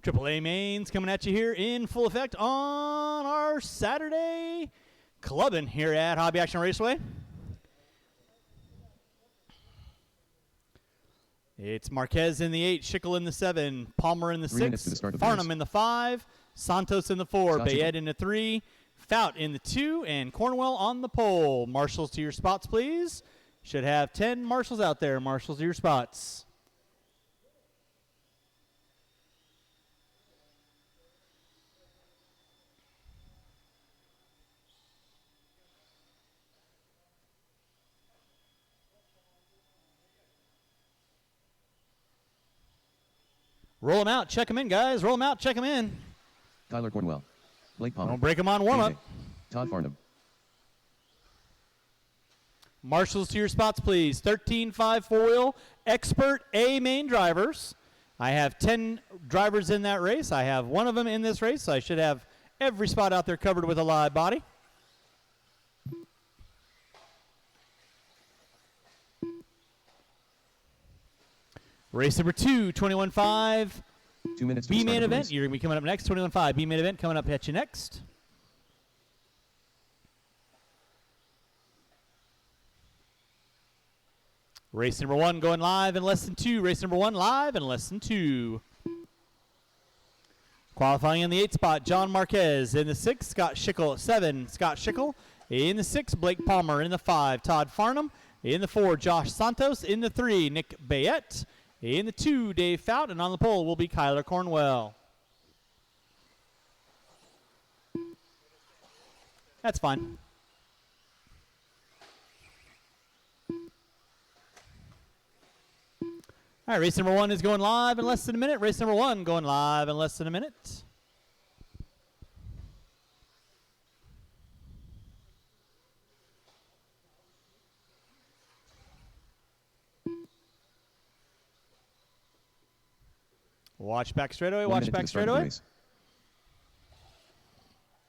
AAA mains coming at you here in full effect on our Saturday clubbing here at Hobby Action Raceway. It's Marquez in the 8, Schickel in the 7, Palmer in the 6, Farnham in the 5, Santos in the 4, Bayet in the 3, Fout in the 2, and Cornwell on the pole. Marshals to your spots, please. Should have 10 marshals out there. Marshals to your spots. Roll them out, check them in, guys. Roll them out, check them in. Tyler Cornwell. Blake Palmer. Don't break them on warm-up. Todd Farnham. Marshals to your spots, please. 13-5 four-wheel, expert A main drivers. I have 10 drivers in that race. I have one of them in this race, so I should have every spot out there covered with a live body. Race number 2, 21-5. 2 minutes. B main event. You're going to be coming up next. 21-5. B main event coming up at you next. Race number 1 going live in less than 2. Race number 1 live in less than 2. Qualifying in the 8 spot, John Marquez. In the 6, Scott Schickel. 7, Scott Schickel. In the 6, Blake Palmer. In the 5, Todd Farnham. In the 4, Josh Santos. In the 3, Nick Bayet. In the 2, Dave Fout, and on the pole will be Kyler Cornwell. That's fine. All right, race number 1 is going live in less than a minute. Race number 1 going live in less than a minute. Watch back straightaway, watch back straightaway.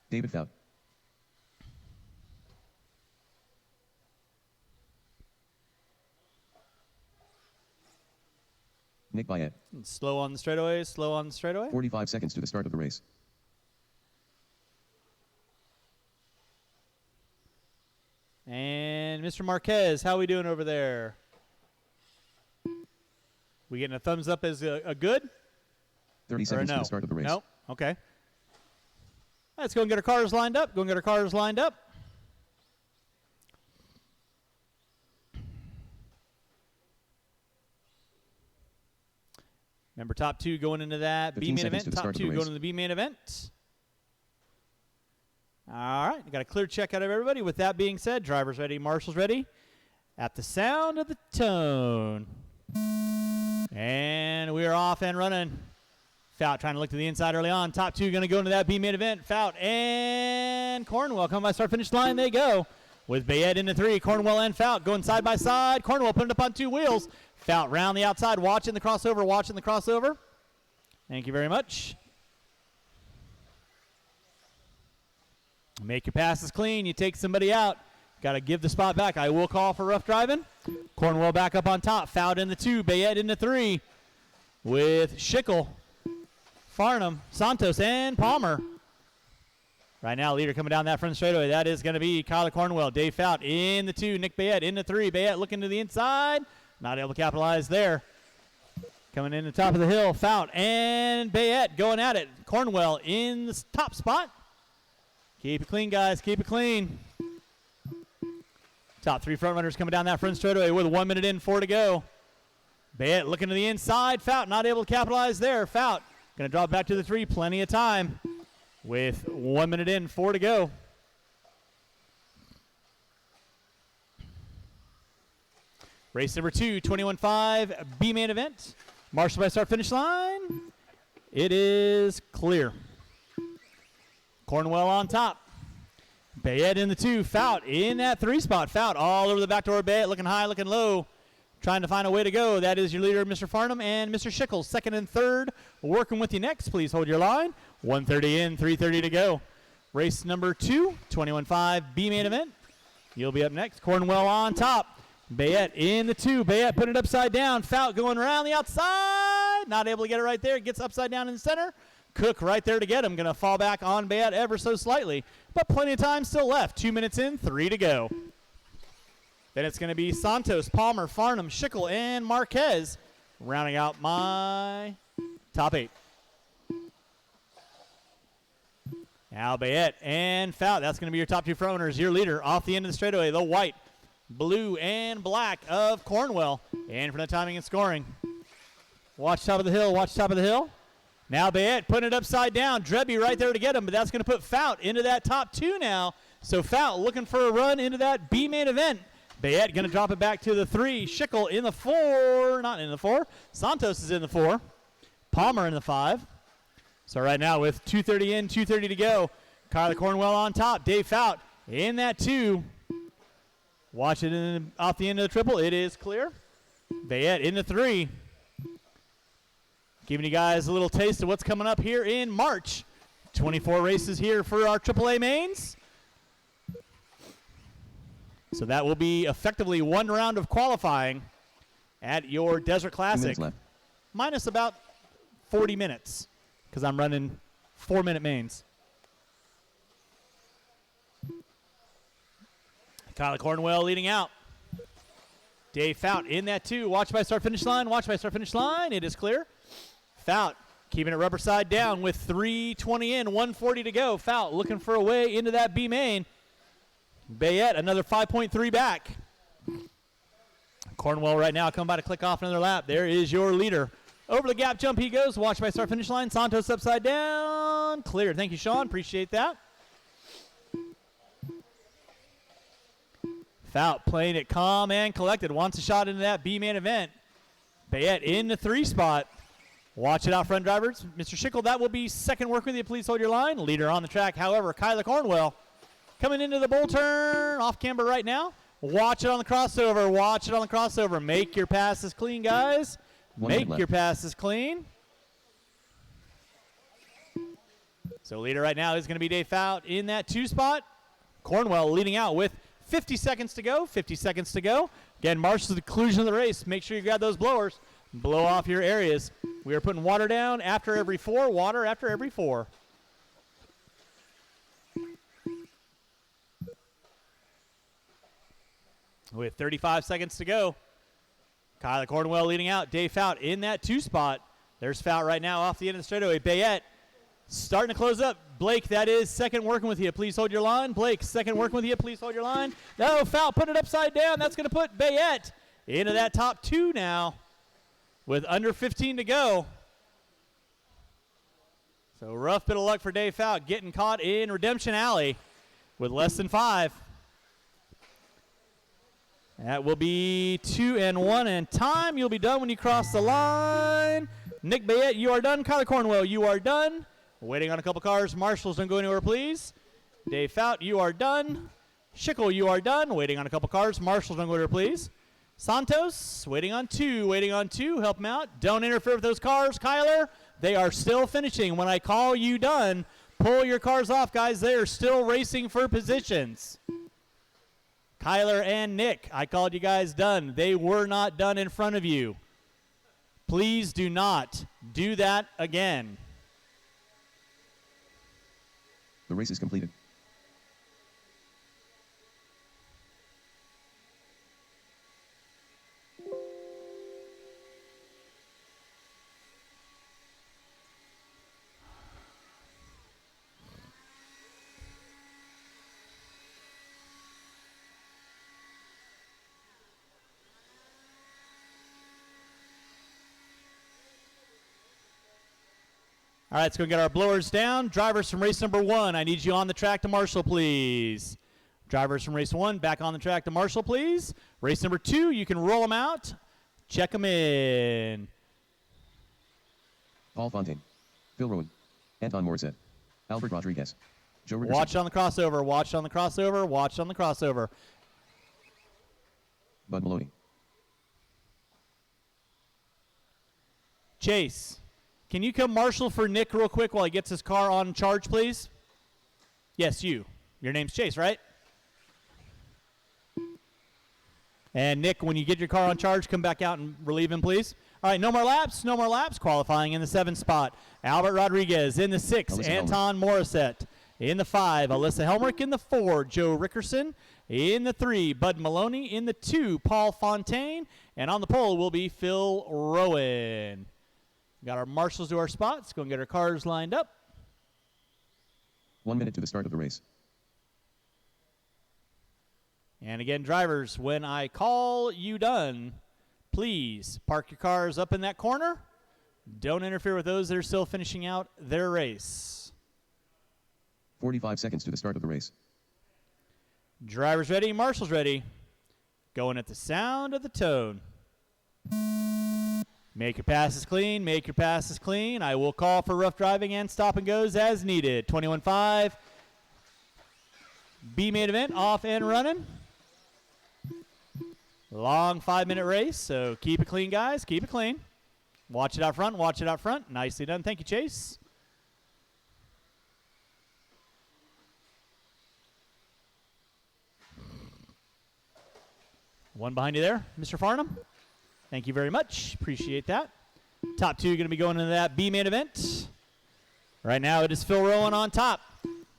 David Fout. Nick Bayet. Slow on the straightaway, slow on the straightaway. 45 seconds to the start of the race. And Mr. Marquez, how are we doing over there? We getting a thumbs up as a good? 30 seconds to the start of the race. Nope. Okay. Let's go and get our cars lined up. Go and get our cars lined up. Remember, top 2 going into that B main event. Top 2 going into the B main event. All right. Got a clear check out of everybody. With that being said, drivers ready, marshals ready. At the sound of the tone. And we are off and running. Fout trying to look to the inside early on. Top 2 going to go into that B main event. Fout and Cornwell come by start-finish line. They go with Bayet in the 3. Cornwell and Fout going side by side. Cornwell putting it up on 2 wheels. Fout round the outside, watching the crossover, watching the crossover. Thank you very much. Make your passes clean. You take somebody out. Got to give the spot back. I will call for rough driving. Cornwell back up on top. Fout in the 2. Bayet in the 3 with Schickel, Farnham, Santos, and Palmer. Right now, leader coming down that front straightaway. That is going to be Kyler Cornwell. Dave Fout in the 2. Nick Bayet in the 3. Bayet looking to the inside. Not able to capitalize there. Coming in the top of the hill. Fout and Bayet going at it. Cornwell in the top spot. Keep it clean, guys. Keep it clean. Top 3 front runners coming down that front straightaway with 1 minute in, 4 to go. Bayet looking to the inside. Fout not able to capitalize there. Fout going to drop back to the 3. Plenty of time with 1 minute in, 4 to go. Race number 2, 21-5 B main event. Marshal by start finish line. It is clear. Cornwell on top. Bayet in the 2. Fout in that 3 spot. Fout all over the back door of Bayet, looking high, looking low, trying to find a way to go. That is your leader, Mr. Farnham, and Mr. Schickel, 2nd and 3rd, working with you next. Please hold your line. 1:30 in, 3:30 to go. Race number 2, 21-5 B main event. You'll be up next. Cornwell on top. Bayette in the 2. Bayette putting it upside down. Fout going around the outside. Not able to get it right there. Gets upside down in the center. Cook right there to get him. Going to fall back on Bayette ever so slightly. But plenty of time still left. 2 minutes in, 3 to go. Then it's going to be Santos, Palmer, Farnham, Schickel, and Marquez rounding out my top 8. Now Bayette and Fout. That's going to be your top 2 front runners. Your leader off the end of the straightaway. The white, blue, and black of Cornwell. And for the timing and scoring. Watch top of the hill. Watch top of the hill. Now Bayette putting it upside down. Drebby right there to get him, but that's going to put Fout into that top 2 now. So Fout looking for a run into that B main event. Bayette going to drop it back to the 3. Schickel in the 4. Not in the 4. Santos is in the 4. Palmer in the 5. So right now with 2:30 in, 2:30 to go, Kyler Cornwell on top. Dave Fout in that 2. Watch it off the end of the triple. It is clear. Bayette in the 3. Giving you guys a little taste of what's coming up here in March. 24 races here for our AAA mains. So that will be effectively 1 round of qualifying at your Desert Classic. Minus about 40 minutes because I'm running 4-minute mains. Kyler Cornwell leading out. Dave Fout in that 2. Watch by start finish line. Watch by start finish line. It is clear. Fout keeping it rubber side down with 3:20 in, 1:40 to go. Fout looking for a way into that B main. Bayette another 5.3 back. Cornwell right now coming by to click off another lap. There is your leader. Over the gap jump he goes. Watch by start finish line. Santos upside down. Clear. Thank you, Sean. Appreciate that. Fout playing it calm and collected. Wants a shot into that B main event. Bayette in the 3 spot. Watch it out, front drivers. Mr. Schickel, that will be second work with you. Please hold your line. Leader on the track, however, Kyler Cornwell coming into the bull turn. Off camber right now. Watch it on the crossover. Watch it on the crossover. Make your passes clean, guys. Make your passes clean. So leader right now is going to be Dave Fout in that 2 spot. Cornwell leading out with 50 seconds to go. 50 seconds to go. Again, march to the conclusion of the race. Make sure you grab those blowers. Blow off your areas. We are putting water down after every 4. Water after every 4. With 35 seconds to go. Kyler Cornwell leading out. Dave Fout in that 2 spot. There's Fout right now off the end of the straightaway. Bayette starting to close up. Blake, that is second working with you. Please hold your line. Blake, second working with you. Please hold your line. No, Fout put it upside down. That's going to put Bayette into that top 2 now with under 15 to go. So rough bit of luck for Dave Fout getting caught in Redemption Alley with less than 5. That will be 2 and 1 and time. You'll be done when you cross the line. Nick Bayette, you are done. Kyler Cornwell, you are done. Waiting on a couple cars. Marshals, don't go anywhere, please. Dave Fout, you are done. Schickel, you are done. Waiting on a couple cars. Marshals, don't go anywhere, please. Santos, waiting on 2. Waiting on 2. Help him out. Don't interfere with those cars. Kyler, they are still finishing. When I call you done, pull your cars off, guys. They are still racing for positions. Kyler and Nick, I called you guys done. They were not done in front of you. Please do not do that again. The race is completed. All right, let's go get our blowers down. Drivers from race number 1, I need you on the track to Marshall, please. Drivers from race 1, back on the track to Marshall, please. Race number 2, you can roll them out. Check them in. Paul Fontaine. Phil Rowan. Anton Morissette. Albert Rodriguez. Joe Riggerson. Watch on the crossover. Watch on the crossover. Watch on the crossover. Bud Maloney. Chase. Can you come marshal for Nick real quick while he gets his car on charge, please? Yes, you. Your name's Chase, right? And Nick, when you get your car on charge, come back out and relieve him, please. All right, no more laps, no more laps. Qualifying in the 7th spot, Albert Rodriguez. In the 6, Alyssa Anton Morissette. In the 5, Alyssa Helmrich. In the 4, Joe Rickerson. In the 3, Bud Maloney. In the 2, Paul Fontaine. And on the pole will be Phil Rowan. Got our marshals to our spots. Go and get our cars lined up. 1 minute to the start of the race. And again, drivers, when I call you done, please park your cars up in that corner. Don't interfere with those that are still finishing out their race. 45 seconds to the start of the race. Drivers ready, marshals ready. Going at the sound of the tone. Make your passes clean, make your passes clean. I will call for rough driving and stop and goes as needed. 21-5. B main event off and running. Long 5-minute race, so keep it clean, guys. Keep it clean. Watch it out front, watch it out front. Nicely done. Thank you, Chase. One behind you there, Mr. Farnham. Thank you very much. Appreciate that. Top 2 going to be going into that B main event. Right now it is Phil Rowan on top.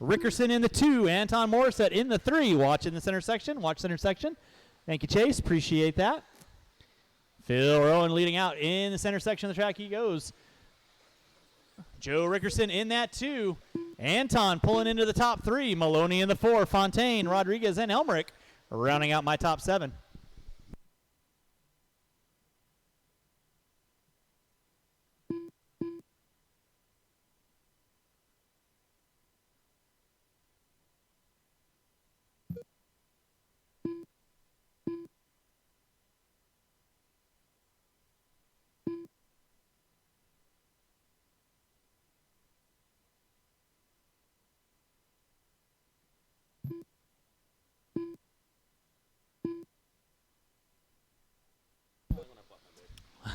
Rickerson in the 2. Anton Morissette in the 3. Watch in the center section. Watch center section. Thank you, Chase. Appreciate that. Phil Rowan leading out in the center section of the track. He goes. Joe Rickerson in that 2. Anton pulling into the top 3. Maloney in the 4. Fontaine, Rodriguez, and Helmrich rounding out my top 7.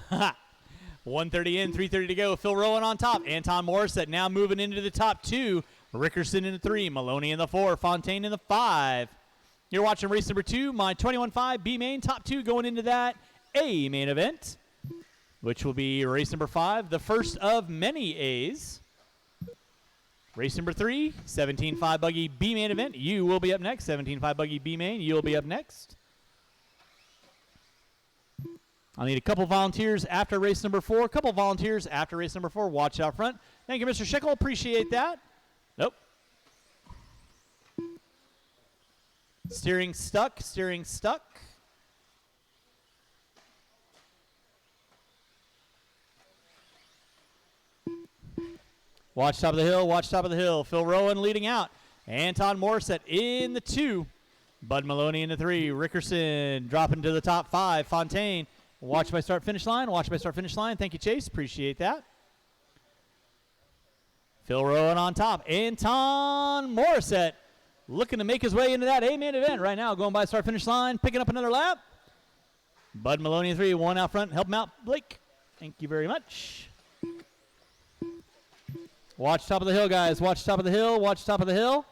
Ha! 1:30 in, 3:30 to go. Phil Rowan on top. Anton Morissette now moving into the top 2. Rickerson in the 3. Maloney in the 4. Fontaine in the 5. You're watching race number 2, my 21.5 B main. Top 2 going into that A main event, which will be race number 5, the first of many A's. Race number 3, 17.5 buggy B main event. You will be up next. 17.5 buggy B main. You will be up next. I'll need a couple volunteers after race number 4. A couple volunteers after race number 4. Watch out front. Thank you, Mr. Schickel. Appreciate that. Nope. Steering stuck. Steering stuck. Watch top of the hill. Watch top of the hill. Phil Rowan leading out. Anton Morissette in the 2. Bud Maloney in the 3. Rickerson dropping to the top 5. Fontaine. Watch my start finish line. Watch my start finish line. Thank you, Chase. Appreciate that. Phil Rowan on top. Anton Morissette looking to make his way into that A main event right now. Going by start finish line. Picking up another lap. Bud Maloney in 3. 1 out front. Help him out, Blake. Thank you very much. Watch top of the hill, guys. Watch top of the hill. Watch top of the hill.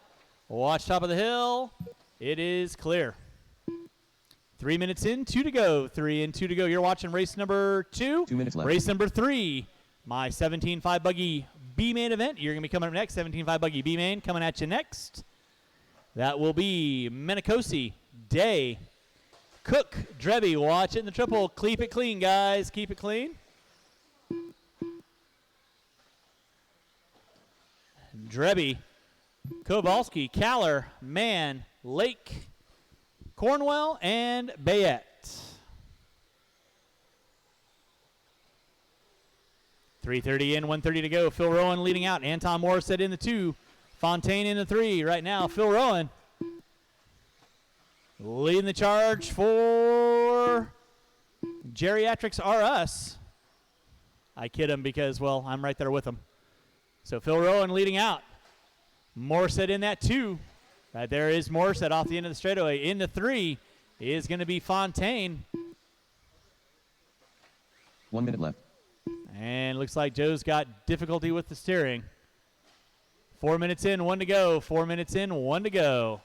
Watch top of the hill. It is clear. 3 minutes in, 2 to go. 3 and 2 to go. You're watching race number 2. 2 minutes left. Race number 3, my 17.5 buggy B main event. You're going to be coming up next. 17.5 buggy B main coming at you next. That will be Menicosi, Day, Cook, Drebby. Watch it in the triple. Keep it clean, guys. Keep it clean. Drebby, Kowalski, Caller, Mann, Lake, Cornwell, and Bayette. 3:30 in, 1:30 to go. Phil Rowan leading out. Anton Morissette in the 2. Fontaine in the 3. Right now, Phil Rowan leading the charge for Geriatrics R Us. I kid him because, well, I'm right there with him. So Phil Rowan leading out. Morissette in that 2. Right there is Morissette off the end of the straightaway. In the 3 is going to be Fontaine. 1 minute left. And looks like Joe's got difficulty with the steering. 4 minutes in, 1 to go. 4 minutes in, 1 to go.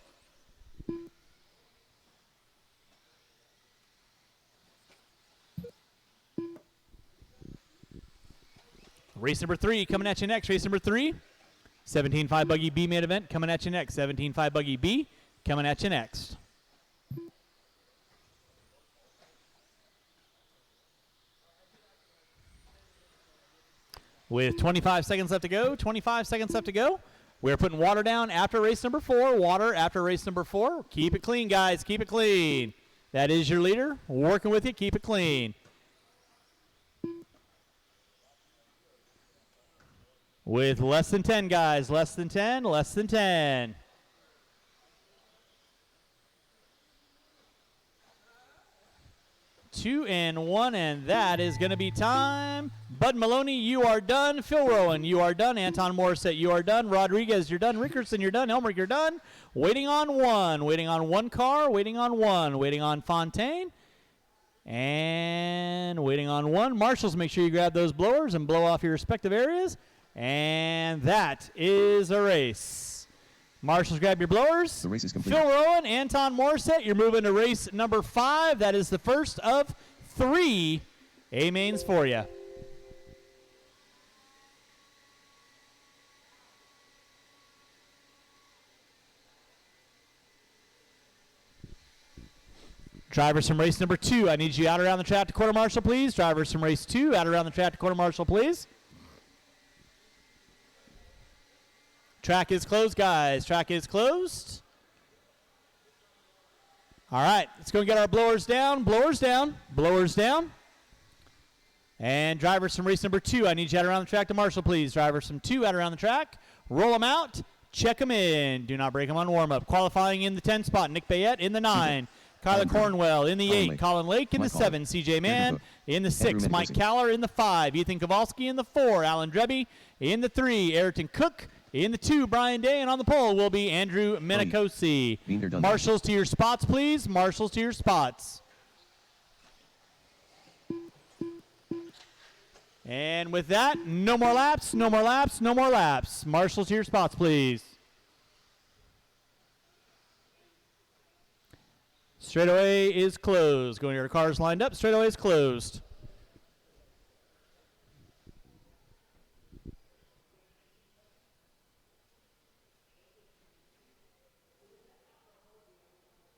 Race number 3 coming at you next. Race number 3. 17.5 Buggy B main event coming at you next. 17.5 Buggy B coming at you next. With 25 seconds left to go, 25 seconds left to go. We're putting water down after race number 4. Water after race number 4. Keep it clean, guys. Keep it clean. That is your leader. Working with you. Keep it clean. With less than 10, guys. Less than 10. Less than 10. Two and one, and that is going to be time. Bud Maloney, you are done. Phil Rowan, you are done. Anton Morissette, you are done. Rodriguez, you're done. Rickerson, you're done. Elmer, you're done. Waiting on one. Waiting on one car. Waiting on one. Waiting on Fontaine. And waiting on one. Marshals, make sure you grab those blowers and blow off your respective areas. And that is a race. Marshals, grab your blowers. The race is complete. Phil Rowan, Anton Morissette, you're moving to race number 5. That is the first of 3 A-mains for you. Drivers from race number 2, I need you out around the track to quarter marshal, please. Drivers from race 2, out around the track to quarter marshal, please. Track is closed, guys. Track is closed. All right, let's go and get our blowers down. Blowers down. Blowers down. And drivers from race number 2, I need you out around the track to marshal, please. Drivers from 2 out around the track. Roll them out. Check them in. Do not break them on warm-up. Qualifying in the 10 spot, Nick Bayette in the 9. Kyler Cornwell in the 8. Colin Lake in the 7. CJ Mann in the 6. Mike Caller in the 5. Ethan Kowalski in the 4. Alan Drebby in the 3. Ayrton Cook in the 2, Brian Day, and on the pole will be Andrew Menicosi. Marshals to your spots, please. Marshals to your spots. And with that, no more laps, no more laps, no more laps. Marshals to your spots, please. Straightaway is closed. Going to your cars lined up. Straightaway is closed.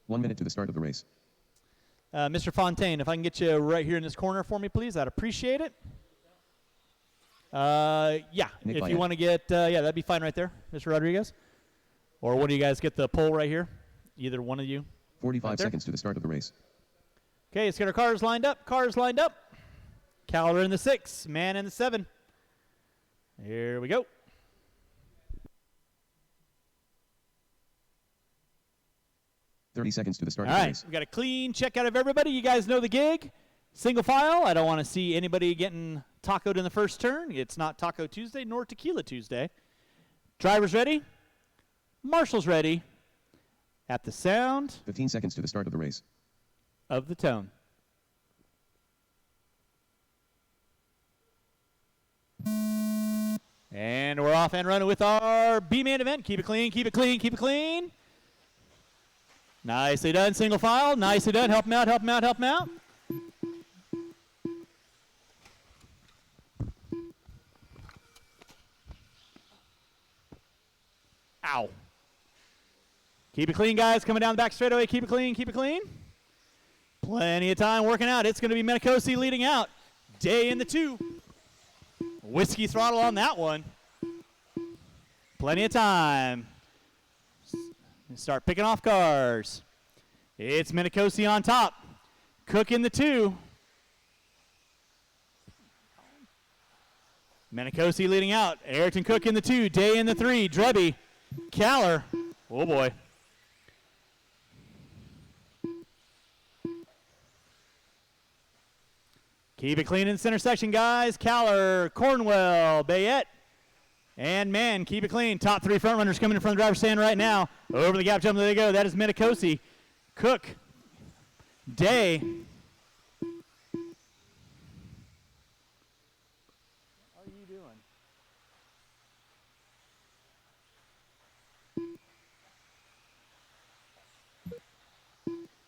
One minute to the start of the race. Mr. Fontaine, if I can get you right here in this corner for me, please, I'd appreciate it. Yeah, Nick if Bayette. you want to get, yeah, that'd be fine right there, Mr. Rodriguez. Or one of you guys get the pole right here? Either one of you. 45 Right there. seconds to the start of the race. Okay, let's get our cars lined up. Cars lined up. Caller in the 6, Man in the 7. Here we go. Thirty seconds to the start All of the right, race. we got a clean check out of everybody. You guys know the gig. Single file. I don't want to see anybody getting tacoed in the first turn. It's not Taco Tuesday nor Tequila Tuesday. Drivers ready. Marshals ready. At the sound 15 seconds to the start of the race. of the tone. And we're off and running with our B-man event. Keep it clean, keep it clean, keep it clean. Nicely done, single file. Nicely done. Help him out, help him out, help him out. Ow. Keep it clean, guys. Coming down the back straightaway. Keep it clean, keep it clean. Plenty of time working out. It's going to be Menicosi leading out. Day in the 2. Whiskey throttle on that one. Plenty of time. Start picking off cars. It's Menicosi on top. Cook in the 2. Menicosi leading out. Ayrton Cook in the 2. Day in the 3. Drebby. Caller. Oh boy. Keep it clean in the center section, guys. Caller, Cornwell, Bayette, and Man. Keep it clean. Top 3 front runners coming in from the driver's stand right now. Over the gap jump. There they go. That is Menicosi. Cook. Day. What are you doing?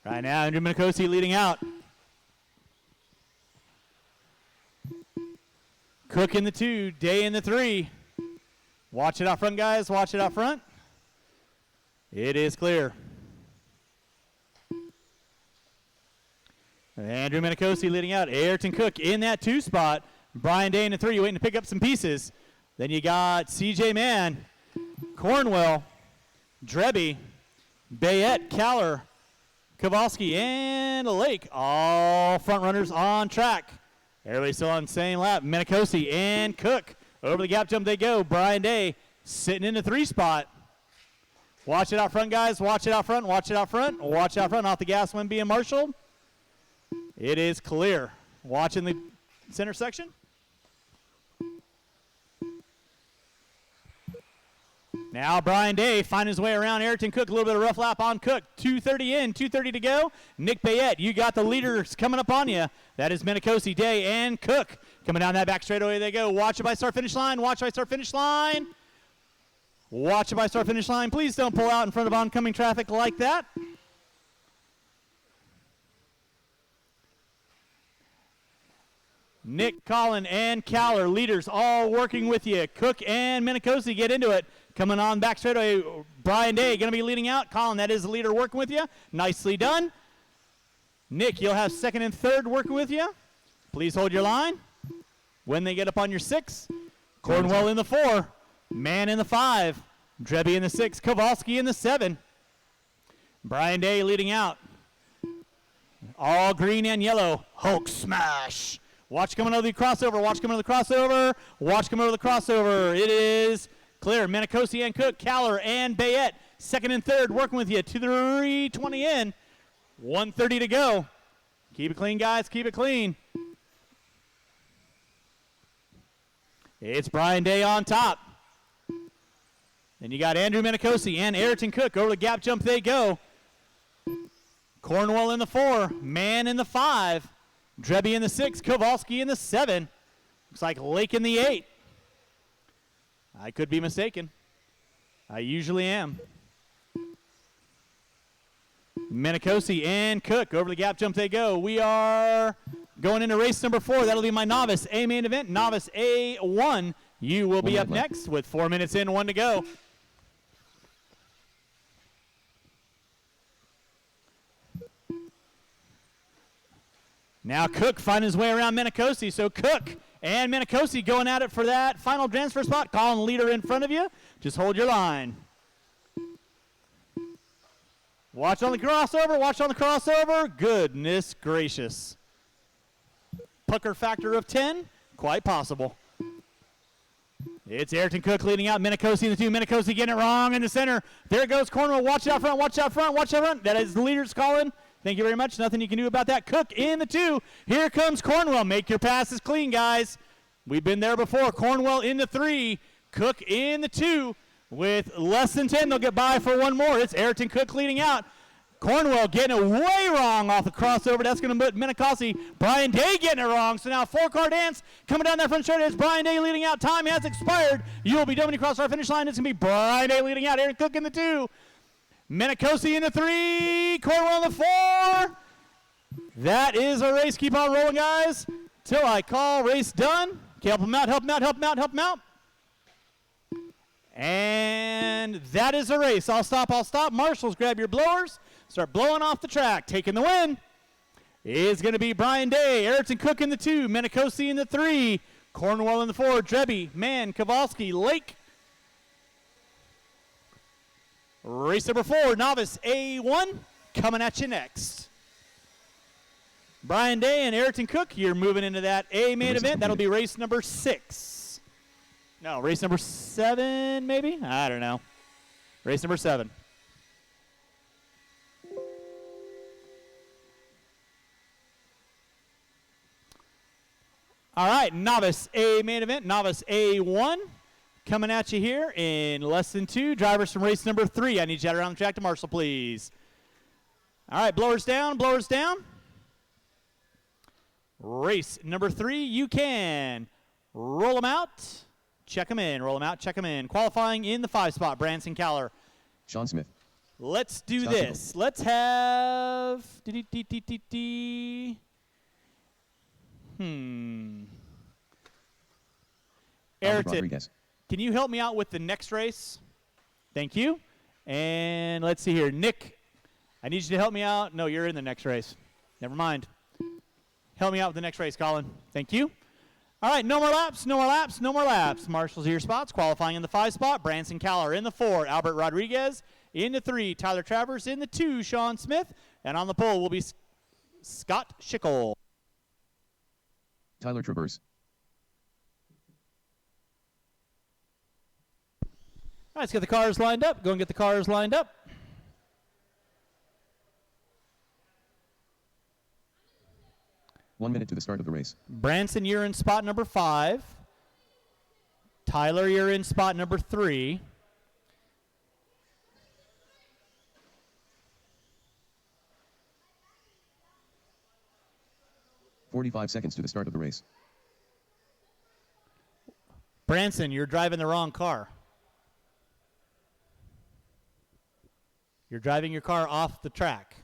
Right now, Andrew Menicosi leading out. Cook in the 2, Day in the 3. Watch it out front, guys. Watch it out front. It is clear. Andrew Minicosi leading out. Ayrton Cook in that 2 spot. Brian Day in the 3, waiting to pick up some pieces. Then you got CJ Mann, Cornwell, Drebby, Bayette, Caller, Kowalski, and Lake. All front runners on track. Everybody still on the same lap. Minicosi and Cook. Over the gap jump they go. Brian Day sitting in the 3 spot. Watch it out front, guys. Watch it out front. Watch it out front. Watch it out front. Off the gas when being marshaled. It is clear. Watching the center section. Now Brian Day finding his way around Ayrton Cook. A little bit of rough lap on Cook. 2:30 in, 2:30 to go. Nick Bayette, you got the leaders coming up on you. That is Minicosi, Day, and Cook. Coming down that back straightaway they go. Watch it by start finish line. Watch it by start finish line. Watch it by start finish line. Please don't pull out in front of oncoming traffic like that. Nick, Collin, and Caller, leaders all working with you. Cook and Minicosi get into it. Coming on back straightaway, Brian Day going to be leading out. Collin, that is the leader working with you. Nicely done. Nick, you'll have second and third working with you. Please hold your line. When they get up on your 6, Cornwell in the 4, Mann in the 5, Drebby in the 6, Kowalski in the 7. Brian Day leading out. All green and yellow. Hulk smash. Watch coming over the crossover. Watch coming over the crossover. Watch coming over the crossover. It is clear. Minicosi and Cook, Caller and Bayette. Second and third working with you. 3:20 in. 1:30 to go. Keep it clean, guys. Keep it clean. It's Brian Day on top. Then you got Andrew Minicosi and Ayrton Cook. Over the gap jump they go. Cornwell in the 4. Mann in the 5. Drebby in the 6, Kowalski in the 7. Looks like Lake in the 8. I could be mistaken. I usually am. Minicosi and Cook. Over the gap jump they go. We are going into race number 4. That'll be my Novice A main event. Novice A1. You will be up next with 4 minutes in, 1 to go. Now Cook finding his way around Minicosi. So Cook and Minicosi going at it for that final transfer spot. Colin, leader in front of you. Just hold your line. Watch on the crossover. Watch on the crossover. Goodness gracious. Pucker factor of 10. Quite possible. It's Ayrton Cook leading out. Minicosi in the 2. Minicosi getting it wrong in the center. There goes Cornwell. Watch out front. Watch out front. Watch out front. That is the leader's calling. Thank you very much. Nothing you can do about that. Cook in the 2. Here comes Cornwell. Make your passes clean, guys. We've been there before. Cornwell in the 3. Cook in the 2. With less than 10, they'll get by for one more. It's Ayrton Cook leading out. Cornwell getting it way wrong off the crossover. That's going to put Minicosi. Brian Day getting it wrong. So now 4-car dance coming down that front straight. It's Brian Day leading out. Time has expired. You will be done when you cross our finish line. It's going to be Brian Day leading out. Ayrton Cook in the 2. Minicosi in the 3, Cornwell in the 4. That is a race. Keep on rolling, guys, till I call race done. Okay, help them out, help them out, help them out, help them out. And that is a race. I'll stop, I'll stop. Marshals, grab your blowers. Start blowing off the track. Taking the win is going to be Brian Day. Ayrton Cook in the 2, Minicosi in the 3, Cornwell in the 4, Drebby, Mann, Kowalski, Lake. Race number 4, Novice A1, coming at you next. Brian Day and Ayrton Cook, you're moving into that A main event. That'll be race number 6. No, race number 7, maybe? I don't know. Race number 7. All right, Novice A main event, Novice A1. Coming at you here in less than 2. Drivers from race number 3. I need you out around the track to marshal, please. All right, blowers down, blowers down. Race number 3, you can roll them out, check them in, roll them out, check them in. Qualifying in the 5 spot, Branson Caller. Sean Smith. Let's do this. Let's have... Albert Ayrton, Rodriguez. can you help me out with the next race? Thank you. And let's see here. Nick, I need you to help me out. No, you're in the next race. Never mind. Help me out with the next race, Colin. Thank you. All right, no more laps, no more laps, no more laps. Marshall's here spots, qualifying in the 5 spot. Branson Caller in the 4. Albert Rodriguez in the 3. Tyler Travers in the 2. Sean Smith. And on the pole will be Scott Schickel. Tyler Travers. All right, let's get the cars lined up. Go and get the cars lined up. One minute to the start of the race. Branson, you're in spot number 5. Tyler, you're in spot number 3. "45 seconds to the start of the race. Branson, you're driving the wrong car. You're driving your car off the track.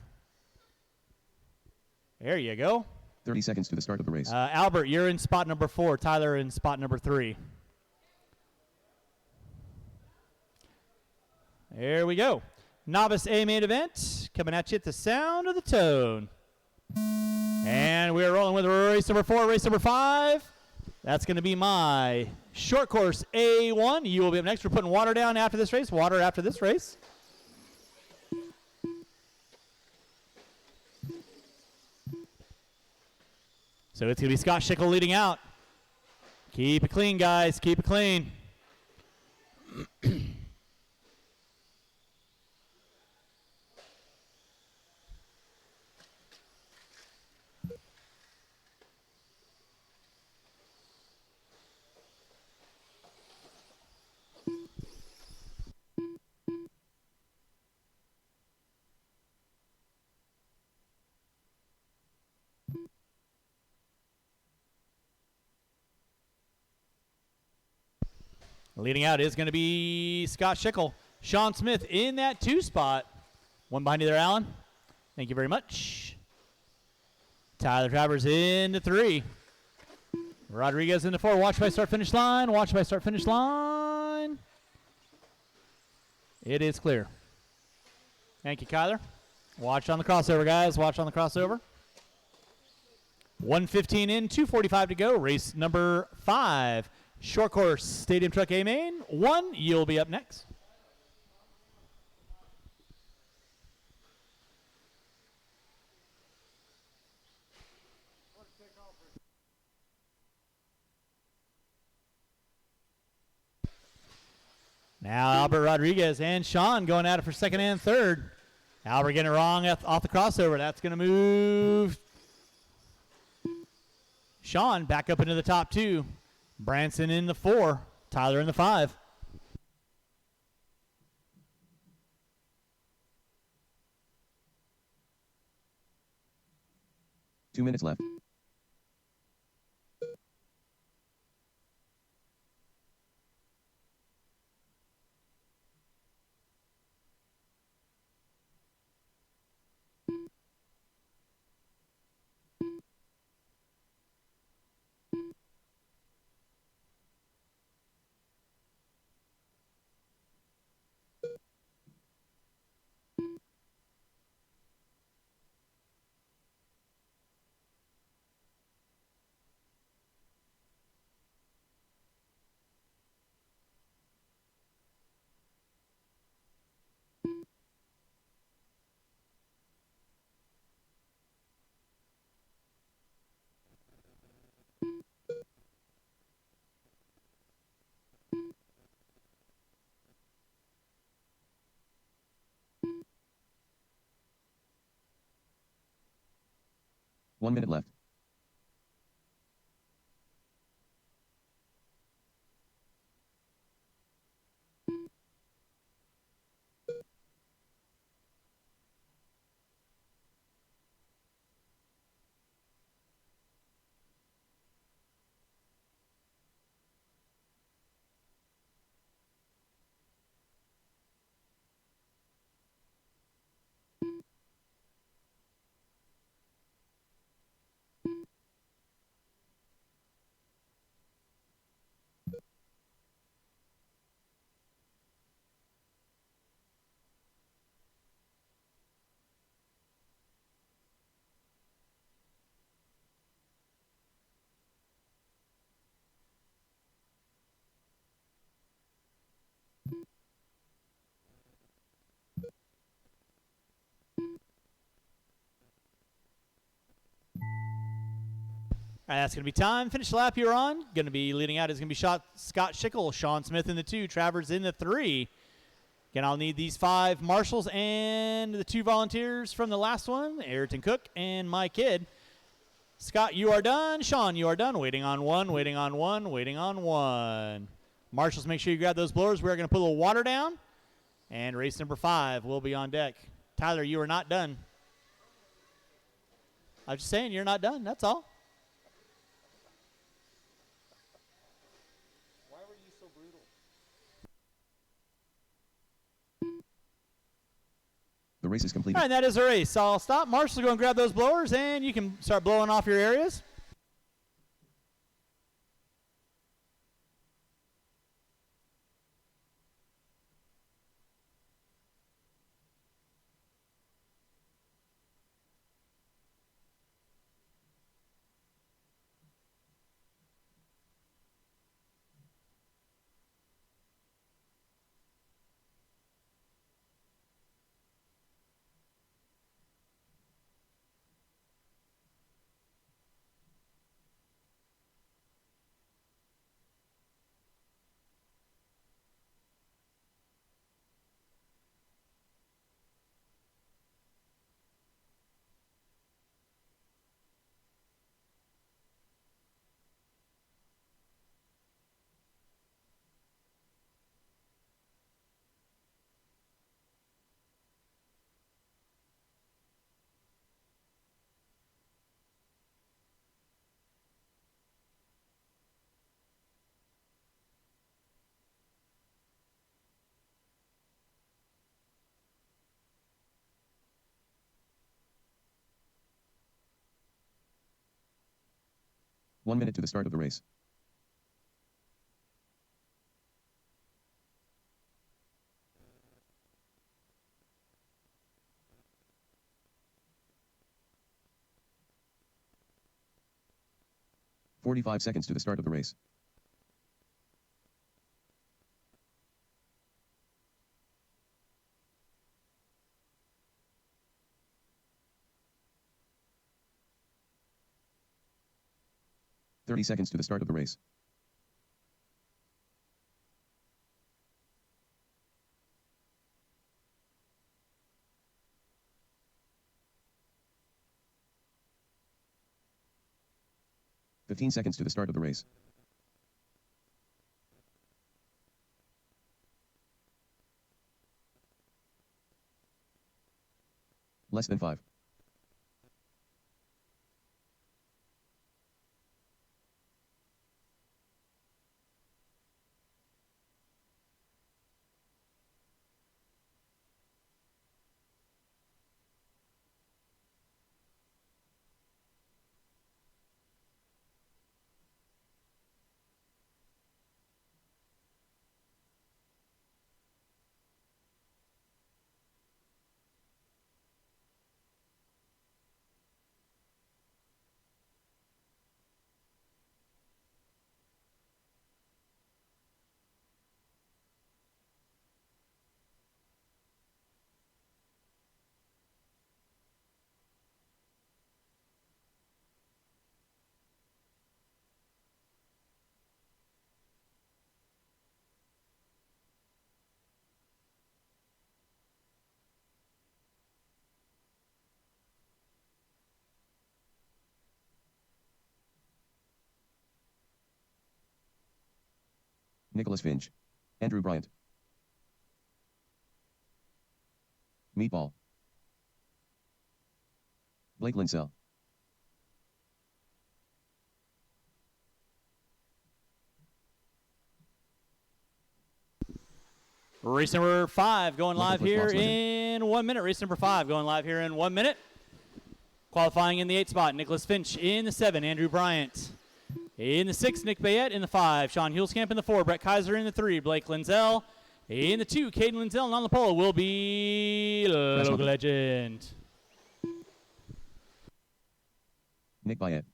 There you go. 30 seconds to the start of the race. Albert, you're in spot number 4. Tyler in spot number 3. There we go. Novice A main event coming at you at the sound of the tone. And we're rolling with race number 4, race number 5. That's going to be my short course A1. You will be up next. We're putting water down after this race. Water after this race. So it's going to be Scott Schickel leading out. Keep it clean, guys. Keep it clean. Leading out is going to be Scott Schickel. Sean Smith in that 2 spot. One behind you there, Alan. Thank you very much. Tyler Travers in the 3. Rodriguez in the 4. Watch by start finish line. Watch by start finish line. It is clear. Thank you, Kyler. Watch on the crossover, guys. Watch on the crossover. 1:15 in, 2:45 to go. Race number 5. Short course, Stadium Truck A main. 1, you'll be up next. Now Albert Rodriguez and Sean going at it for second and third. Albert getting it wrong off the crossover. That's going to move Sean back up into the top 2. Branson in the 4. Tyler in the 5. Two minutes left. One minute left. All right, that's going to be time. Finish lap you're on. Going to be leading out is going to be Scott Schickel, Sean Smith in the 2, Travers in the 3. Again, I'll need these 5 marshals and the 2 volunteers from the last one, Ayrton Cook and my kid. Scott, you are done. Sean, you are done. Waiting on 1, waiting on 1, waiting on 1. Marshals, make sure you grab those blowers. We're going to put a little water down. And race number 5 will be on deck. Tyler, you are not done. I'm just saying you're not done. That's all. The race is completed. All right, that is a race. So I'll stop. Marshall, go and grab those blowers, and you can start blowing off your areas. One minute to the start of the race. "45 seconds to the start of the race. "30 seconds to the start of the race. "15 seconds to the start of the race. Less than 5. Nicholas Finch. Andrew Bryant. Meatball. Blake Linsell. Race number 5 going live Multiple here spots legend. in 1 minute. Race number 5 going live here in 1 minute. Qualifying in the 8 spot, Nicholas Finch. In the 7, Andrew Bryant. In the 6, Nick Bayette. In the 5, Sean Hulskamp. In the 4, Brett Kaiser. In the 3, Blake Lindsell. In the 2, Caden Lindsell. And on the pole will be local legend Nick Bayette.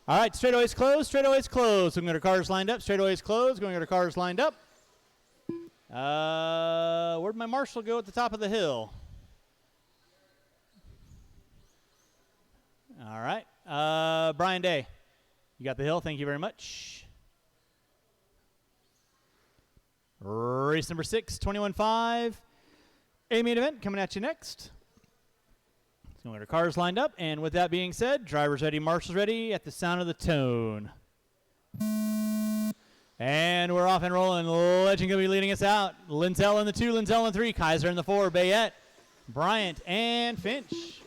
All right, straightaways closed, straightaways closed. Going to cars lined up, straightaways closed, going to cars lined up. Where'd my marshal go at the top of the hill? All right, Brian Day, you got the hill, thank you very much. Race number 6, 21-5. A main event coming at you next. So our cars lined up, and with that being said, drivers ready, marshals ready at the sound of the tone. And we're off and rolling. Legend going to be leading us out. Lindsell in the 2, Lindsell in the 3, Kaiser in the 4, Bayette, Bryant, and Finch.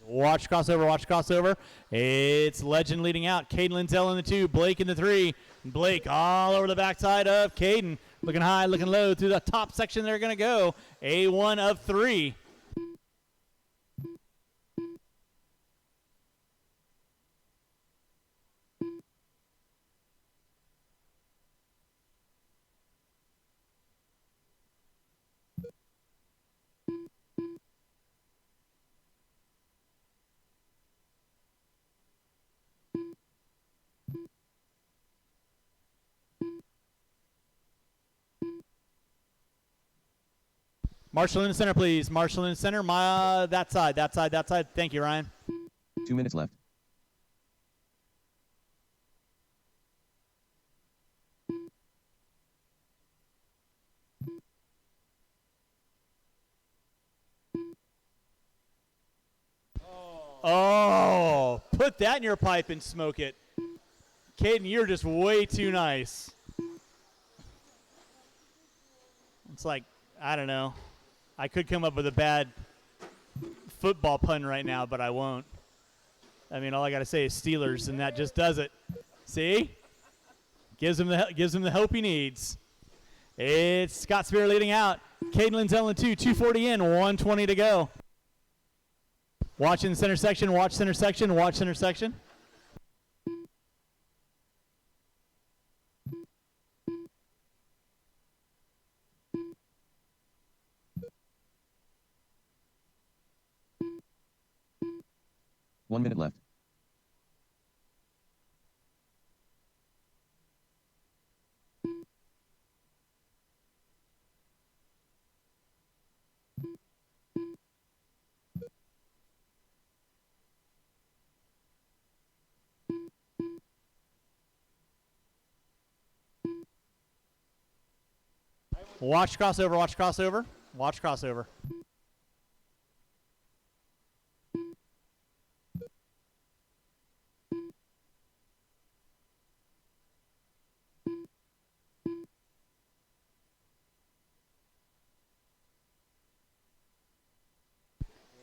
Watch crossover, watch crossover. It's Legend leading out. Caden Lindsell in the 2, Blake in the 3. Blake all over the backside of Caden. Looking high, looking low through the top section they're going to go. A1 of 3. Marshall in the center, please. Marshall in the center. That side, that side, that side. Thank you, Ryan. 2 minutes left. Oh, put that in your pipe and smoke it. Caden, you're just way too nice. It's like, I don't know. I could come up with a bad football pun right now, but I won't. I mean, all I got to say is Steelers, and that just does it. See? Gives him the hope he needs. It's Scott Spear leading out. Caden Lindsell in 2, 240 in, 120 to go. Watch in the center section, watch center section, watch center section. One minute left. Watch crossover, watch crossover, watch crossover.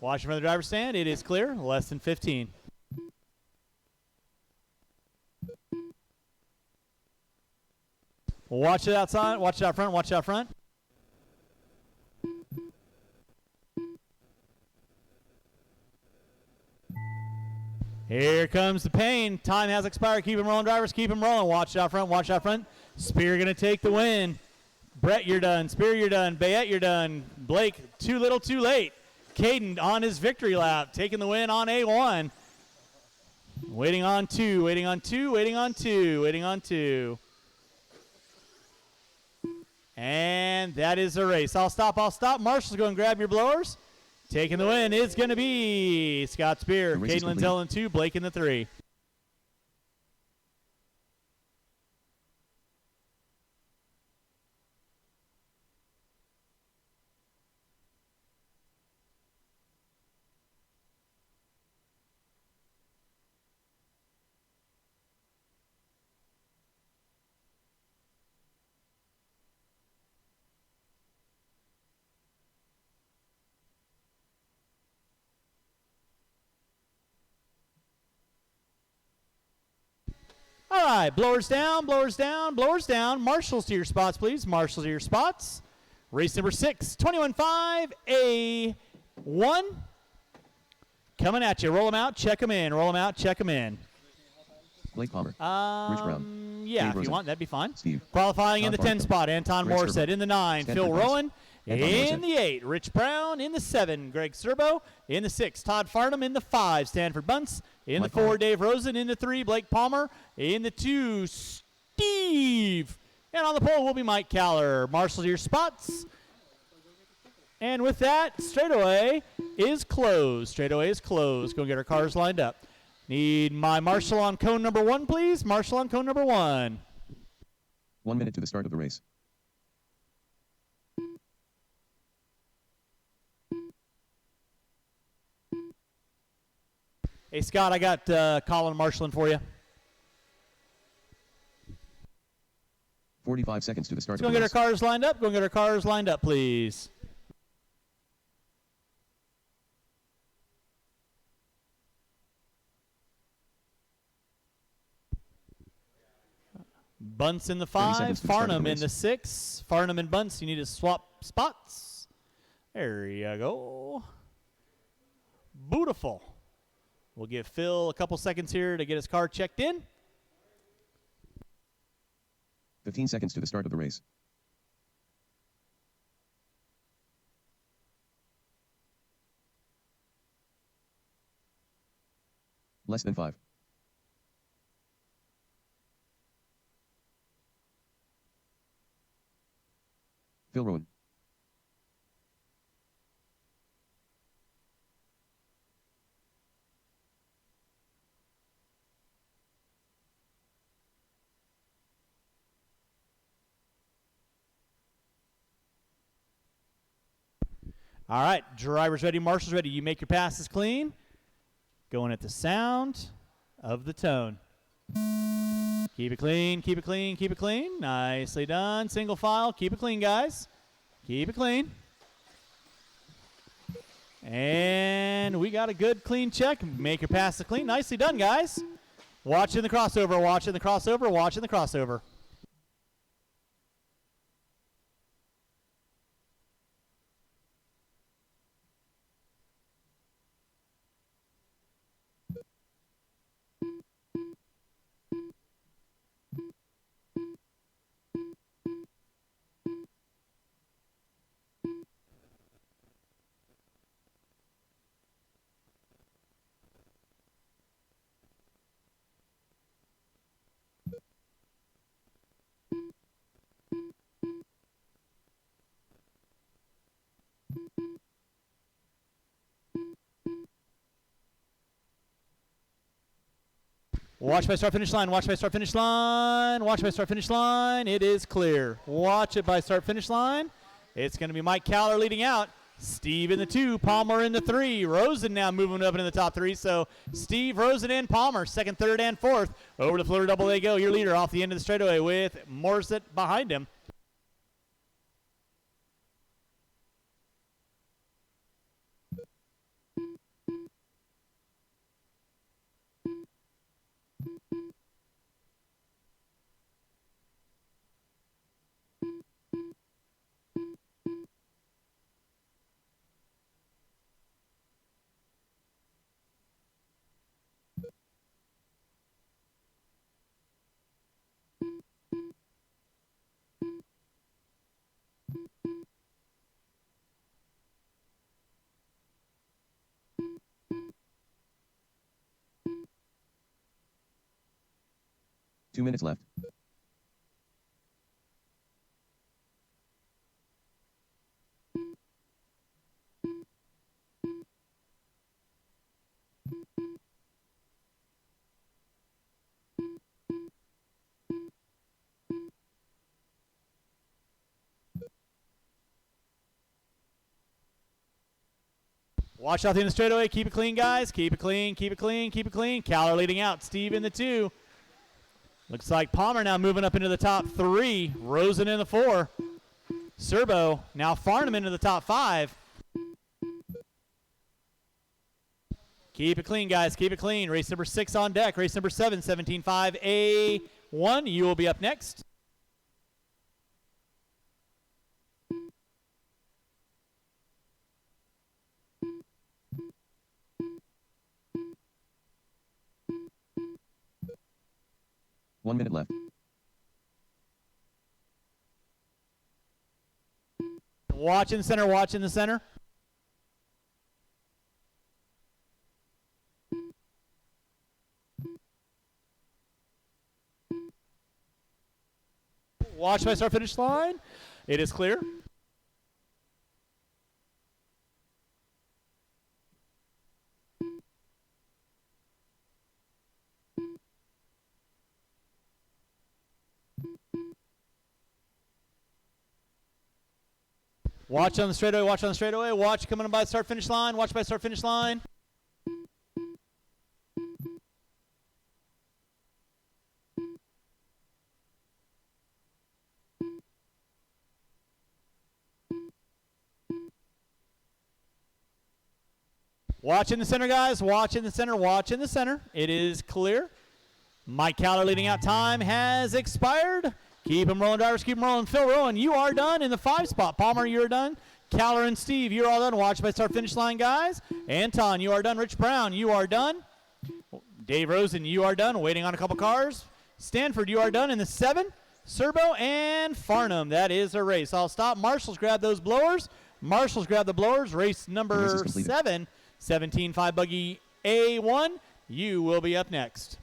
Watching from the driver's stand, it is clear, less than 15. Watch it outside, watch it out front, watch it out front. Here comes the pain. Time has expired. Keep him rolling, drivers. Keep him rolling. Watch it out front, watch it out front. Spear going to take the win. Brett, you're done. Spear, you're done. Bayette, you're done. Blake, too little, too late. Caden on his victory lap, taking the win on A1. Waiting on 2, waiting on 2, waiting on 2, waiting on 2. And that is a race. I'll stop. Marshall's going to grab your blowers. Taking the win is going to be Scott Spear. The race is Caden complete. Lindsell in 2, Blake in the 3. All right, blowers down, blowers down, blowers down. Marshals to your spots, please. Marshals to your spots. Race number 6, 21-5, A1. Coming at you. Roll them out, check them in. Roll them out, check them in. Blake Palmer. Rich Brown. Yeah, Dave if you Rosen. want, that'd be fine. Steve. Qualifying in Todd the 10 Bartham. spot, Anton Greg Morset. Serbo. In the 9, Stanford Phil Price. Rowan. Anton In Morset. the 8, Rich Brown. In the 7, Greg Serbo. In the 6, Todd Farnham. In the 5, Stanford Bunce. In Mike the 4, Palmer. Dave Rosen. In the 3, Blake Palmer. In the 2, Steve. And on the pole will be Mike Caller. Marshal to your spots. And with that, straightaway is closed. Straightaway is closed. Go get our cars lined up. Need my marshal on cone number 1, please. Marshal on cone number 1. 1 minute to the start of the race. Hey, Scott, I got Colin marshaling for you. 45 seconds to the start Let's go of get the our race. cars lined up. Go get our cars lined up, please. Bunce in the 5, seconds to the start of the Farnham in race. the 6. Farnham and Bunce, you need to swap spots. There you go. Beautiful. We'll give Phil a couple seconds here to get his car checked in. 15 seconds to the start of the race. Less than 5. Phil Rowan. All right, drivers ready, marshals ready. You make your passes clean. Going at the sound of the tone. Keep it clean, keep it clean, keep it clean. Nicely done. Single file. Keep it clean, guys. Keep it clean. And we got a good clean check. Make your passes clean. Nicely done, guys. Watching the crossover, watching the crossover, watching the crossover. Watch by start finish line, watch by start finish line, watch by start finish line. It is clear. Watch it by start finish line. It's going to be Mike Caller leading out. Steve in the 2, Palmer in the 3. Rosen now moving up into the top 3. So Steve, Rosen, and Palmer, 2nd, 3rd, and 4th. Over to Florida Double A go. Your leader off the end of the straightaway with Morset behind him. Two minutes left. Watch out in the straightaway. Keep it clean, guys. Keep it clean, keep it clean, keep it clean. Caller leading out. Steve in the 2. Looks like Palmer now moving up into the top 3. Rosen in the 4. Serbo, now Farnham into the top 5. Keep it clean, guys. Keep it clean. Race number 6 on deck. Race number 7, 17.5 A1. You will be up next. One minute left. Watch in the center. Watch in the center. Watch by start finish line. It is clear. Watch on the straightaway, watch on the straightaway, watch coming by start finish line, watch by start finish line. Watch in the center, guys. Watch in the center. Watch in the center. It is clear. Mike Caller leading out. Time has expired. Keep them rolling, drivers. Keep them rolling. Phil Rowan, you are done in the 5 spot. Palmer, you're done. Caller and Steve, you're all done. Watch by start finish line, guys. Anton, you are done. Rich Brown, you are done. Dave Rosen, you are done. Waiting on a couple cars. Stanford, you are done in the 7. Serbo and Farnham. That is a race. I'll stop. Marshals grab those blowers. Marshals grab the blowers. Race number 7. 17.5 buggy A1. You will be up next.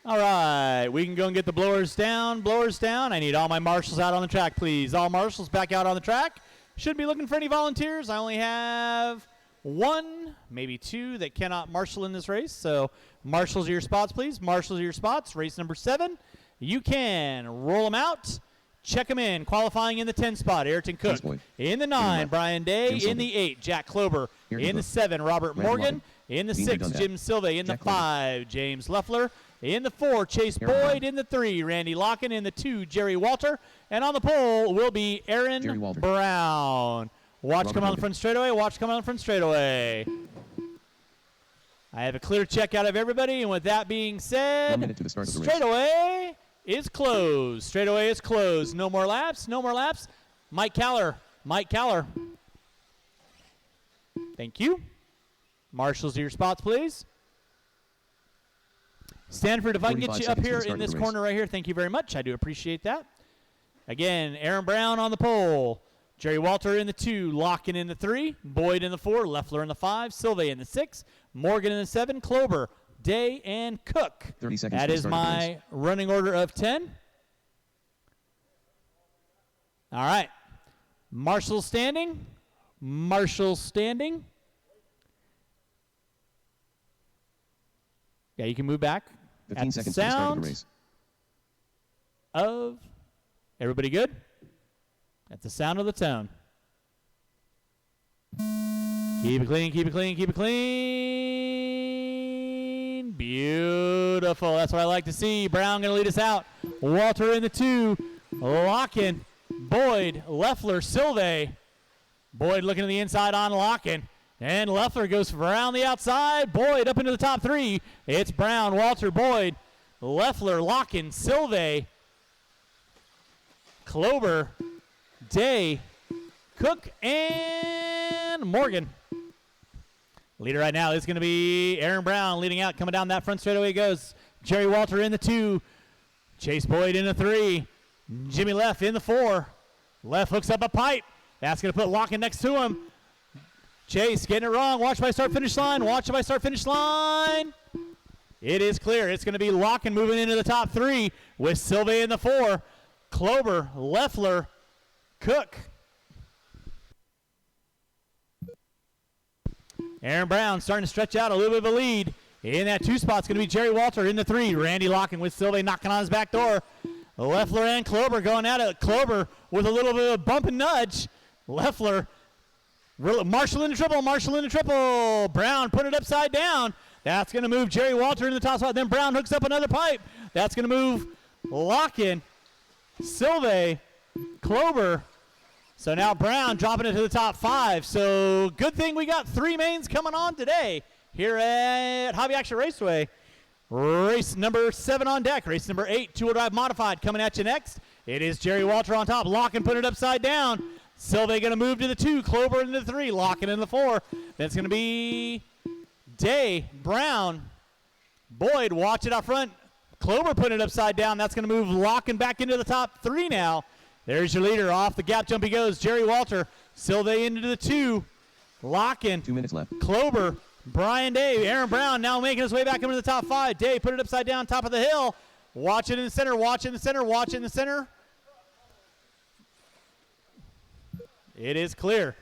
All right, we can go and get the blowers down. Blowers down. I need all my marshals out on the track, please. All marshals back out on the track. Should be looking for any volunteers. I only have 1, maybe 2 that cannot marshal in this race. So marshals are your spots, please. Marshals are your spots. Race number 7. You can roll them out. Check them in. Qualifying in the 10 spot, Ayrton Cook. In the 9, Brian Day. In the 8, Jack Clover. In the 7, Robert Morgan. In the 6, Jim Silva. In the 5, James Leffler. In the 4, Chase Boyd. In the 3, Randy Locken. In the 2, Jerry Walter. And on the pole will be Aaron Brown. Watch come on the front straightaway. Watch come on the front straightaway. I have a clear check out of everybody. And with that being said, straightaway is closed. Straightaway is closed. No more laps. No more laps. Mike Caller. Mike Caller. Thank you. Marshals to your spots, please. Stanford, if I can get you up here in this corner right here, thank you very much. I do appreciate that. Again, Aaron Brown on the pole. Jerry Walter in the 2, Locken in the 3, Boyd in the 4, Leffler in the 5, Silva in the 6, Morgan in the 7, Clover, Day, and Cook. 30 seconds. That is my running order of 10. All right. Marshall standing. Marshall standing. Yeah, you can move back. 15 seconds to the start of the race. Of everybody good? At the sound of the tone. Keep it clean, keep it clean, keep it clean. Beautiful. That's what I like to see. Brown going to lead us out. Walter in the 2. Locken. Boyd. Leffler. Silve. Boyd looking to the inside on Locken. And Leffler goes around the outside. Boyd up into the top 3. It's Brown, Walter, Boyd, Leffler, Locken, Silve, Clover, Day, Cook, and Morgan. Leader right now is going to be Aaron Brown leading out. Coming down that front straightaway goes Jerry Walter in the 2. Chase Boyd in the 3. Jimmy Leff in the 4. Leff hooks up a pipe. That's going to put Locken next to him. Chase getting it wrong. Watch by start finish line. Watch by start finish line. It is clear. It's going to be Locken moving into the top 3 with Silve in the 4. Klober, Leffler, Cook. Aaron Brown starting to stretch out a little bit of a lead. In that 2 spot, it's going to be Jerry Walter in the 3. Randy Locken with Silve knocking on his back door. Leffler and Klober going at it. Klober with a little bit of a bump and nudge. Leffler, Marshall in the triple. Brown put it upside down. That's going to move Jerry Walter in the top spot. Then Brown hooks up another pipe. That's going to move Locken, Silve, Klober. So now Brown dropping it to the top 5. So good thing we got 3 mains coming on today here at Hobby Action Raceway. Race number 7 on deck. Race number 8, 2-wheel drive modified, coming at you next. It is Jerry Walter on top. Locken put it upside down. Silve going to move to the 2. Klober into the 3. Locken in the 4. That's going to be Day, Brown, Boyd. Watch it out front. Klober put it upside down. That's going to move Locken back into the top 3 now. There's your leader. Off the gap jump he goes. Jerry Walter. Silve into the 2. Locken. 2 minutes left. Klober. Brian Day. Aaron Brown now making his way back into the top 5. Day put it upside down, top of the hill. Watch it in the center. Watch it in the center. Watch it in the center. It is clear.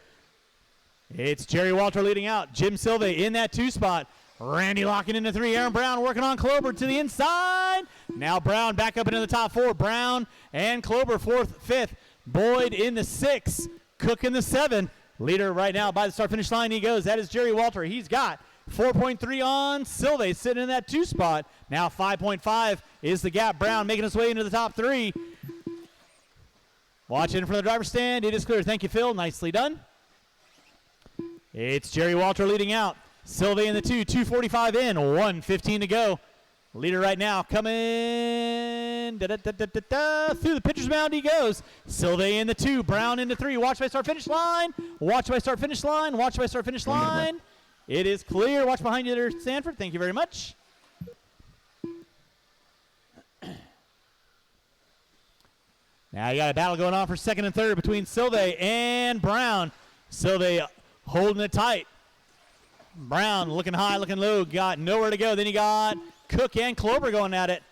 It's Jerry Walter leading out. Jim Silve in that 2 spot. Randy Locken in the 3. Aaron Brown working on Klober to the inside. Now Brown back up into the top 4. Brown and Klober 4th, 5th. Boyd in the 6. Cook in the 7. Leader right now by the start finish line he goes. That is Jerry Walter. He's got 4.3 on Silve sitting in that 2 spot. Now 5.5 is the gap. Brown making his way into the top 3. Watch in from the driver's stand. It is clear. Thank you, Phil. Nicely done. It's Jerry Walter leading out. Silve in the 2, 2:45 in, 1:15 to go. Leader right now coming through the pitcher's mound he goes. Silve in the 2, Brown in the 3. Watch by start finish line. Watch by start finish line. Watch by start finish line. It is clear. Watch behind you there, Sanford. Thank you very much. Now you got a battle going on for 2nd and 3rd between Silve and Brown. Silve holding it tight. Brown looking high, looking low, got nowhere to go. Then you got Cook and Klober going at it.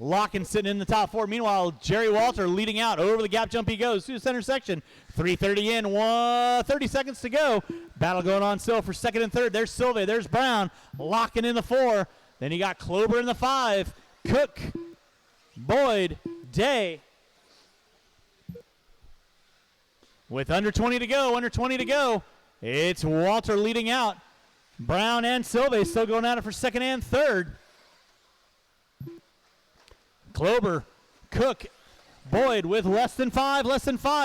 Locken sitting in the top 4. Meanwhile, Jerry Walter leading out. Over the gap jump he goes to the center section. 3:30 in, 30 seconds to go. Battle going on still for 2nd and 3rd. There's Silve, there's Brown. Locken in the 4. Then you got Klober in the 5. Cook, Boyd, Day. With under 20 to go, it's Walter leading out. Brown and Silve still going at it for 2nd and 3rd. Klober, Cook, Boyd with less than 5.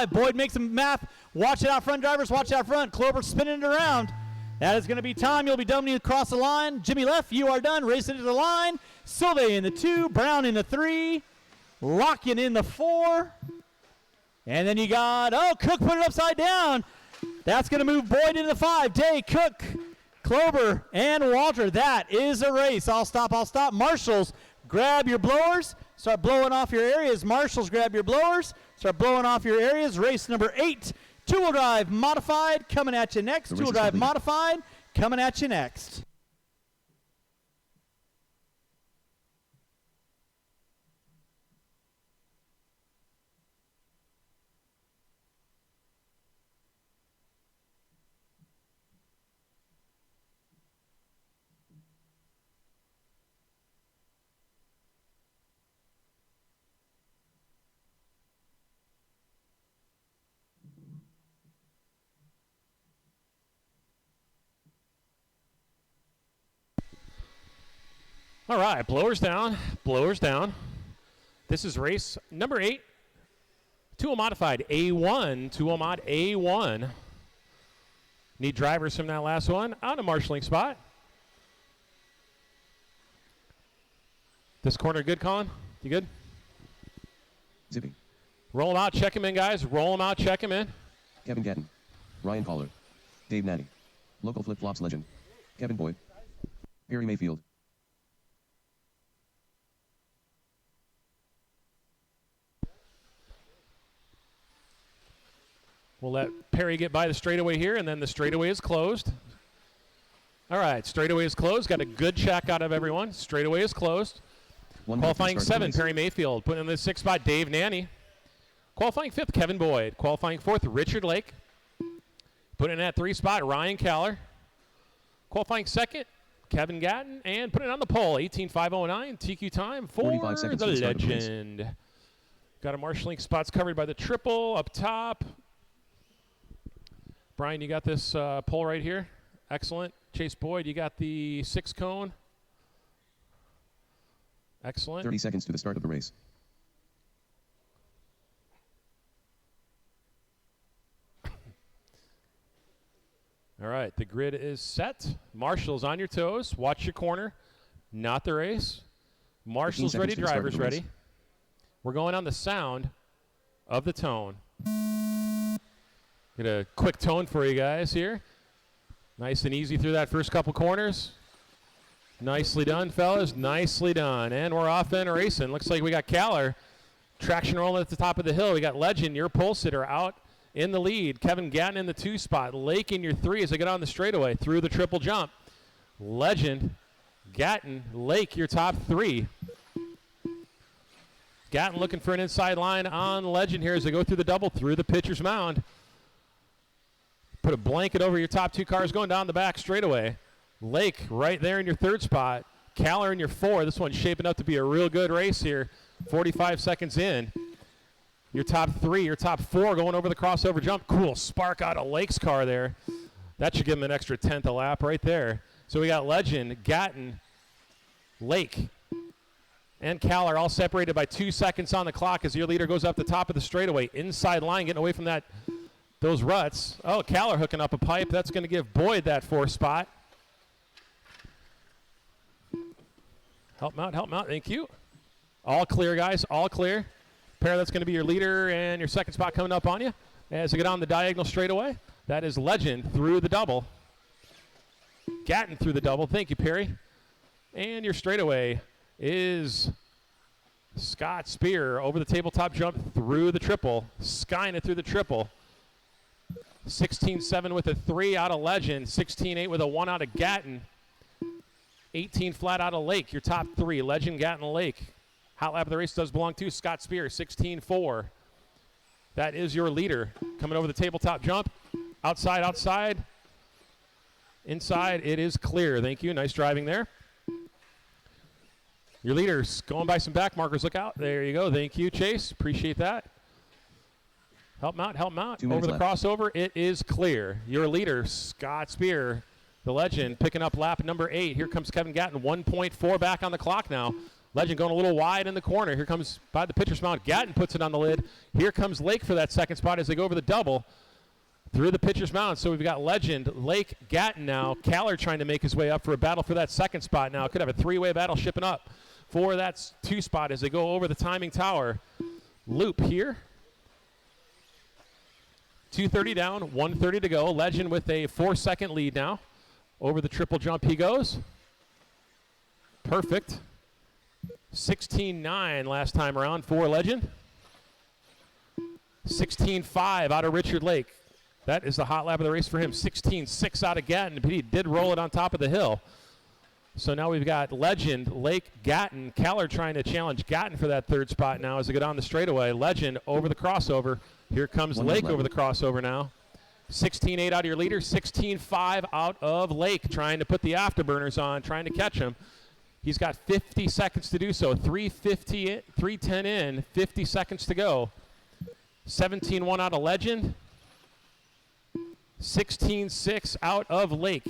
Boyd makes a map. Watch it out front, drivers. Watch it out front. Klober spinning it around. That is going to be time. You'll be done when you cross the line. Jimmy Leff, you are done. Racing to the line. Silve in the 2. Brown in the 3. Locken in the 4. And then you got, Cook put it upside down. That's going to move Boyd into the 5. Day, Cook, Klober, and Walter. That is a race. I'll stop. Marshals, grab your blowers. Start blowing off your areas. Marshals, grab your blowers. Start blowing off your areas. Race number 8, 2-wheel drive modified, coming at you next. 2-wheel drive modified, coming at you next. All right, blowers down. This is race number 8. 2-wheel modified A1, 2-wheel mod A1. Need drivers from that last one on a marshalling spot. This corner good, Colin? You good? Zippy. Roll them out, check them in, guys. Roll them out, check them in. Kevin Gatton. Ryan Pollard. Dave Natty. Local flip-flops legend. Kevin Boyd. Perry Mayfield. We'll let Perry get by the straightaway here, and then the straightaway is closed. All right, straightaway is closed. Got a good check out of everyone. Straightaway is closed. Qualifying 7, Perry Mayfield. Putting in the 6th spot, Dave Nanny. Qualifying 5th, Kevin Boyd. Qualifying 4th, Richard Lake. Putting in that 3 spot, Ryan Caller. Qualifying 2nd, Kevin Gatton. And putting it on the pole, 18.509 TQ time for 45 seconds the to start the race. legend. Got a Marshalling spots covered by the triple up top. Brian, you got this pole right here. Excellent. Chase Boyd, you got the 6 cone. Excellent. 30 seconds to the start of the race. All right, the grid is set. Marshall's on your toes. Watch your corner. Not the race. Marshall's ready, seconds to the start of drivers the race. ready. We're going on the sound of the tone. Get a quick tone for you guys here. Nice and easy through that first couple corners. Nicely done, fellas. Nicely done. And we're off and racing. Looks like we got Caller traction rolling at the top of the hill. We got Legend, your pole sitter, out in the lead. Kevin Gatton in the 2 spot. Lake in your 3 as they get on the straightaway through the triple jump. Legend, Gatton, Lake, your top 3. Gatton looking for an inside line on Legend here as they go through the double through the pitcher's mound. Put a blanket over your top 2 cars going down the back straightaway. Lake right there in your 3rd spot. Caller in your 4. This one's shaping up to be a real good race here. 45 seconds in. Your top 3, your top 4 going over the crossover jump. Cool spark out of Lake's car there. That should give him an extra 10th a lap right there. So we got Legend, Gatton, Lake, and Caller all separated by 2 seconds on the clock as your leader goes up the top of the straightaway. Inside line, getting away from those ruts. Oh, Caller hooking up a pipe. That's going to give Boyd that 4th spot. Help him out, help him out. Thank you. All clear, guys. All clear. Pair, that's going to be your leader and your 2nd spot coming up on you. As we get on the diagonal straightaway, that is Legend through the double. Gatton through the double. Thank you, Perry. And your straightaway is Scott Spear over the tabletop jump through the triple. Skying it through the triple. 16.7 with a 3 out of Legend. 16.8 with a 1 out of Gatton. 18 flat out of Lake, your top 3. Legend, Gatton, Lake. Hot lap of the race does belong to Scott Spear, 16.4. That is your leader. Coming over the tabletop jump. Outside, outside. Inside, it is clear. Thank you. Nice driving there. Your leaders going by some back markers. Look out. There you go. Thank you, Chase. Appreciate that. Help him out. Help him out. 2 minutes Over the left. crossover, it is clear. Your leader, Scott Spear, the Legend, picking up lap number 8. Here comes Kevin Gatton, 1.4 back on the clock now. Legend going a little wide in the corner. Here comes by the pitcher's mound. Gatton puts it on the lid. Here comes Lake for that 2nd spot as they go over the double through the pitcher's mound. So we've got Legend, Lake, Gatton now. Caller trying to make his way up for a battle for that 2nd spot now. Could have a 3-way battle shipping up for that 2 spot as they go over the timing tower. Loop here. 2:30 down, 1:30 to go. Legend with a 4-second lead now. Over the triple jump he goes. Perfect. 16.9 last time around for Legend. 16.5 out of Richard Lake. That is the hot lap of the race for him. 16.6 out of Gatton, but he did roll it on top of the hill. So now we've got Legend, Lake, Gatton. Caller trying to challenge Gatton for that 3rd spot now as they go down the straightaway. Legend over the crossover. Here comes Lake over the crossover now. 16.8 out of your leader, 16.5 out of Lake, trying to put the afterburners on, trying to catch him. He's got 50 seconds to do so. 3:10 in, 50 seconds to go. 17.1 out of Legend. 16.6 out of Lake.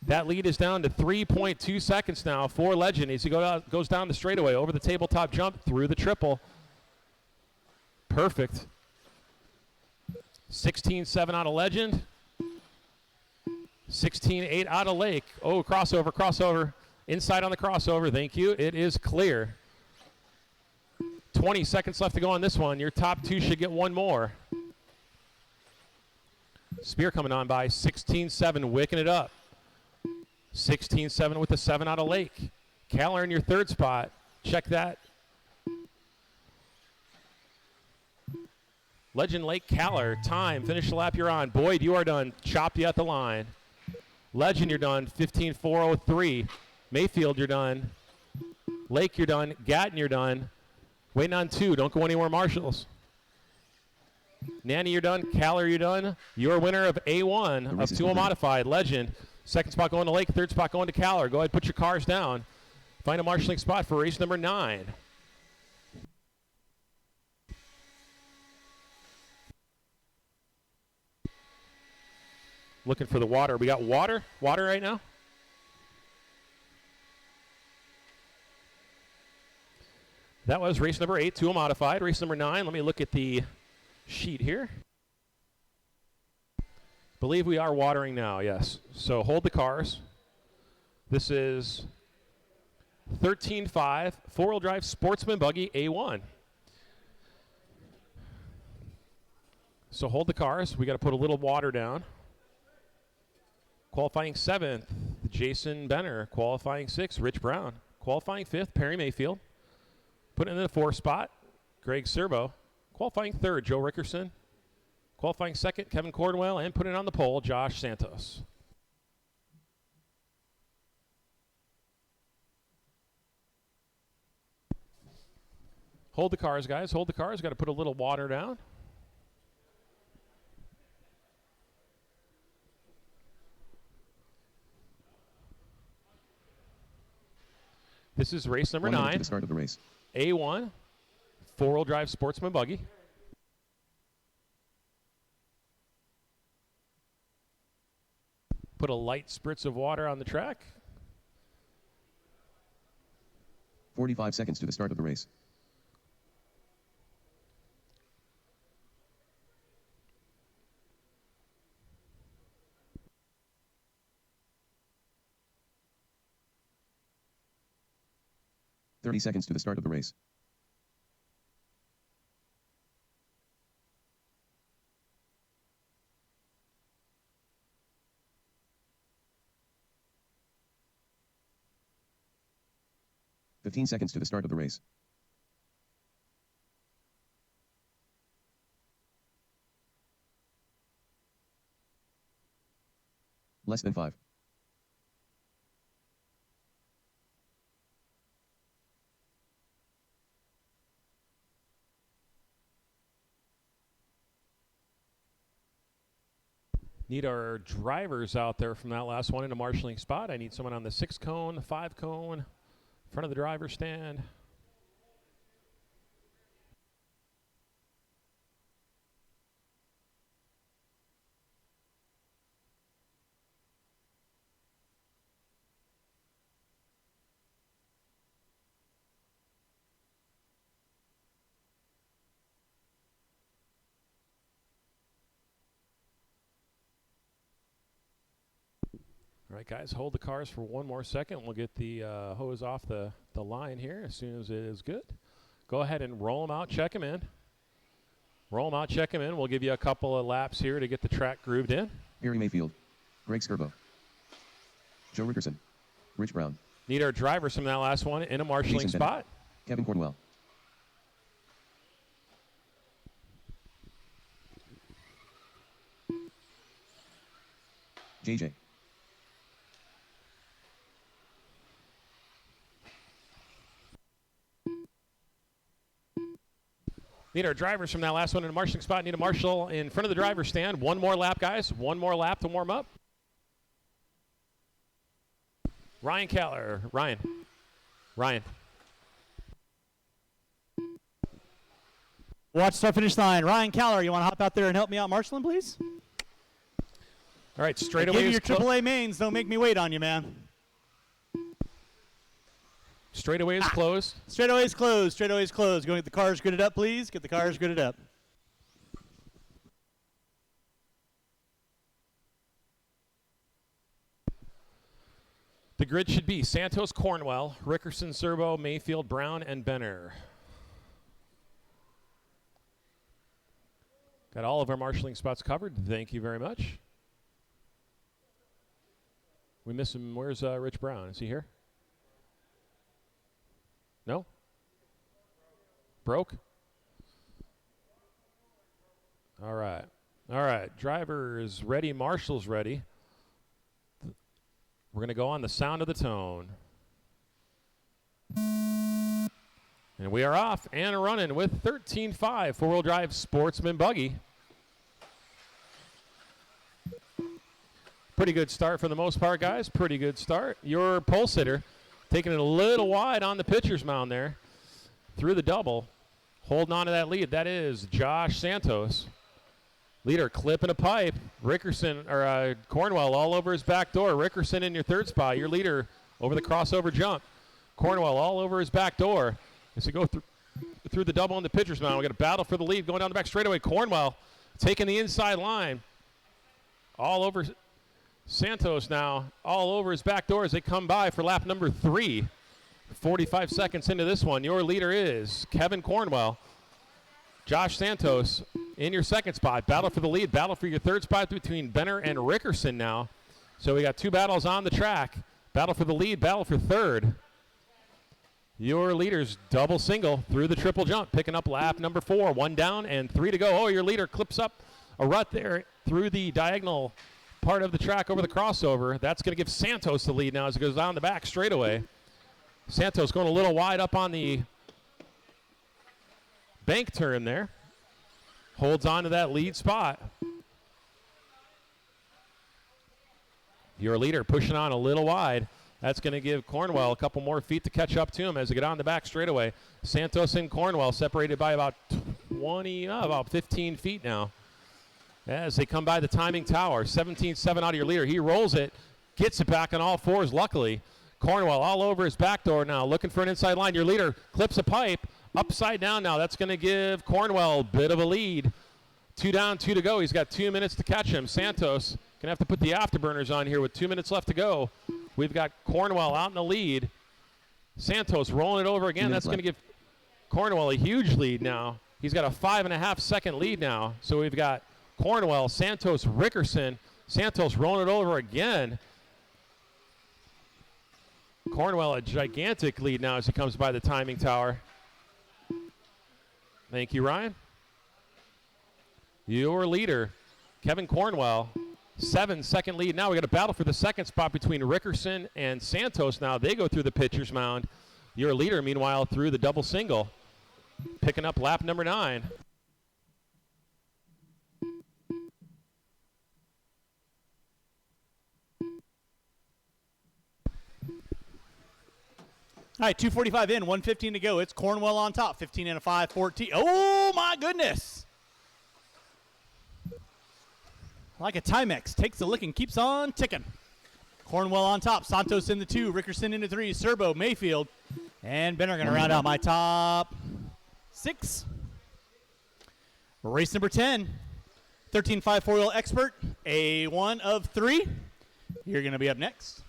That lead is down to 3.2 seconds now for Legend as he goes down the straightaway over the tabletop jump through the triple. Perfect. 16.7 out of Legend. 16.8 out of Lake. Oh, crossover. Inside on the crossover. Thank you. It is clear. 20 seconds left to go on this one. Your top 2 should get 1 more. Spear coming on by 16.7, wicking it up. 16-7 with the 7 out of Lake. Caller in your third spot. Check that. Legend Lake Caller, time, finish the lap you're on. Boyd, you are done. Chopped you at the line. Legend, you're done. 15.403. Mayfield, you're done. Lake, you're done. Gatton, you're done. Waiting on 2. Don't go anywhere, Marshalls. Nanny, you're done. Caller, you're done. Your winner of A1 of 2 Modified. Legend. Second spot going to Lake. Third spot going to Caller. Go ahead, put your cars down. Find a marshalling spot for race number 9. Looking for the water. We got water right now. That was race number 8, 2 Modified. Race number 9, let me look at the sheet here. Believe we are watering now, yes. So hold the cars. This is 13.5 four-wheel drive Sportsman Buggy A1. So hold the cars. We got to put a little water down. Qualifying 7th, Jason Benner. Qualifying 6th, Rich Brown. Qualifying 5th, Perry Mayfield. Putting in the 4th spot, Greg Serbo. Qualifying 3rd, Joe Rickerson. Qualifying 2nd, Kevin Cornwell. And putting on the pole, Josh Santos. Hold the cars, guys. Hold the cars. Got to put a little water down. This is race number 9. To the start of the race. A1, four-wheel drive Sportsman Buggy. Put a light spritz of water on the track. 45 seconds to the start of the race. Seconds to the start of the race. Seconds to the start of the race. Less than 5. Need our drivers out there from that last one in a marshalling spot. I need someone on the 6 cone, 5 cone, front of the driver's stand. All right, guys, hold the cars for one more second. We'll get the hose off the line here as soon as it is good. Go ahead and roll them out, check them in. Roll them out, check them in. We'll give you a couple of laps here to get the track grooved in. Perry Mayfield. Greg Skirbo. Joe Rickerson. Rich Brown. Need our drivers from that last one in a marshalling Jason spot. Kevin Cornwell. JJ. Need our drivers from that last one in a marshalling spot. Need a marshal in front of the driver's stand. One more lap, guys. One more lap to warm up. Ryan Caller. Ryan. Watch start finish line. Ryan Caller, you want to hop out there and help me out marshaling, please? All right, straight Give away. me your AAA mains. Don't make me wait on you, man. Straightaway is closed. Straightaway is closed. Straightaway is closed. Go get the cars gridded up, please. Get the cars gridded up. The grid should be Santos, Cornwell, Rickerson, Serbo, Mayfield, Brown, and Benner. Got all of our marshalling spots covered. Thank you very much. We miss him. Where's Rich Brown? Is he here? No? Broke? All right. All right. Driver is ready. Marshall's ready. We're going to go on the sound of the tone. And we are off and running with 13.5 four-wheel drive Sportsman buggy. Pretty good start for the most part, guys. Pretty good start. Your pole sitter taking it a little wide on the pitcher's mound there through the double. Holding on to that lead. That is Josh Santos. Leader clipping a pipe. Cornwell all over his back door. Rickerson in your third spot. Your leader over the crossover jump. Cornwell all over his back door. As we go through the double on the pitcher's mound, we got a battle for the lead going down the back straightaway. Cornwell taking the inside line. All over Santos now, all over his back door as they come by for lap number 3. 45 seconds into this one. Your leader is Kevin Cornwell. Josh Santos in your second spot. Battle for the lead. Battle for your third spot between Benner and Rickerson now. So we got 2 battles on the track. Battle for the lead. Battle for third. Your leader's double single through the triple jump. Picking up lap number 4. 1 down and 3 to go. Oh, your leader clips up a rut there through the diagonal part of the track over the crossover. That's going to give Santos the lead now as it goes down the back straightaway. Santos going a little wide up on the bank turn there. Holds on to that lead spot. Your leader pushing on a little wide. That's going to give Cornwell a couple more feet to catch up to him as they get on the back straightaway. Santos and Cornwell separated by about 15 feet now. As they come by the timing tower. 17-7 out of your leader. He rolls it, gets it back on all fours, luckily. Cornwell all over his back door now, looking for an inside line. Your leader clips a pipe, upside down now. That's going to give Cornwell a bit of a lead. 2 down, 2 to go. He's got 2 minutes to catch him. Santos going to have to put the afterburners on here with 2 minutes left to go. We've got Cornwell out in the lead. Santos rolling it over again. That's going to give Cornwell a huge lead now. He's got a 5.5 second lead now. So we've got Cornwell, Santos, Rickerson. Santos rolling it over again. Cornwell a gigantic lead now as he comes by the timing tower. Thank you, Ryan. Your leader, Kevin Cornwell, 7-second lead. Now we got a battle for the second spot between Rickerson and Santos. Now they go through the pitcher's mound. Your leader, meanwhile, through the double single, picking up lap number 9. All right, 2:45 in, 1:15 to go. It's Cornwell on top, 15 and a 5, 14. Oh, my goodness. Like a Timex, takes a lick and keeps on ticking. Cornwell on top, Santos in the 2, Rickerson in the 3, Serbo, Mayfield, and Benner going to round out my top 6. Race number 10, 13.5 four-wheel expert, A1 of 3. You're going to be up next.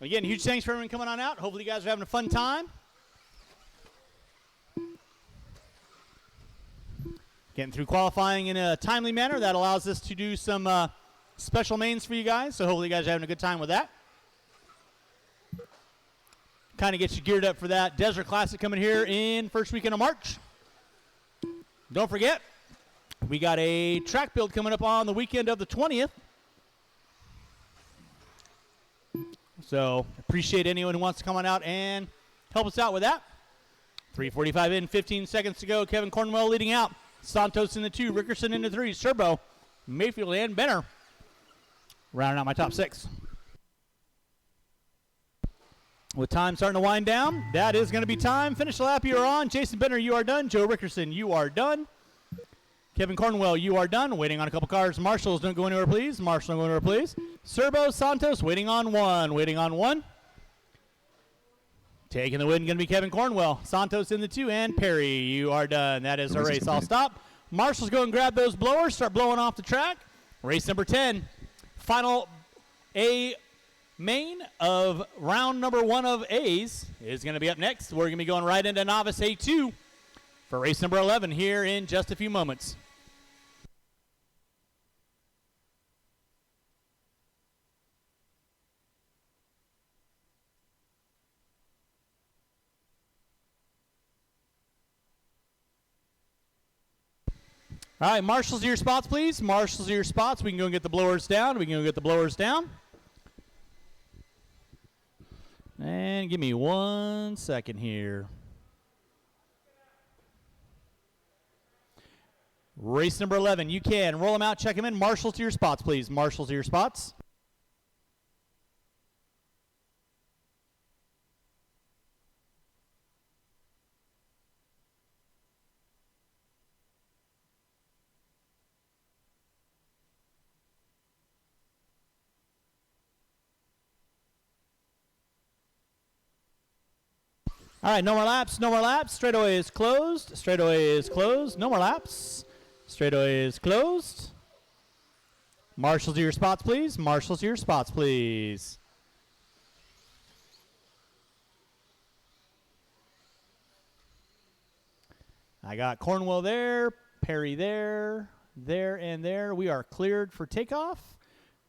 Again, huge thanks for everyone coming on out. Hopefully you guys are having a fun time. Getting through qualifying in a timely manner. That allows us to do some special mains for you guys. So hopefully you guys are having a good time with that. Kind of gets you geared up for that Desert Classic coming here in first weekend of March. Don't forget, we got a track build coming up on the weekend of the 20th. So appreciate anyone who wants to come on out and help us out with that. 3:45 in, 15 seconds to go. Kevin Cornwell leading out. Santos in the 2, Rickerson in the 3, Serbo, Mayfield, and Benner. Rounding out my top 6. With time starting to wind down, that is going to be time. Finish the lap you are on. Jason Benner, you are done. Joe Rickerson, you are done. Kevin Cornwell, you are done. Waiting on a couple cars. Marshals, don't go anywhere, please. Marshall, don't go anywhere, please. Serbo, Santos, waiting on 1. Waiting on 1. Taking the win, going to be Kevin Cornwell. Santos in the 2, and Perry, you are done. That is our race. I'll stop. Marshals, go and grab those blowers. Start blowing off the track. Race number 10. Final A main of round number 1 of A's is going to be up next. We're going to be going right into Novice A2 for race number 11 here in just a few moments. All right, marshals to your spots, please. Marshals to your spots. We can go and get the blowers down. And give me 1 second here. Race number 11. You can roll them out, check them in. Marshals to your spots, please. Marshals to your spots. All right, no more laps, no more laps. Straightaway is closed. Straightaway is closed. No more laps. Straightaway is closed. Marshals to your spots, please. Marshals to your spots, please. I got Cornwell there, Perry there, and there. We are cleared for takeoff.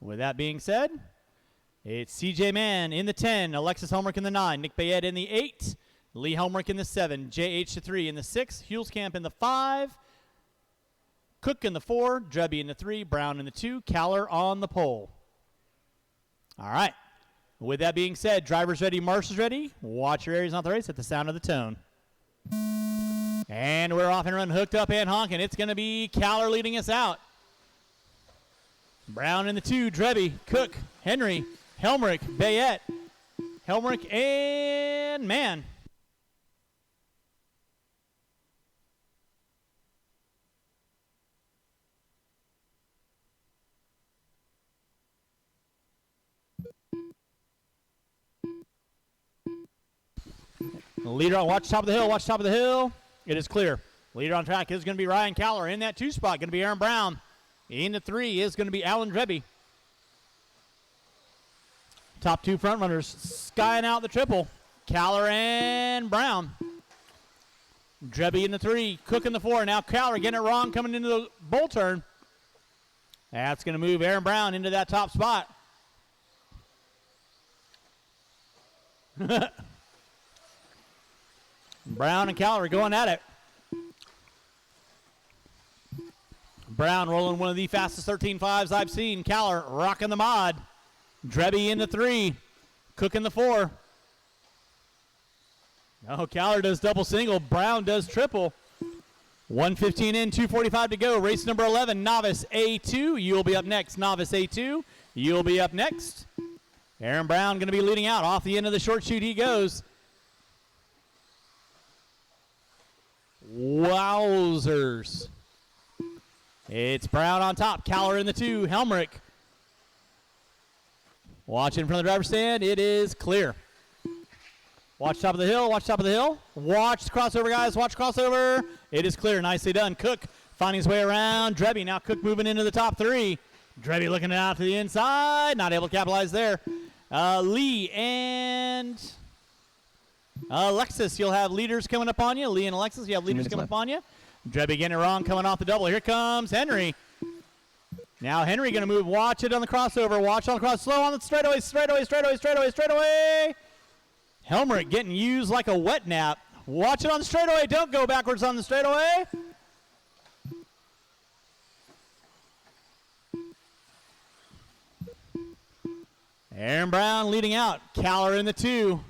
With that being said, it's CJ Mann in the 10, Alexis Helmrich in the 9, Nick Bayette in the 8, Lee Helmrich in the 7, JH the 3 in the 6, Hulskamp in the 5, Cook in the 4, Drebby in the 3, Brown in the 2, Kaller on the pole. All right. With that being said, drivers ready, marshals ready. Watch your areas on the race at the sound of the tone. And we're off and run, hooked up and honking. It's going to be Kaller leading us out. Brown in the 2, Drebby, Cook, Henry, Helmrich, Bayette, Helmrich, and Mann. Leader on, watch top of the hill, watch top of the hill. It is clear. Leader on track is going to be Ryan Kaller. In that 2 spot, going to be Aaron Brown. In the 3 is going to be Alan Drebby. Top 2 front runners skying out the triple. Kaller and Brown. Drebby in the 3, Cook in the 4. Now Kaller getting it wrong coming into the bull turn. That's going to move Aaron Brown into that top spot. Brown and Kaller going at it. Brown rolling one of the fastest 13.5s I've seen. Kaller rocking the mod. Drebby in the 3. Cook in the 4. Oh, Kaller does double single. Brown does triple. 1:15 in, 2:45 to go. Race number 11, Novice A2. You'll be up next. Novice A2. You'll be up next. Aaron Brown going to be leading out. Off the end of the short chute he goes. Wowzers. It's Brown on top. Kaller in the 2. Helmrich. Watch in front of the driver's stand. It is clear. Watch top of the hill. Watch top of the hill. Watch the crossover, guys. Watch crossover. It is clear. Nicely done. Cook finding his way around. Drebby. Now Cook moving into the top 3. Drebby looking out to the inside. Not able to capitalize there. Lee and Alexis. You'll have leaders coming up on you. Lee and Alexis, you have leaders coming up on you. Drebby getting it wrong, coming off the double. Here comes Henry. Now Henry going to move. Watch it on the crossover. Watch on the cross. Slow on the straightaway, straightaway, straightaway, straightaway, straightaway. Helmrich getting used like a wet nap. Watch it on the straightaway. Don't go backwards on the straightaway. Aaron Brown leading out. Kaller in the 2.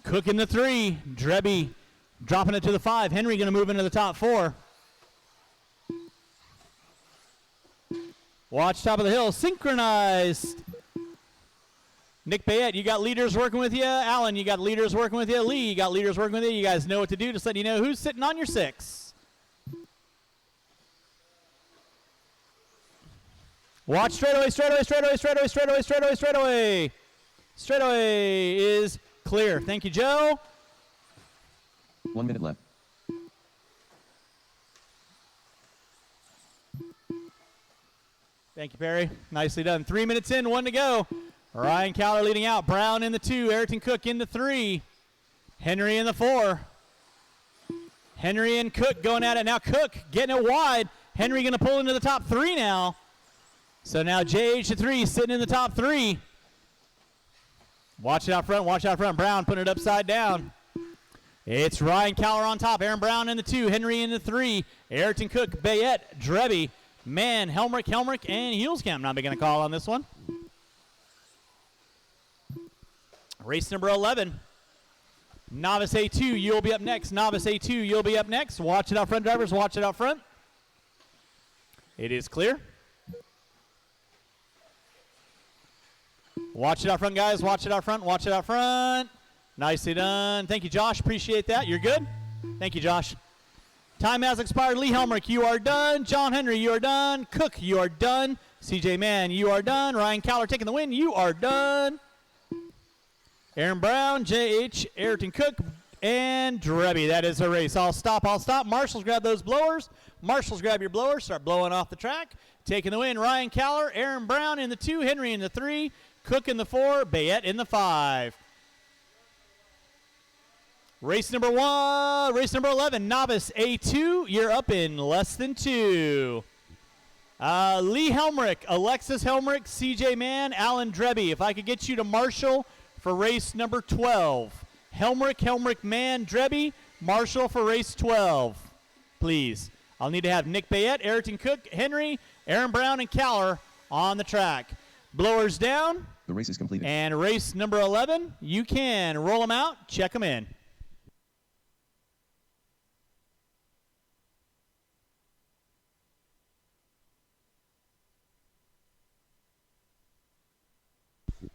Cook in the 3. Drebby dropping it to the 5. Henry going to move into the top 4. Watch top of the hill. Synchronized. Nick Bayette, you got leaders working with you. Alan, you got leaders working with you. Lee, you got leaders working with you. You guys know what to do. Just letting you know who's sitting on your 6. Watch straightaway, straightaway, straightaway, straightaway, straightaway, straightaway, straightaway. Straightaway is clear. Thank you, Joe. 1 minute left. Thank you, Perry. Nicely done. 3 minutes in, 1 to go. Ryan Kaller leading out. Brown in the 2. Ayrton Cook in the 3. Henry in the 4. Henry and Cook going at it. Now Cook getting it wide. Henry going to pull into the top 3 now. So now JH the 3 sitting in the top 3. Watch it out front. Watch out front. Brown putting it upside down. It's Ryan Cowler on top, Aaron Brown in the 2, Henry in the 3, Ayrton Cook, Bayette, Drebby, Mann, Helmrich, and Huelskamp. Not making a call on this one. Race number 11. Novice A2, you'll be up next. Novice A2, you'll be up next. Watch it out front, drivers. Watch it out front. It is clear. Watch it out front, guys. Watch it out front. Watch it out front. Nicely done. Thank you, Josh. Appreciate that. You're good? Thank you, Josh. Time has expired. Lee Helmrich, you are done. John Henry, you are done. Cook, you are done. CJ Mann, you are done. Ryan Cowler taking the win. You are done. Aaron Brown, JH, Ayrton Cook, and Drebby. That is a race. I'll stop. Marshals, grab those blowers. Marshals, grab your blowers. Start blowing off the track. Taking the win, Ryan Cowler, Aaron Brown in the 2, Henry in the 3, Cook in the 4, Bayette in the 5. Race number 1, race number 11, Novice A2. You're up in less than 2. Lee Helmrich, Alexis Helmrich, CJ Mann, Alan Drebby. If I could get you to Marshall for race number 12. Helmrich, Mann, Drebby, Marshall for race 12. Please. I'll need to have Nick Bayette, Ayrton Cook, Henry, Aaron Brown, and Cowler on the track. Blowers down. The race is completed. And race number 11, you can roll them out, check them in.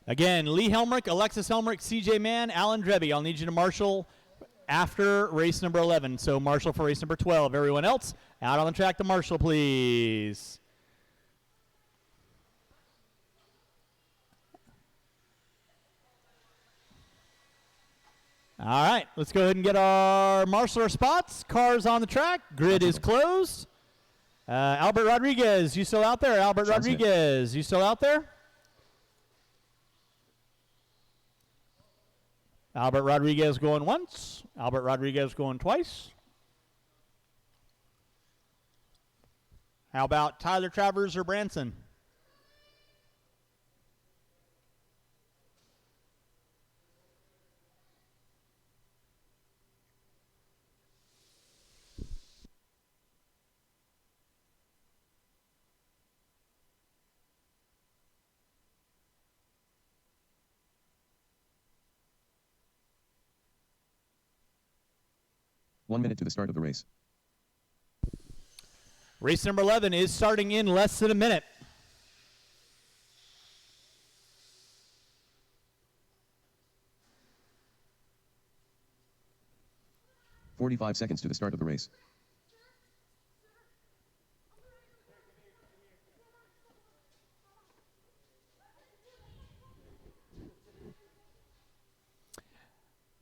Again, Lee Helmrich, Alexis Helmrich, CJ Mann, Alan Drebby. I'll need you to marshal after race number 11. So marshal for race number 12. Everyone else, out on the track to marshal, please. All right, let's go ahead and get our marshaler spots. Cars on the track. Grid is closed. Albert Rodriguez, you still out there? Albert Rodriguez, you still out there? Albert Rodriguez going once. Albert Rodriguez going twice. How about Tyler Travers or Branson? One minute to the start of the race. Race number 11 is starting in less than a minute. "45 seconds to the start of the race.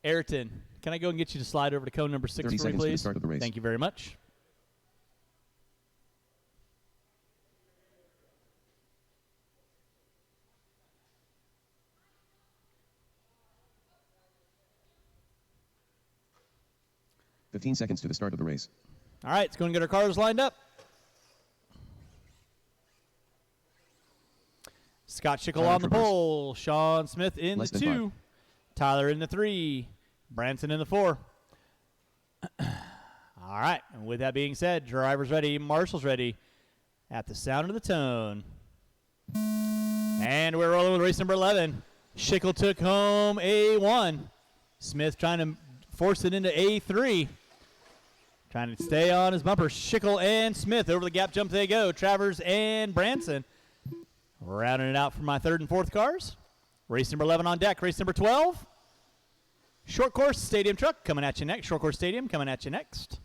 Ayrton, can I go and get you to slide over to cone number 6 for 30 me, seconds to the please? start of the race. Thank you very much. "15 seconds to the start of the race. All right, let's go and get our cars lined up. Scott Schickel Tyler on the Travers. pole. Sean Smith in Less the than 2. Tyler in the 3. Branson in the 4. All right, and with that being said, drivers ready, marshals ready. At the sound of the tone. And we're rolling with race number 11. Schickel took home A1. Smith trying to force it into A3. Trying to stay on his bumper. Schickel and Smith over the gap jump they go. Travers and Branson. Rounding it out for my 3rd and 4th cars. Race number 11 on deck. Race number 12. Short course stadium truck coming at you next. Short course stadium coming at you next.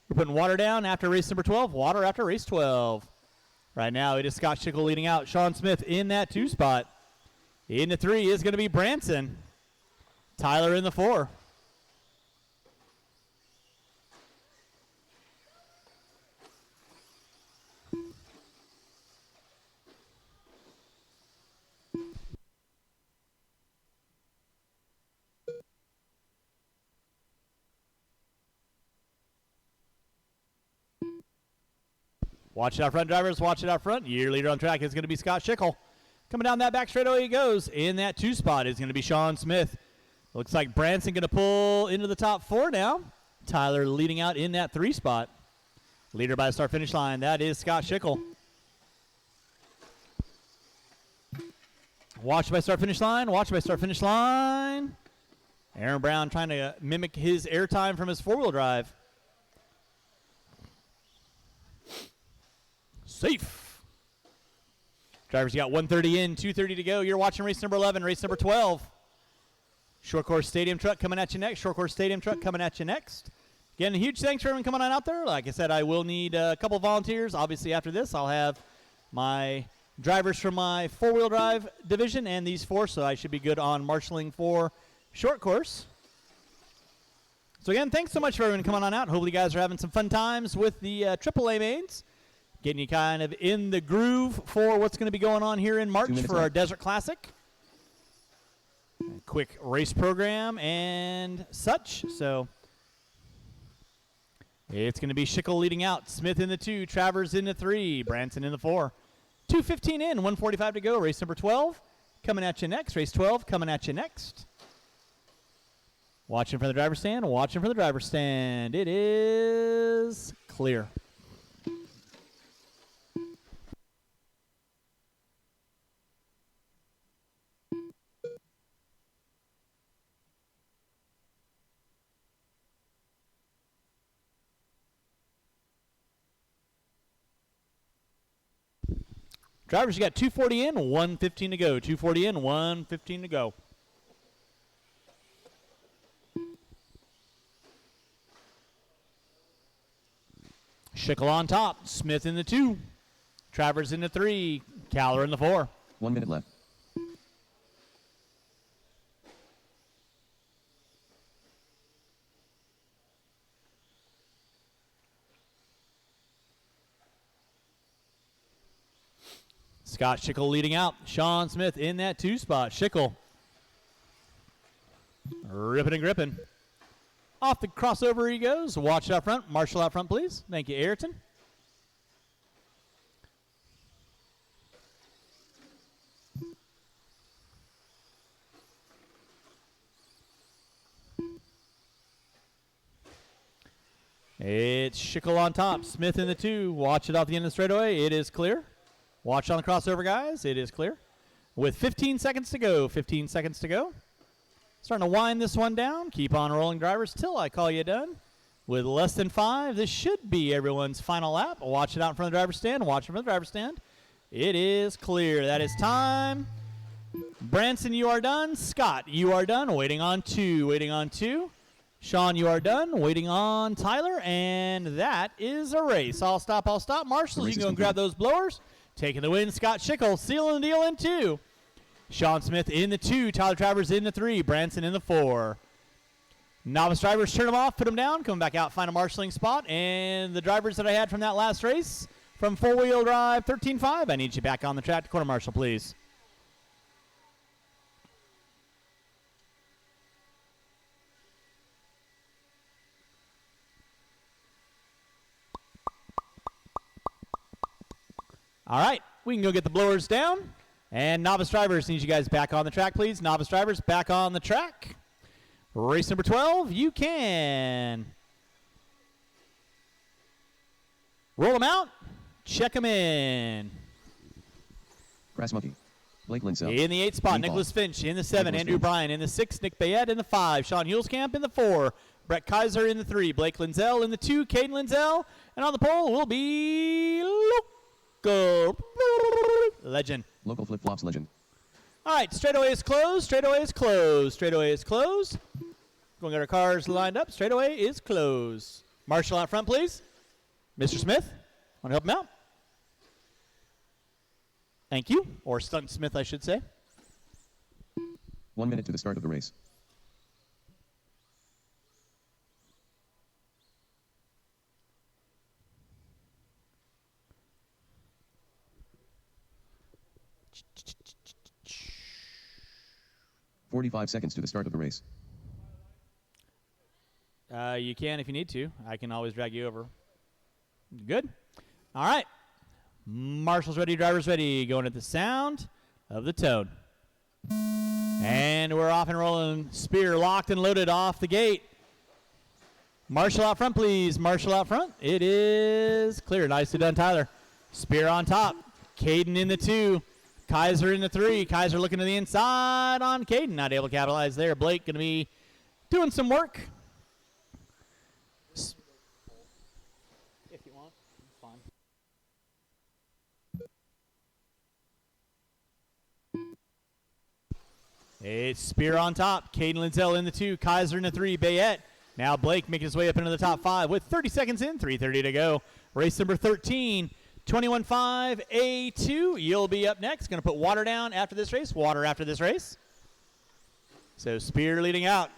We're putting water down after race number 12. Water after race 12. Right now it is Scott Schickel leading out. Sean Smith in that 2 spot. In the 3 is going to be Branson. Tyler in the 4. Watch it out front, drivers. Watch it out front. Year leader on track is going to be Scott Schickel. Coming down that back straightaway he goes. In that 2 spot is going to be Sean Smith. Looks like Branson going to pull into the top 4 now. Tyler leading out in that 3 spot. Leader by the start-finish line, that is Scott Schickel. Watch by start-finish line, watch by start-finish line. Aaron Brown trying to mimic his airtime from his 4-wheel drive. Safe. Drivers got 130 in, 230 to go. You're watching race number 11, race number 12. Short Course Stadium Truck coming at you next. Short Course Stadium Truck coming at you next. Again, a huge thanks for everyone coming on out there. Like I said, I will need a couple volunteers. Obviously, after this, I'll have my drivers from my 4-wheel drive division and these 4, so I should be good on marshaling for Short Course. So again, thanks so much for everyone coming on out. Hopefully you guys are having some fun times with the AAA mains. Getting you kind of in the groove for what's going to be going on here in March for our Desert Classic. Quick race program and such. So it's going to be Schickel leading out. Smith in the 2, Travers in the 3, Branson in the 4. 2:15 in, 1:45 to go. Race number 12 coming at you next. Race 12 coming at you next. Watching for the driver's stand. Watching for the driver's stand. It is clear. Drivers, you got 240 in, 1:15 to go. 240 in, 1:15 to go. Schickel on top. Smith in the 2. Travers in the 3. Caller in the 4. 1 minute left. Scott Schickel leading out. Sean Smith in that 2 spot. Schickel ripping and gripping. Off the crossover he goes. Watch out front. Marshal out front, please. Thank you, Ayrton. It's Schickel on top. Smith in the 2. Watch it off the end of the straightaway. It is clear. Watch on the crossover, guys. It is clear. With 15 seconds to go. 15 seconds to go. Starting to wind this one down. Keep on rolling, drivers, till I call you done. With less than 5, this should be everyone's final lap. Watch it out in front of the driver's stand. Watch it from the driver's stand. It is clear. That is time. Branson, you are done. Scott, you are done. Waiting on 2. Waiting on 2. Sean, you are done. Waiting on Tyler. And that is a race. I'll stop. I'll stop. Marshall, you can go and grab those blowers. Taking the win, Scott Schickel. Sealing the deal in 2. Sean Smith in the 2. Tyler Travers in the 3. Branson in the 4. Novice drivers, turn them off, put them down, come back out, find a marshalling spot. And the drivers that I had from that last race, from 4-wheel drive 13.5, I need you back on the track to quarter marshal, please. All right, we can go get the blowers down. And novice drivers, need you guys back on the track, please. Novice drivers, back on the track. Race number 12, you can roll them out, check them in. Grass Monkey. Blake Linsell. In the 8 spot, Green Nicholas ball. Finch. In the 7, Nicholas Andrew Finch. Bryan. In the 6, Nick Bayette. In the 5, Sean Hulskamp. In the 4, Brett Kaiser. In the 3, Blake Lindsell. In the 2, Caden Lindsell. And on the pole will be Local Legend. Local Flip Flops Legend. All right, straightaway is closed. Straightaway is closed. Straightaway is closed. Going to get our cars lined up. Straightaway is closed. Marshall out front, please. Mr. Smith, want to help him out? Thank you. Or Stunt Smith, I should say. 1 minute to the start of the race. "45 seconds to the start of the race. You can if you need to. I can always drag you over. Good. All right. Marshall's ready, drivers ready. Going at the sound of the tone. And we're off and rolling. Spear locked and loaded off the gate. Marshall out front, please. Marshall out front. It is clear. Nicely done, Tyler. Spear on top. Caden in the 2. Kaiser in the 3. Kaiser looking to the inside on Caden. Not able to capitalize there. Blake going to be doing some work. If you want, it's fine. It's Spear on top. Caden Lindsell in the 2. Kaiser in the 3. Bayette. Now Blake making his way up into the top 5 with 30 seconds in. 3:30 to go. Race number 13. 21-5 A2. You'll be up next. Going to put water down after this race. Water after this race. So Spear leading out.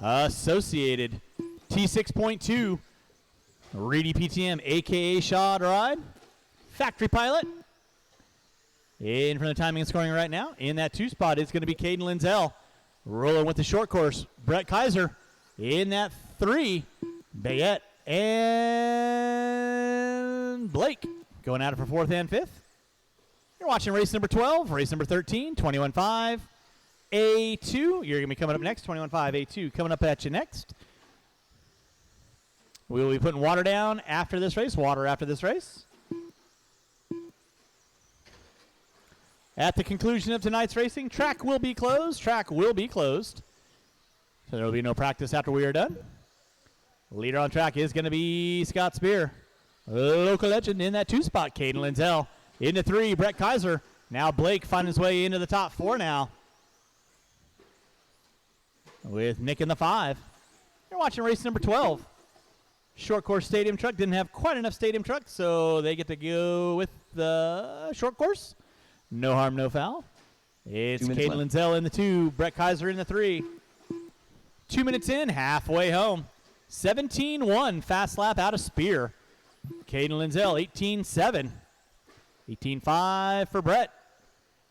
Associated. T6.2. Reedy PTM, a.k.a. Shod Ride. Factory Pilot. In from the timing and scoring right now. In that 2 spot is going to be Caden Lindsell. Rolling with the short course. Brett Kaiser. In that 3. Bayette and Blake going at it for 4th and 5th. You're watching race number 12, race number 13, 21-5 A2. You're going to be coming up next, 21-5 A2 coming up at you next. We will be putting water down after this race, water after this race. At the conclusion of tonight's racing, track will be closed. Track will be closed. So there will be no practice after we are done. Leader on track is going to be Scott Spear. Local legend in that 2 spot, Caden Lindsell. Into 3, Brett Kaiser. Now Blake finding his way into the top 4 now. With Nick in the 5. You're watching race number 12. Short course stadium truck. Didn't have quite enough stadium truck, so they get to go with the short course. No harm, no foul. It's Caden Lindsell in the 2, Brett Kaiser in the 3. 2 minutes in, halfway home. 17-1, fast lap out of Spear. Caden Lindsell, 18-7. 18-5 for Brett.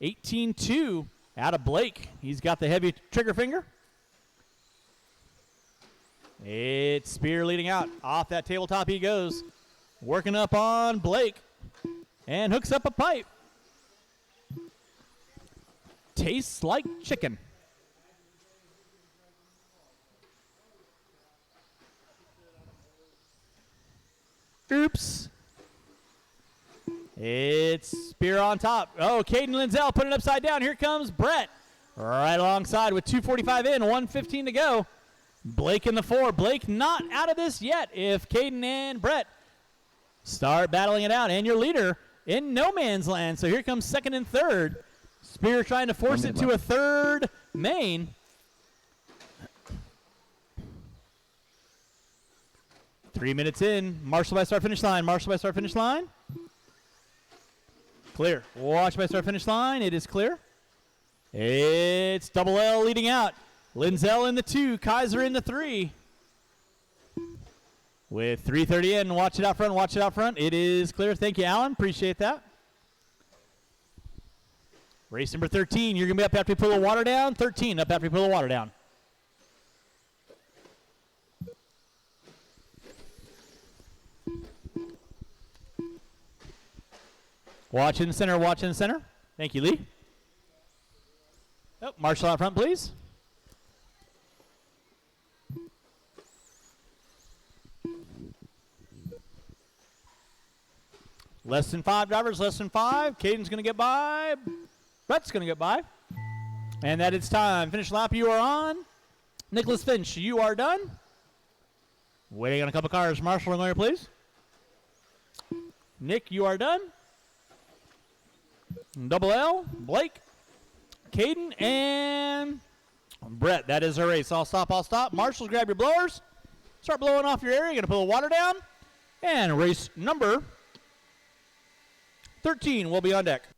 18-2 out of Blake. He's got the heavy trigger finger. It's Spear leading out. Off that tabletop he goes. Working up on Blake. And hooks up a pipe. Tastes like chicken. Oops. It's Spear on top. Oh, Caden Lindsell put it upside down. Here comes Brett. Right alongside with 2:45 in, 1:15 to go. Blake in the 4. Blake not out of this yet. If Caden and Brett start battling it out. And your leader in no man's land. So here comes 2nd and 3rd. Spear trying to force it to a 3rd main. Three minutes in. Marshall by start finish line. Marshall by start finish line. Clear. Watch by start finish line. It is clear. It's Double L leading out. Lindsell in the 2. Kaiser in the 3. With 3:30 in. Watch it out front. Watch it out front. It is clear. Thank you, Alan. Appreciate that. Race number 13. You're going to be up after we pull the water down. 13 up after we pull the water down. Watch in the center, watch in the center. Thank you, Lee. Oh, Marshall out front, please. Less than 5 drivers, less than 5. Caden's going to get by. Brett's going to get by. And that is time. Finish lap, you are on. Nicholas Finch, you are done. Waiting on a couple cars. Marshall, going here, please. Nick, you are done. Double L, Blake, Caden, and Brett. That is our race. I'll stop, I'll stop. Marshals, grab your blowers. Start blowing off your area. You're going to pull the water down. And race number 13 will be on deck.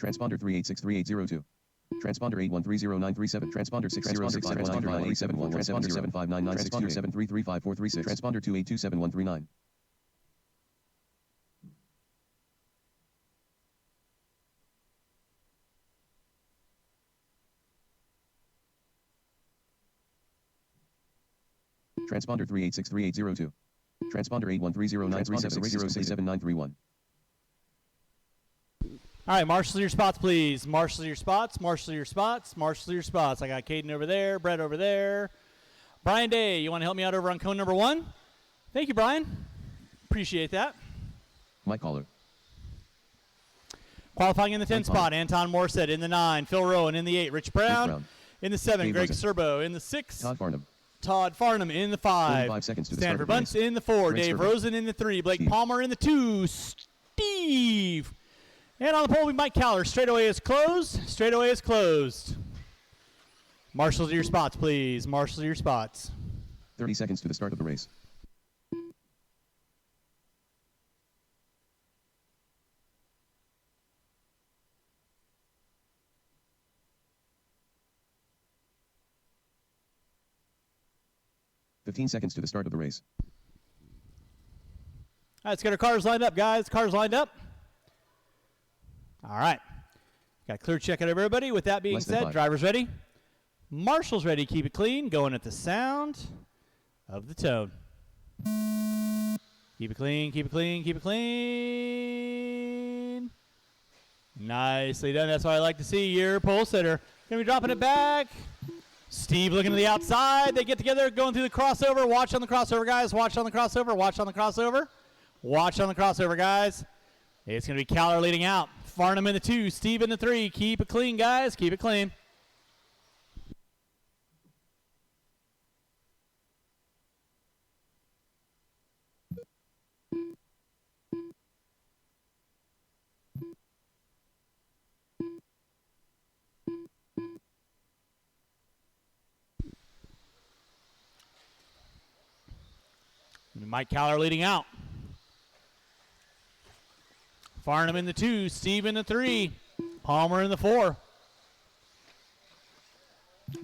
Transponder 3863802. Transponder 8130937. Transponder 606515871. Transponder 7599627335436. Transponder 2827139. Transponder 3863802. Transponder 8130937. All right, marshal your spots, please. Marshal your spots, marshal your spots, marshal your spots. I got Caden over there, Brett over there. Brian Day, you want to help me out over on cone number 1? Thank you, Brian. Appreciate that. Mike Caller. Qualifying in the 10 Mike spot, Caller. Anton Morissette. In the 9, Phil Rowan. In the 8, Rich Brown. Brown. In the 7, Dave Greg Rosen. Serbo. In the 6, Todd Farnham. Todd Farnham. In the 5, 45 seconds to the Stanford start of Bunce. the race. In the 4, Greg Dave Serbo. Rosen. In the 3, Blake Steve. Palmer. In the 2, Steve. And on the pole, we Mike Caller. Straightaway is closed. Straightaway is closed. Marshals your spots, please. Marshals your spots. 30 seconds to the start of the race. "15 seconds to the start of the race. All right, let's get our cars lined up, guys. Cars lined up. All right. Got a clear check out of everybody. With that being Less than said, 5. drivers ready. Marshals ready. Keep it clean. Going at the sound of the tone. Keep it clean, keep it clean, keep it clean. Nicely done. That's what I like to see. Your pole sitter. Going to be dropping it back. Steve looking to the outside. They get together, going through the crossover. Watch on the crossover, guys. Watch on the crossover. Watch on the crossover. Watch on the crossover, guys. It's going to be Caller leading out. Farnham in the 2. Steve in the 3. Keep it clean, guys. Keep it clean. Mike Caller leading out. Farnham in the 2, Steve in the 3, Palmer in the 4.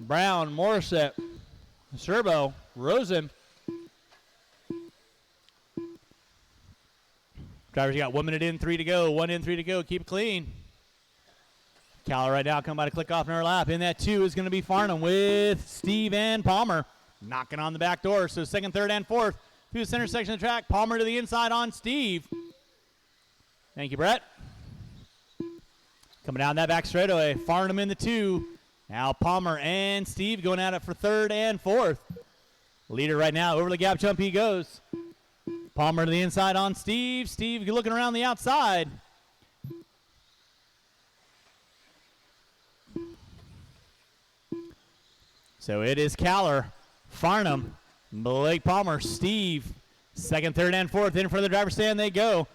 Brown, Morissette, Serbo, Rosen. Drivers got 1 minute in, 3 to go. 1 in, 3 to go. Keep it clean. Caller right now coming by to click off in our lap. In that 2 is going to be Farnham with Steve and Palmer knocking on the back door. So second, third, and fourth. Through the center section of the track, Palmer to the inside on Steve. Thank you, Brett. Coming down that back straightaway, Farnham in the 2. Now Palmer and Steve going at it for third and fourth. Leader right now, over the gap jump he goes. Palmer to the inside on Steve. Steve looking around the outside. So it is Caller, Farnham, Blake Palmer, Steve, second, third, and fourth. In front of the driver's stand they go.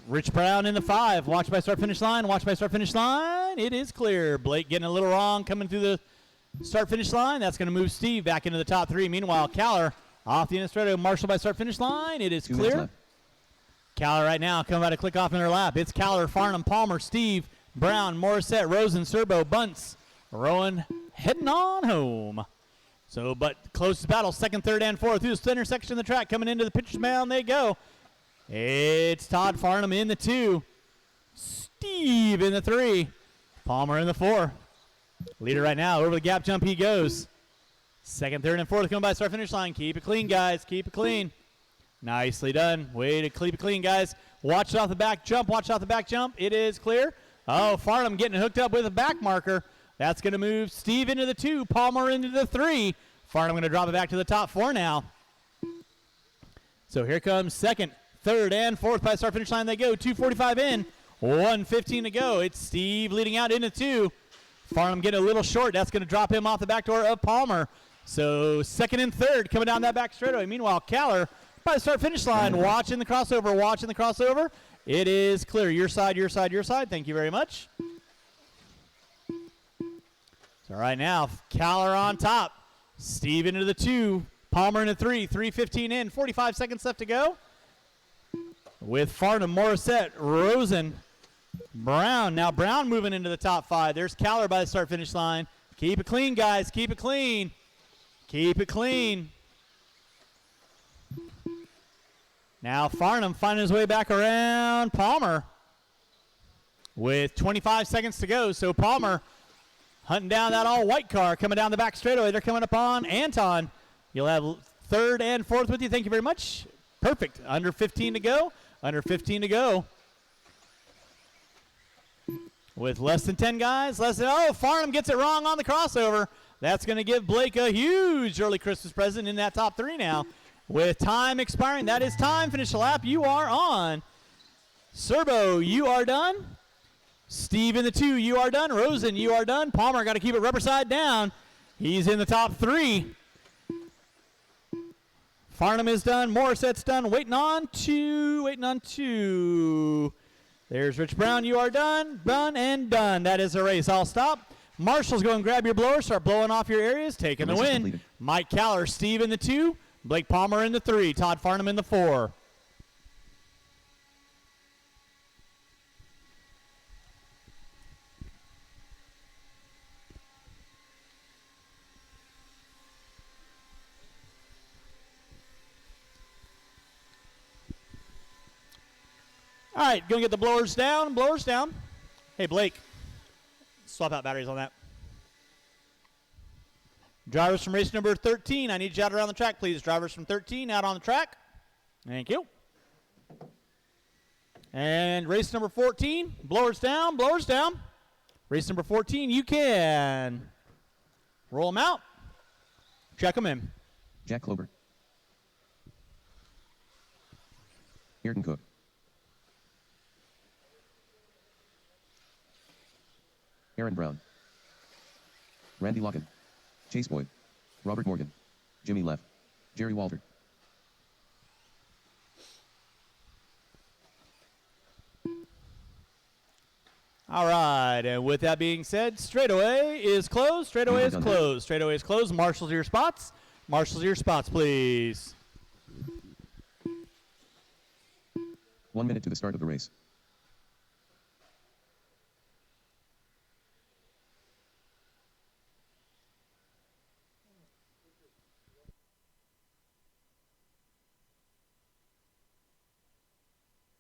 Rich Brown in the 5. Watch by start finish line. Watch by start finish line. It is clear. Blake getting a little wrong coming through the start finish line. That's going to move Steve back into the top 3. Meanwhile, Caller off the Innistrado. Marshall by start finish line. It is 2 minutes clear. left. Caller right now coming by to click off in their lap. It's Caller, Farnham, Palmer, Steve, Brown, Morissette, Rosen, Serbo, Bunce, Rowan heading on home. So, but closest battle, second, third, and fourth through the center section of the track. Coming into the pitcher's mound, they go. It's Todd Farnham in the 2. Steve in the 3. Palmer in the 4. Leader right now, over the gap jump he goes. Second, third, and fourth coming by start finish line. Keep it clean, guys. Keep it clean. Nicely done. Way to keep it clean, guys. Watch it off the back jump. Watch off the back jump. It is clear. Oh, Farnham getting hooked up with a back marker. That's going to move Steve into the 2, Palmer into the 3. Farnham going to drop it back to the top 4 now. So here comes second, third, and fourth by start finish line they go. 2:45 in, 1:15 to go. It's Steve leading out into 2. Farnham getting a little short. That's going to drop him off the back door of Palmer. So second and third coming down that back straightaway. Meanwhile, Caller by the start finish line, watching the crossover, watching the crossover. It is clear. Your side, your side, your side. Thank you very much. So right now, Caller on top. Steve into the 2. Palmer into 3. 3:15 in. 45 seconds left to go. With Farnham, Morissette, Rosen, Brown. Now Brown moving into the top 5. There's Caller by the start-finish line. Keep it clean, guys. Keep it clean. Keep it clean. Now Farnham finding his way back around Palmer with 25 seconds to go. So Palmer hunting down that all-white car coming down the back straightaway. They're coming up on Anton. You'll have third and fourth with you. Thank you very much. Perfect. Under 15 to go. Under 15 to go. With less than 10 guys. Farnham gets it wrong on the crossover. That's going to give Blake a huge early Christmas present in that top 3 now. With time expiring, that is time. Finish the lap. You are on. Serbo, you are done. Steve in the 2, you are done. Rosen, you are done. Palmer got to keep it rubber side down. He's in the top 3. Farnham is done. Morissette's done. Waiting on 2. There's Rich Brown. You are done. Done and done. That is a race. I'll stop. Marshall's going to grab your blower. Start blowing off your areas. Taking the win. Completed. Mike Caller, Steve in the 2. Blake Palmer in the 3. Todd Farnham in the 4. All right, going to get the blowers down. Blowers down. Hey, Blake, swap out batteries on that. Drivers from race number 13, I need you out around the track, please. Drivers from 13 out on the track. Thank you. And race number 14, blowers down, blowers down. Race number 14, you can roll them out. Check them in. Jack Klober. Ayrton Cook. Aaron Brown. Randy Locken. Chase Boyd. Robert Morgan. Jimmy Leff. Jerry Walter. All right, and with that being said, straightaway is closed. Straightaway is closed. Straightaway is closed. Marshals your spots. Marshals your spots, please. 1 minute to the start of the race.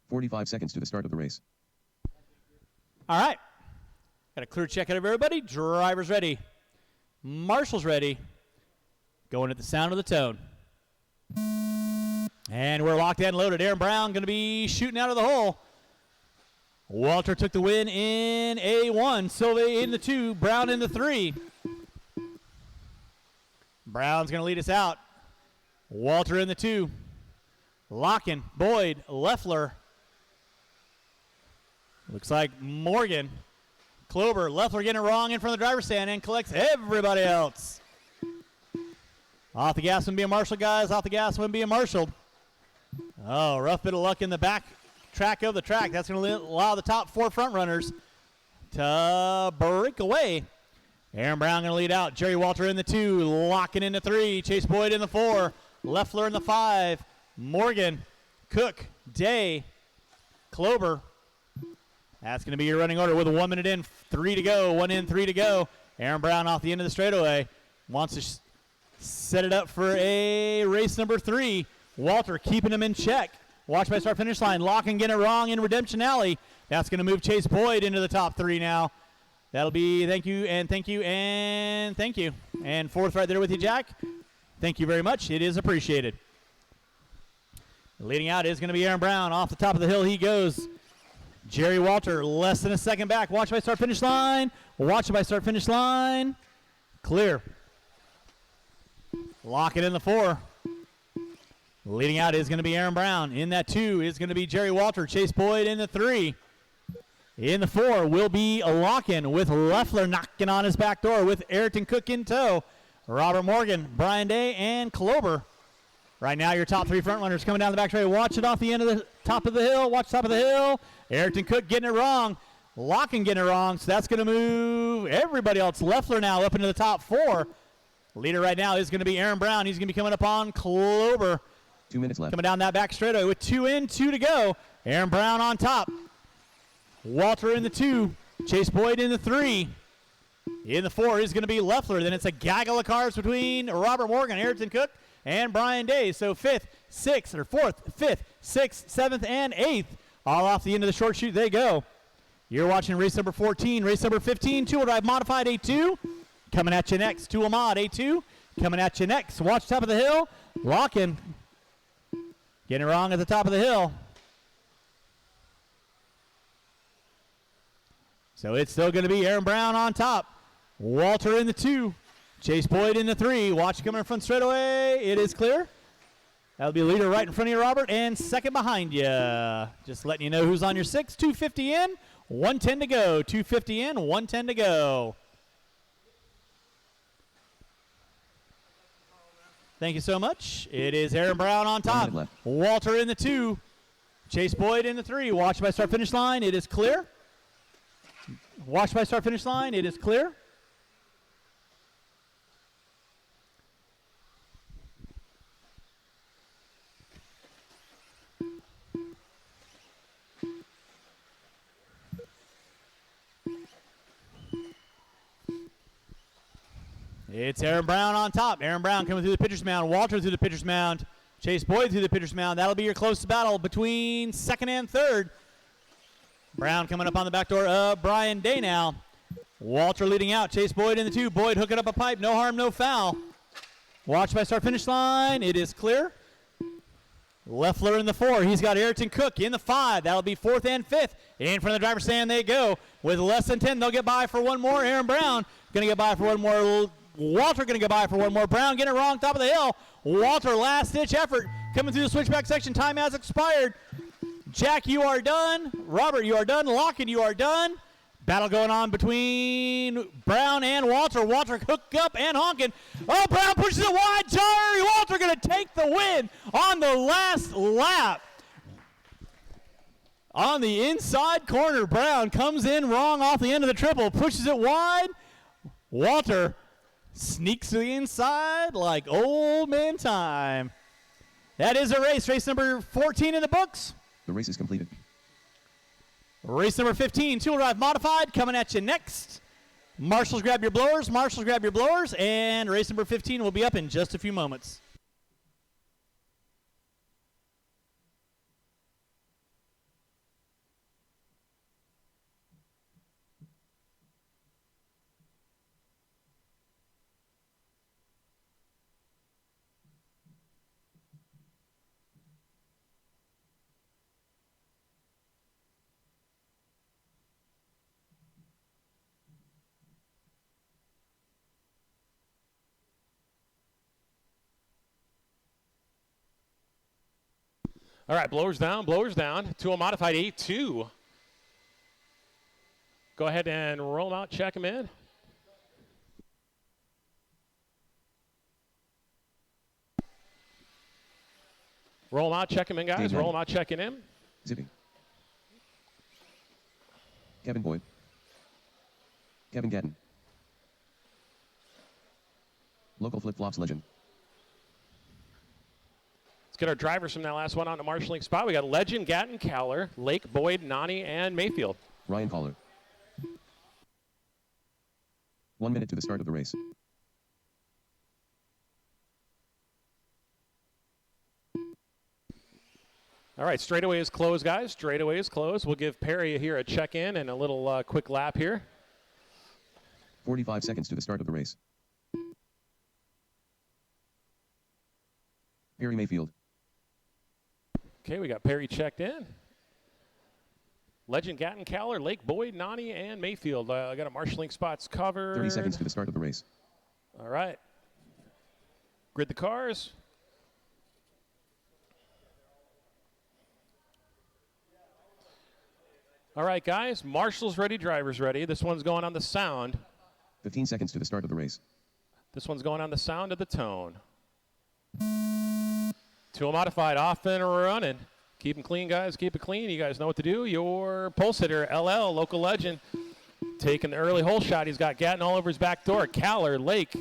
"45 seconds to the start of the race. All right. Got a clear check out of everybody. Drivers ready. Marshals ready. Going at the sound of the tone. And we're locked and loaded. Aaron Brown going to be shooting out of the hole. Walter took the win in A1. Silva in the 2. Brown in the 3. Brown's going to lead us out. Walter in the 2. Locken, Boyd, Leffler. Looks like Morgan. Klober, Leffler getting it wrong in front of the driver's stand and collects everybody else. Off the gas when being marshaled, guys. Off the gas when being marshaled. Oh, rough bit of luck in the back track of the track. That's going to allow the top 4 front runners to break away. Aaron Brown going to lead out. Jerry Walter in the 2. Locking in the 3. Chase Boyd in the 4. Leffler in the 5. Morgan, Cook, Day, Klober. That's going to be your running order with a 1 minute in, 3 to go. 1 in, 3 to go. Aaron Brown off the end of the straightaway. Wants to set it up for a race number 3. Walter keeping him in check. Watch by start finish line. Locking getting it wrong in Redemption Alley. That's going to move Chase Boyd into the top 3 now. That'll be thank you and thank you and thank you. And 4th right there with you, Jack. Thank you very much. It is appreciated. Leading out is going to be Aaron Brown. Off the top of the hill he goes. Jerry Walter, less than a second back. Watch by start finish line. Watch by start finish line. Clear. Lock it in the 4. Leading out is going to be Aaron Brown. In that 2 is going to be Jerry Walter. Chase Boyd in the 3. In the 4 will be a lock-in with Leffler knocking on his back door with Ayrton Cook in tow. Robert Morgan, Brian Day, and Klober. Right now, your top 3 front runners coming down the back straight. Watch it off the end of the top of the hill. Watch top of the hill. Ayrton Cook getting it wrong. Locken getting it wrong. So that's going to move everybody else. Leffler now up into the top 4. Leader right now is going to be Aaron Brown. He's going to be coming up on Klober. 2 minutes left. Coming down that back straightaway with 2 in, 2 to go. Aaron Brown on top. Walter in the 2. Chase Boyd in the 3. In the 4 is going to be Leffler. Then it's a gaggle of cars between Robert Morgan, Ayrton Cook, and Brian Day. So 4th, 5th, 6th, 7th, and 8th. All off the end of the short chute they go. You're watching race number 14. Race number 15, two-wheel drive modified A2. Coming at you next, Tool Mod A2. Coming at you next. Watch top of the hill. Locking. Getting it wrong at the top of the hill. So it's still going to be Aaron Brown on top. Walter in the 2. Chase Boyd in the 3. Watch coming in front straightaway. It is clear. That'll be leader right in front of you, Robert, and second behind you. Just letting you know who's on your 6. 250 in, 110 to go. 250 in, 110 to go. Thank you so much. It is Aaron Brown on top. Walter in the 2. Chase Boyd in the 3. Watch by start finish line. It is clear. Watch by start finish line. It is clear. It's Aaron Brown on top. Aaron Brown coming through the pitcher's mound. Walter through the pitcher's mound. Chase Boyd through the pitcher's mound. That'll be your closest battle between second and third. Brown coming up on the back door of Brian Day now. Walter leading out. Chase Boyd in the 2. Boyd hooking up a pipe. No harm, no foul. Watch by start finish line. It is clear. Leffler in the 4. He's got Ayrton Cook in the 5. That'll be 4th and 5th. In front of the driver's stand they go. With less than 10, they'll get by for one more. Aaron Brown going to get by for one more. Walter going to get by for one more. Brown getting it wrong, top of the hill. Walter, last-ditch effort. Coming through the switchback section. Time has expired. Jack, you are done. Robert, you are done. Locken, you are done. Battle going on between Brown and Walter. Walter hooked up and honking. Oh, Brown pushes it wide. Jerry Walter going to take the win on the last lap. On the inside corner, Brown comes in wrong off the end of the triple. Pushes it wide. Walter sneaks to the inside like old man time. That is a race. Race number 14 in the books. The race is completed. Race number 15, two-wheel drive modified, coming at you next. Marshals, grab your blowers. Marshals, grab your blowers. And race number 15 will be up in just a few moments. All right, blowers down, blowers down. Tool modified A2. Go ahead and roll them out, check them in. Roll them out, check them in, guys. Roll them out, checking in. Zipping. Kevin Boyd. Kevin Gatton. Local flip-flops legend. Let's get our drivers from that last one on the marshalling spot. We got Legend, Gatton, Cowler, Lake, Boyd, Nani, and Mayfield. Ryan Caller. 1 minute to the start of the race. All right, straightaway is closed, guys. Straightaway is closed. We'll give Perry here a check-in and a little quick lap here. 45 seconds to the start of the race. Perry Mayfield. Okay, we got Perry checked in. Legend, Gatton, Cowler, Lake, Boyd, Nani, and Mayfield. I got a marshalling spots covered. 30 seconds to the start of the race. All right. Grid the cars. All right, guys. Marshals ready, drivers ready. This one's going on the sound. 15 seconds to the start of the race. This one's going on the sound of the tone. Tool modified, off and running. Keep them clean, guys. Keep it clean. You guys know what to do. Your pulse hitter, LL, local legend, taking the early hole shot. He's got Gatton all over his back door. Cowler, Lake.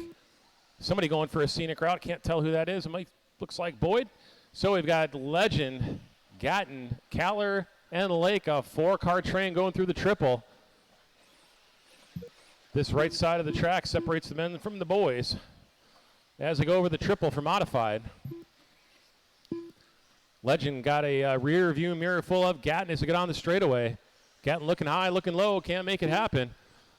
Somebody going for a scenic route. Can't tell who that is. It might looks like Boyd. So we've got Legend, Gatton, Cowler, and Lake. A 4-car train going through the triple. This right side of the track separates the men from the boys as they go over the triple for modified. Legend got a rear view mirror full of Gatton as they get on the straightaway. Gatton looking high, looking low, can't make it happen.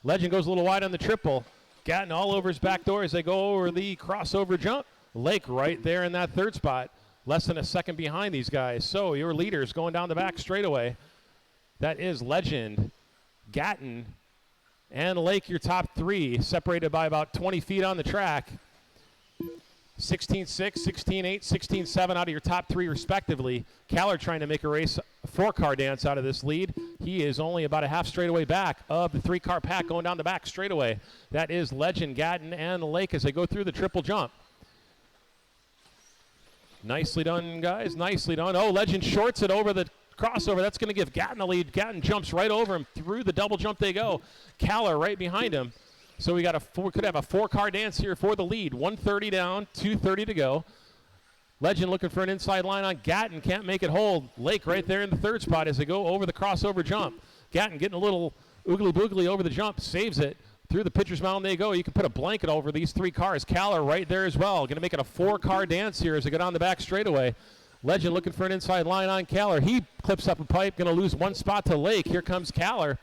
Legend goes a little wide on the triple. Gatton all over his back door as they go over the crossover jump. Lake right there in that third spot, less than a second behind these guys. So your leaders going down the back straightaway. That is Legend, Gatton, and Lake, your top three, separated by about 20 feet on the track. 16-6, 16-8, 16-7 out of your top three respectively. Caller trying to make a race, a 4-car dance out of this lead. He is only about a half straightaway back of the 3-car pack going down the back straightaway. That is Legend, Gatton, and Lake as they go through the triple jump. Nicely done, guys, nicely done. Oh, Legend shorts it over the crossover. That's going to give Gatton the lead. Gatton jumps right over him. Through the double jump they go. Caller right behind him. So we could have a 4-car dance here for the lead. 130 down, 230 to go. Legend looking for an inside line on Gatton. Can't make it hold. Lake right there in the third spot as they go over the crossover jump. Gatton getting a little oogly boogly over the jump. Saves it. Through the pitcher's mound they go. You can put a blanket over these 3 cars. Caller right there as well. Going to make it a 4-car dance here as they go down the back straightaway. Legend looking for an inside line on Caller. He clips up a pipe. Going to lose 1 spot to Lake. Here comes Caller.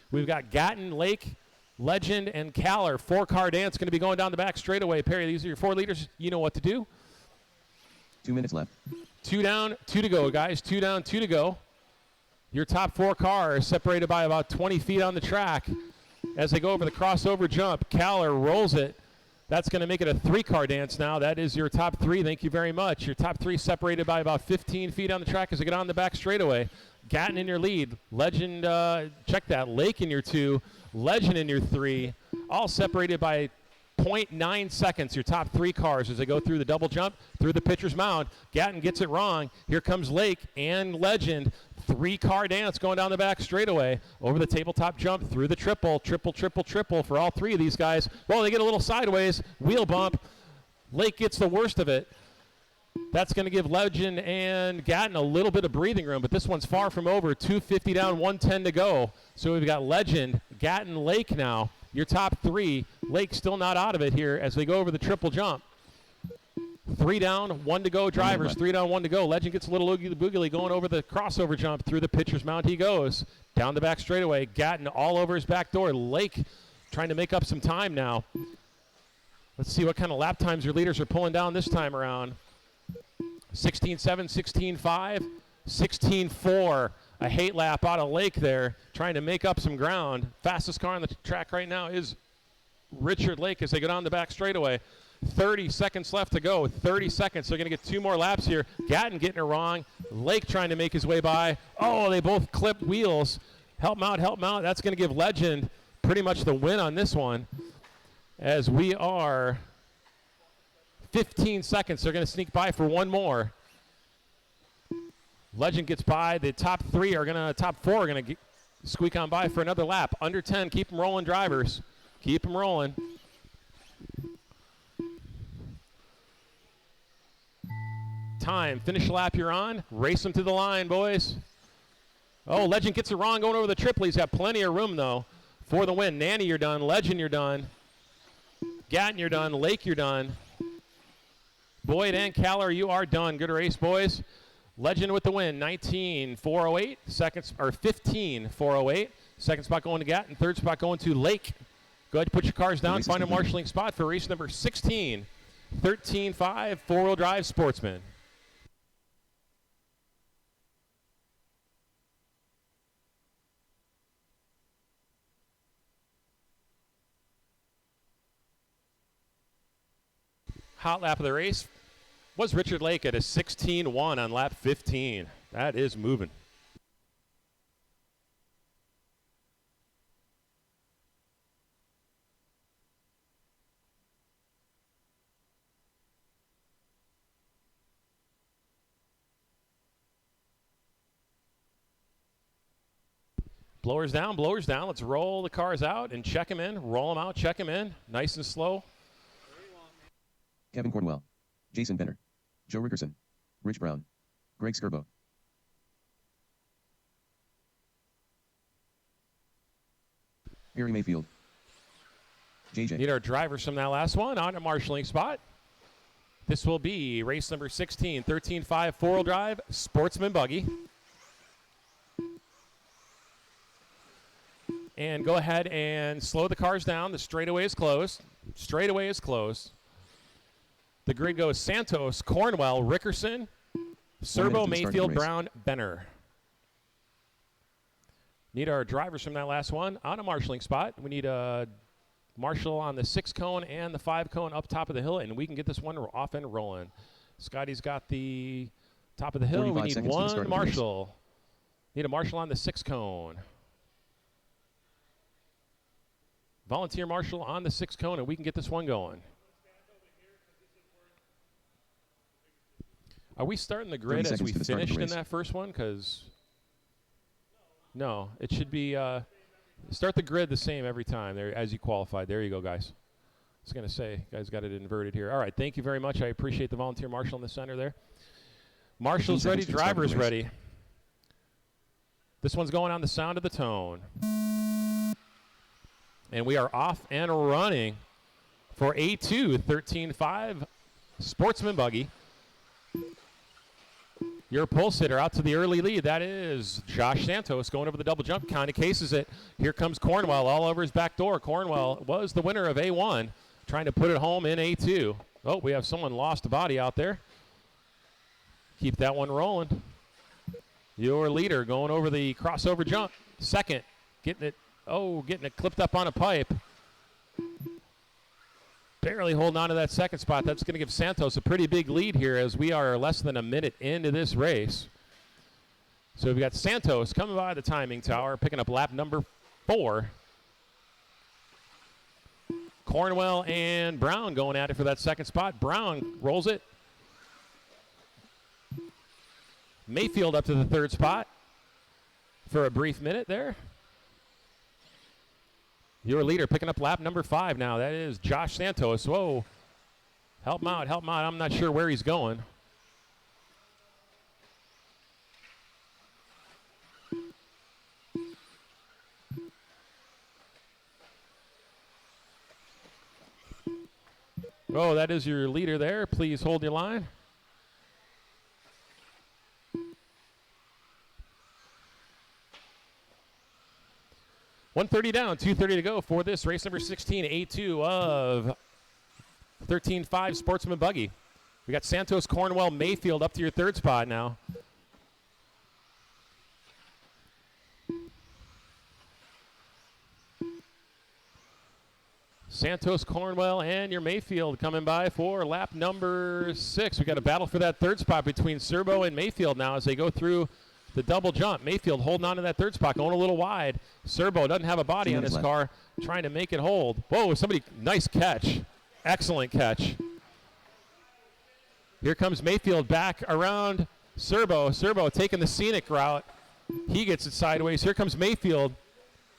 We've got Gatton, Lake, Legend, and Caller. 4-car dance going to be going down the back straightaway. Perry, these are your 4 leaders. You know what to do. 2 minutes left. 2 down, 2 to go, guys. 2 down, 2 to go. Your top 4 cars separated by about 20 feet on the track. As they go over the crossover jump, Caller rolls it. That's going to make it a 3-car dance now. That is your top 3. Thank you very much. Your top 3 separated by about 15 feet on the track as they get on the back straightaway. Gatton in your lead. Legend, check that. Lake in your 2. Legend in your 3. All separated by 0.9 seconds. Your top 3 cars as they go through the double jump, through the pitcher's mound. Gatton gets it wrong. Here comes Lake and Legend. 3-car dance going down the back straightaway. Over the tabletop jump, through the triple for all 3 of these guys. Well, they get a little sideways. Wheel bump. Lake gets the worst of it. That's going to give Legend and Gatton a little bit of breathing room, but this one's far from over. 250 down, 110 to go. So we've got Legend, Gatton, Lake now. Your top 3. Lake still not out of it here as they go over the triple jump. 3 down, 1 to go drivers. 3 down, 1 to go. Legend gets a little oogie boogly going over the crossover jump. Through the pitcher's mound he goes. Down the back straightaway. Gatton all over his back door. Lake trying to make up some time now. Let's see what kind of lap times your leaders are pulling down this time around. 16-7, 16-5, 16-4. A hate lap out of Lake there, trying to make up some ground. Fastest car on the track right now is Richard Lake as they go down the back straightaway. 30 seconds left to go. 30 seconds. They're going to get 2 more laps here. Gatton getting it wrong. Lake trying to make his way by. Oh, they both clipped wheels. Help him out, help him out. That's going to give Legend pretty much the win on this one. As we are 15 seconds. They're going to sneak by for 1 more. Legend gets by. The top 4 are going to squeak on by for another lap. Under 10. Keep them rolling, drivers. Keep them rolling. Time. Finish the lap you're on. Race them to the line, boys. Oh, Legend gets it wrong going over the triple. He's got plenty of room, though, for the win. Nanny, you're done. Legend, you're done. Gatton, you're done. Lake, you're done. Boyd and Caller, you are done. Good race, boys. Legend with the win, 19.408. Seconds, or 15.408. Second spot going to Gatton. Third spot going to Lake. Go ahead and put your cars down. Find a marshalling spot for race number 16. 13.5 4-wheel drive Sportsman. Hot lap of the race was Richard Lake at a 16-1 on lap 15. That is moving. Blowers down, blowers down. Let's roll the cars out and check them in. Roll them out, check them in. Nice and slow. Kevin Cornwell, Jason Benner, Joe Rickerson, Rich Brown, Greg Skirbo. Gary Mayfield. JJ. Need our drivers from that last one on a marshalling spot. This will be race number 16, 13-5 four-wheel drive, Sportsman Buggy. And go ahead and slow the cars down. The straightaway is closed. Straightaway is closed. The grid goes Santos, Cornwell, Rickerson, Serbo, to the start of the Mayfield, race. Brown, Benner. Need our drivers from that last one on a marshalling spot. We need a marshal on the 6 cone and the 5 cone up top of the hill, and we can get this one off and rolling. Scotty's got the top of the hill. We 45 need seconds to the start one of the race. marshal. Need a marshal on the 6 cone. Volunteer marshal on the 6 cone, and we can get this one going. Are we starting the grid 30 as we seconds to the start of the finished in race. that first one? Because no, it should be start the grid the same every time there as you qualified. There you go, guys. I was going to say, guys got it inverted here. All right, thank you very much. I appreciate the volunteer marshal in the center there. Marshal's 15 ready, seconds to the start of the driver's race. ready. This one's going on the sound of the tone. And we are off and running for A2, 13-5, Sportsman Buggy. Your pulse hitter out to the early lead. That is Josh Santos going over the double jump. Kind of cases it. Here comes Cornwell all over his back door. Cornwell was the winner of A1, trying to put it home in A2. Oh, we have someone lost a body out there. Keep that one rolling. Your leader going over the crossover jump. Second, getting it clipped up on a pipe. Barely holding on to that second spot. That's going to give Santos a pretty big lead here as we are less than a minute into this race. So we've got Santos coming by the timing tower, picking up lap number 4. Cornwell and Brown going at it for that second spot. Brown rolls it. Mayfield up to the third spot for a brief minute there. Your leader picking up lap number 5 now. That is Josh Santos. Whoa. Help him out, help him out. I'm not sure where he's going. Oh, that is your leader there. Please hold your line. $130 down, $230 to go for this race number 16, A2 of 13-5 Sportsman Buggy. We got Santos, Cornwell, Mayfield up to your third spot now. Santos, Cornwell, and your Mayfield coming by for lap number 6. We got a battle for that third spot between Serbo and Mayfield now as they go through the double jump. Mayfield holding on to that third spot, going a little wide. Serbo doesn't have a body 2 on minutes this left. car, trying to make it hold. Whoa, somebody, nice catch. Excellent catch. Here comes Mayfield back around Serbo. Serbo taking the scenic route. He gets it sideways. Here comes Mayfield.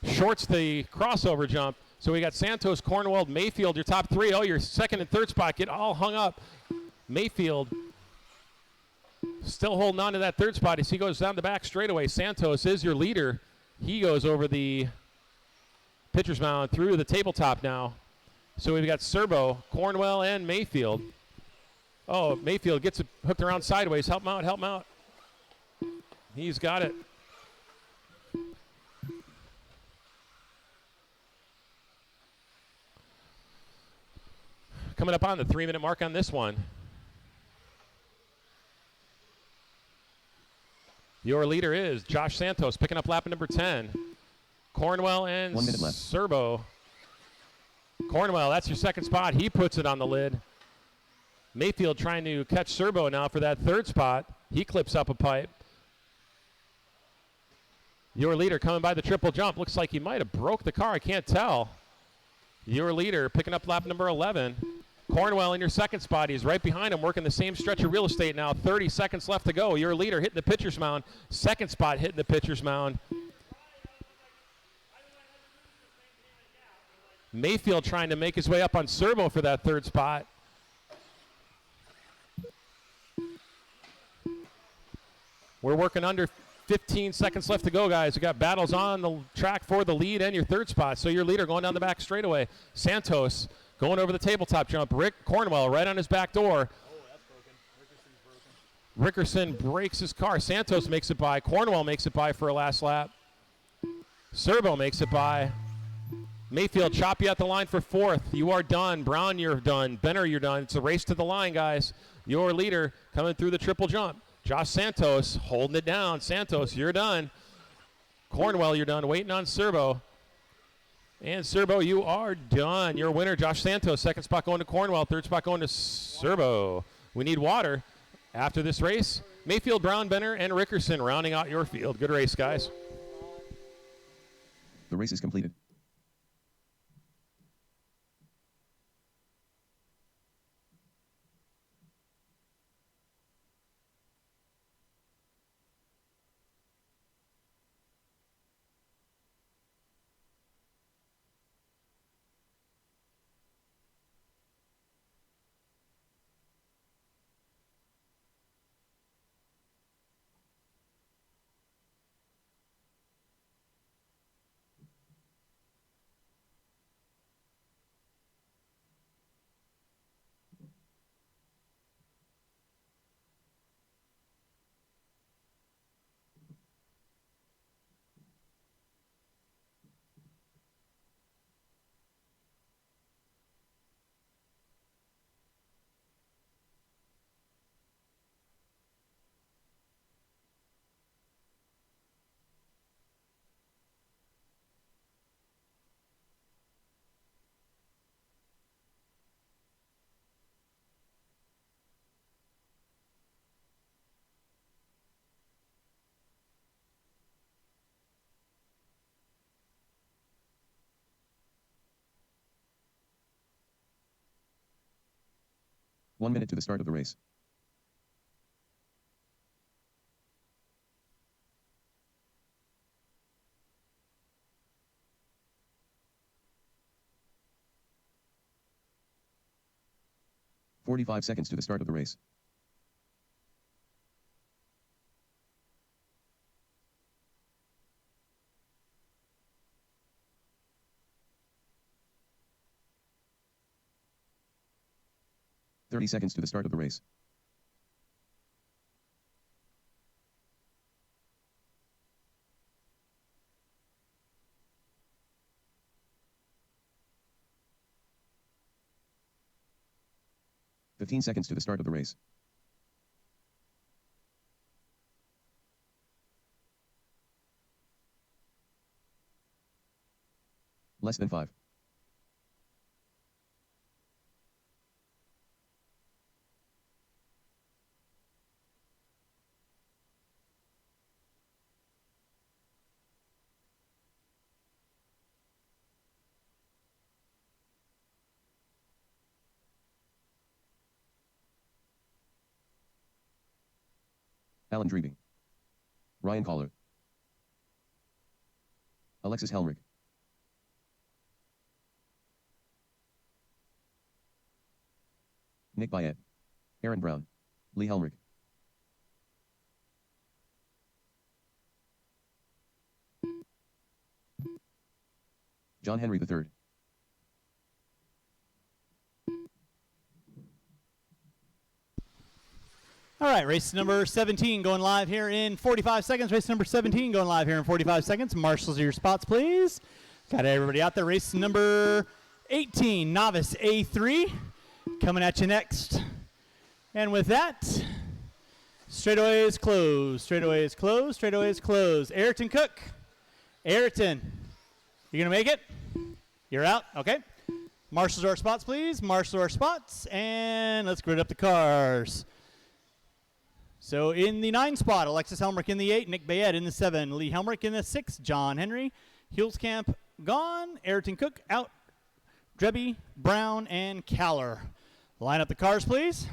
Shorts the crossover jump. So we got Santos, Cornwell, Mayfield, your top 3. Oh, your second and third spot get all hung up. Mayfield still holding on to that third spot as he goes down the back straightaway. Santos is your leader. He goes over the pitcher's mound through the tabletop now. So we've got Serbo, Cornwell, and Mayfield. Oh, Mayfield gets it hooked around sideways. Help him out, help him out. He's got it. Coming up on the 3-minute mark on this one. Your leader is Josh Santos, picking up lap number 10. Cornwell and 1 minute left. Serbo. Cornwell, that's your second spot. He puts it on the lid. Mayfield trying to catch Serbo now for that third spot. He clips up a pipe. Your leader coming by the triple jump. Looks like he might have broke the car. I can't tell. Your leader picking up lap number 11. Cornwell in your second spot. He's right behind him working the same stretch of real estate now. 30 seconds left to go. Your leader hitting the pitcher's mound. Second spot hitting the pitcher's mound. Mayfield trying to make his way up on Serbo for that third spot. We're working under 15 seconds left to go, guys. We got battles on the track for the lead and your third spot. So your leader going down the back straightaway. Santos going over the tabletop jump. Rick Cornwell right on his back door. Rickerson breaks his car. Santos makes it by. Cornwell makes it by for a last lap. Serbo makes it by. Mayfield, chop you at the line for fourth. You are done. Brown, you're done. Benner, you're done. It's a race to the line, guys. Your leader coming through the triple jump. Josh Santos holding it down. Santos, you're done. Cornwell, you're done. Waiting on Serbo. And Serbo, you are done. Your winner, Josh Santos. Second spot going to Cornwell. Third spot going to Serbo. We need water after this race. Mayfield, Brown, Benner, and Rickerson rounding out your field. Good race, guys. The race is completed. One minute to the start of the race. "45 seconds to the start of the race. "30 seconds to the start of the race. "15 seconds to the start of the race. Less than 5. Alan Dreebing. Ryan Collar. Alexis Helmrich. Nick Byett. Aaron Brown. Lee Helmrich. John Henry III. All right, race number 17 going live here in 45 seconds. Race number 17 going live here in 45 seconds. Marshals, your spots, please. Got everybody out there. Race number 18, Novice A3, coming at you next. And with that, straightaway is closed. Straightaway is closed. Straightaway is closed. Ayrton Cook. Ayrton, you going to make it? You're out? Okay. Marshals, our spots, please. Marshals, our spots. And let's grid up the cars. So in the 9 spot, Alexis Helmrich in the 8, Nick Bayette in the 7, Lee Helmrich in the 6, John Henry, Hulskamp gone, Ayrton Cook out, Drebby, Brown, and Caller. Line up the cars, please.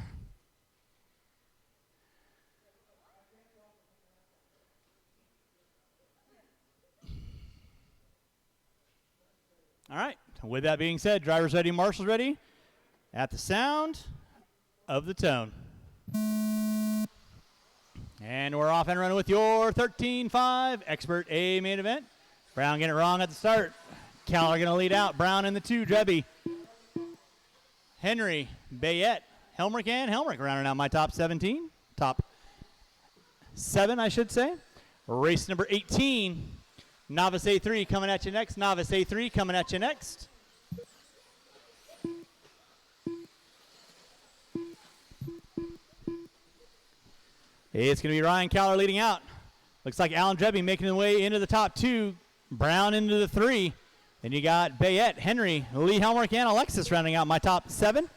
All right, with that being said, drivers ready, marshals ready. At the sound of the tone. And we're off and running with your 13-5 Expert A main event. Brown getting it wrong at the start. Caller going to lead out. Brown in the 2, Drebby. Henry, Bayette, Helmrich, and Helmrich rounding out my top 17. Top 7, I should say. Race number 18. Novice A3 coming at you next. Novice A3 coming at you next. It's going to be Ryan Caller leading out. Looks like Alan Drebby making his way into the top 2. Brown into the 3. Then you got Bayette, Henry, Lee Helmrich, and Alexis rounding out my top 7.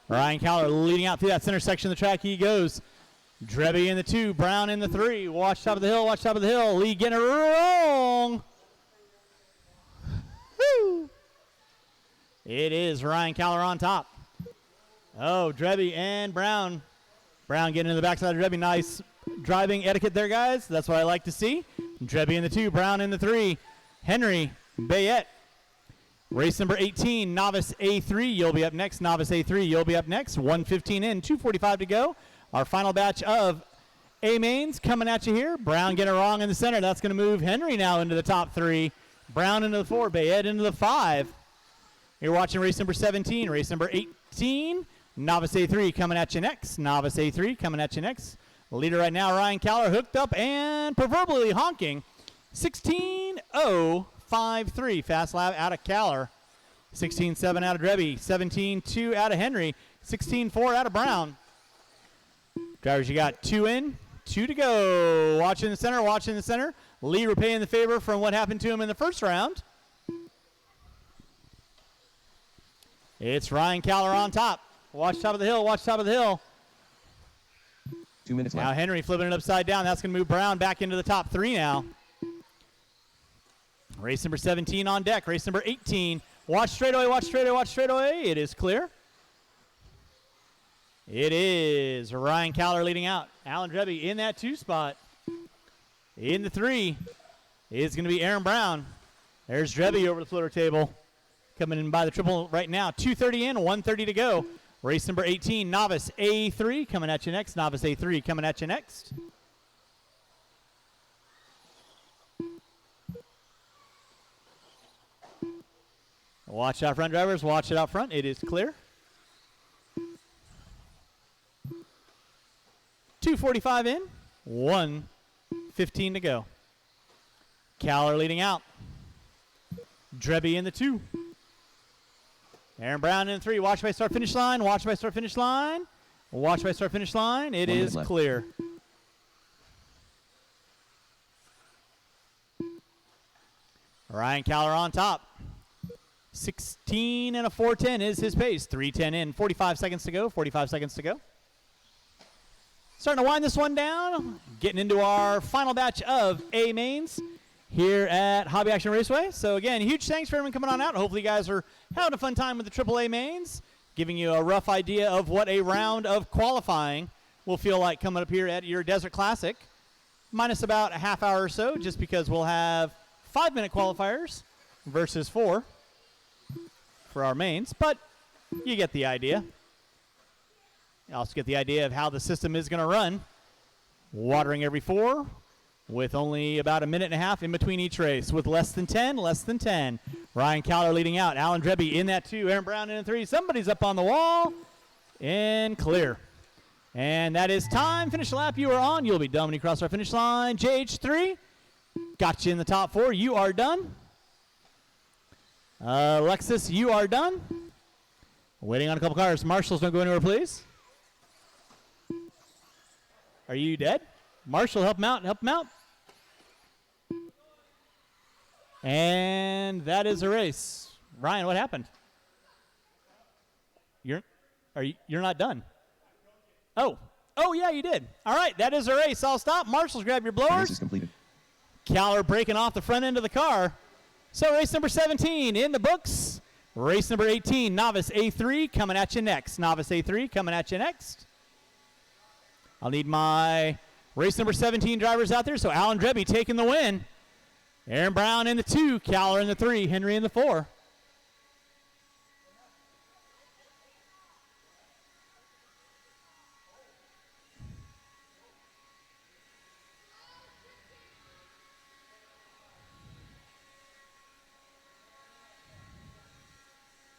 Ryan Caller leading out through that center section of the track. He goes. Drebby in the 2, Brown in the 3. Watch top of the hill, watch top of the hill. Lee getting it wrong. Woo. It is Ryan Caller on top. Oh, Drebby and Brown. Brown getting in the backside of Drebby. Nice driving etiquette there, guys. That's what I like to see. Drebby in the 2, Brown in the 3. Henry, Bayette. Race number 18, Novice A3. You'll be up next. Novice A3, you'll be up next. 1:15 in, 2:45 to go. Our final batch of A-mains coming at you here. Brown getting it wrong in the center. That's going to move Henry now into the top 3. Brown into the 4, Bayette into the 5. You're watching race number 17. Race number 18, Novice A3 coming at you next. Novice A3 coming at you next. Leader right now, Ryan Caller, hooked up and proverbially honking. 16:053 fast lap out of Caller. 16:7 out of Drebby. 17:2 out of Henry. 16:4 out of Brown. Drivers, you got 2 in, 2 to go. Watching the center, watching the center. Lee repaying the favor from what happened to him in the first round. It's Ryan Caller on top. Watch top of the hill, watch top of the hill. 2 minutes Now left. Henry flipping it upside down. That's going to move Brown back into the top 3 now. Race number 17 on deck. Race number 18. Watch straightaway, watch straightaway, watch straightaway. It is clear. It is Ryan Caller leading out. Alan Drebby in that 2 spot. In the 3 is going to be Aaron Brown. There's Drebby over the floater table. Coming in by the triple right now. 2:30 in, 1:30 to go. Race number 18, Novice A3 coming at you next. Novice A3 coming at you next. Watch out front, drivers. Watch it out front. It is clear. 2:45 in, 1:15 to go. Caller leading out. Drebby in the 2. Aaron Brown in the 3. Watch by start finish line. Watch by start finish line. Watch by start finish line. It 1 minute is left. clear. Ryan Caller on top. 16 and a 4:10 is his pace. 3:10 in. 45 seconds to go. 45 seconds to go. Starting to wind this one down. Getting into our final batch of A-mains here at Hobby Action Raceway. So again, huge thanks for everyone coming on out. Hopefully you guys are having a fun time with the AAA mains, giving you a rough idea of what a round of qualifying will feel like coming up here at your Desert Classic, minus about a half hour or so, just because we'll have 5-minute qualifiers versus 4 for our mains, but you get the idea. You also get the idea of how the system is going to run. Watering every 4 with only about a minute and a half in between each race with less than 10, less than 10. Ryan Caller leading out. Alan Drebby in that 2. Aaron Brown in the 3. Somebody's up on the wall and clear. And that is time. Finish the lap you are on. You'll be done when you cross our finish line. JH3 got you in the top 4. You are done. Alexis, you are done. Waiting on a couple cars. Marshals, don't go anywhere, please. Are you dead? Marshall, help him out. Help him out. And that is a race. Ryan, what happened? You're not done. Oh, yeah, you did. All right, that is a race. I'll stop. Marshals, grab your The race blowers. is completed. Caller breaking off the front end of the car. So race number 17 in the books. Race number 18, Novice A3 coming at you next. Novice A3 coming at you next. I'll need my race number 17 drivers out there. So Alan Drebby taking the win. Aaron Brown in the 2, Caller in the 3, Henry in the 4.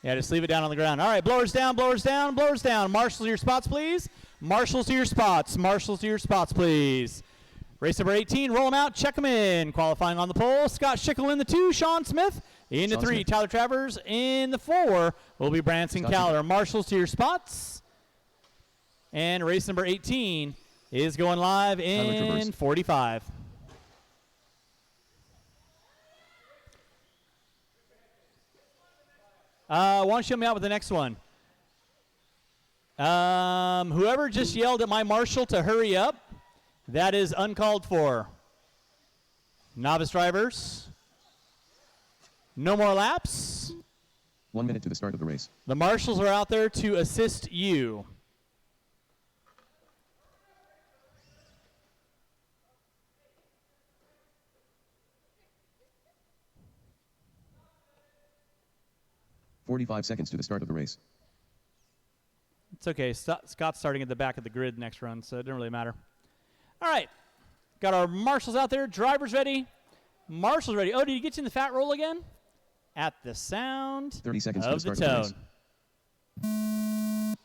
Yeah, just leave it down on the ground. All right, blowers down, blowers down, blowers down. Marshals to your spots, please. Marshals to your spots. Marshals to your spots, please. Race number 18, roll them out, check them in. Qualifying on the pole, Scott Schickel in the 2, Sean Smith in the Sean 3, Smith. Tyler Travers in the 4 will be Branson Scott Caller. Marshals to your spots. And race number 18 is going live in Travers. 45. Why don't you help me out with the next one? Whoever just yelled at my marshal to hurry up, that is uncalled for. Novice drivers, no more laps. 1 minute to the start of the race. The marshals are out there to assist you. $45 seconds to the start of the race. It's okay. Scott's starting at the back of the grid next run, so it doesn't really matter. All right. Got our marshals out there. Drivers ready. Marshals ready. Oh, did he get you in the fat roll again? At the sound 30 seconds to of the the start of the tone. race.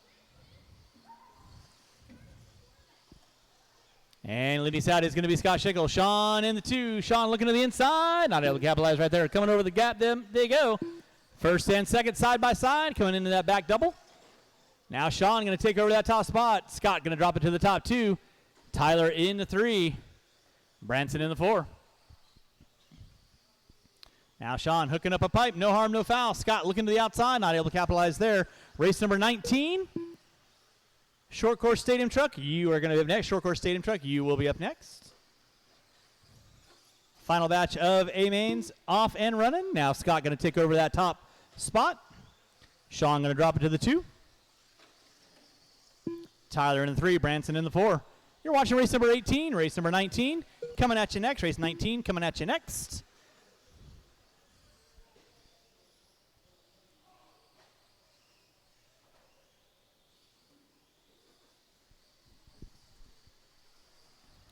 And leading us out is going to be Scott Schickel. Sean in the 2. Sean looking to the inside. Not able to capitalize right there. Coming over the gap. There you go. First and second side by side. Coming into that back double. Now Sean going to take over that top spot. Scott going to drop it to the top 2. Tyler in the 3. Branson in the 4. Now Sean hooking up a pipe. No harm, no foul. Scott looking to the outside. Not able to capitalize there. Race number 19. Short Course Stadium Truck, you are going to be up next. Short Course Stadium Truck, you will be up next. Final batch of A-mains off and running. Now Scott going to take over that top spot. Sean going to drop it to the 2. Tyler in the 3, Branson in the 4. You're watching race number 18, race number 19. Coming at you next, race 19 coming at you next.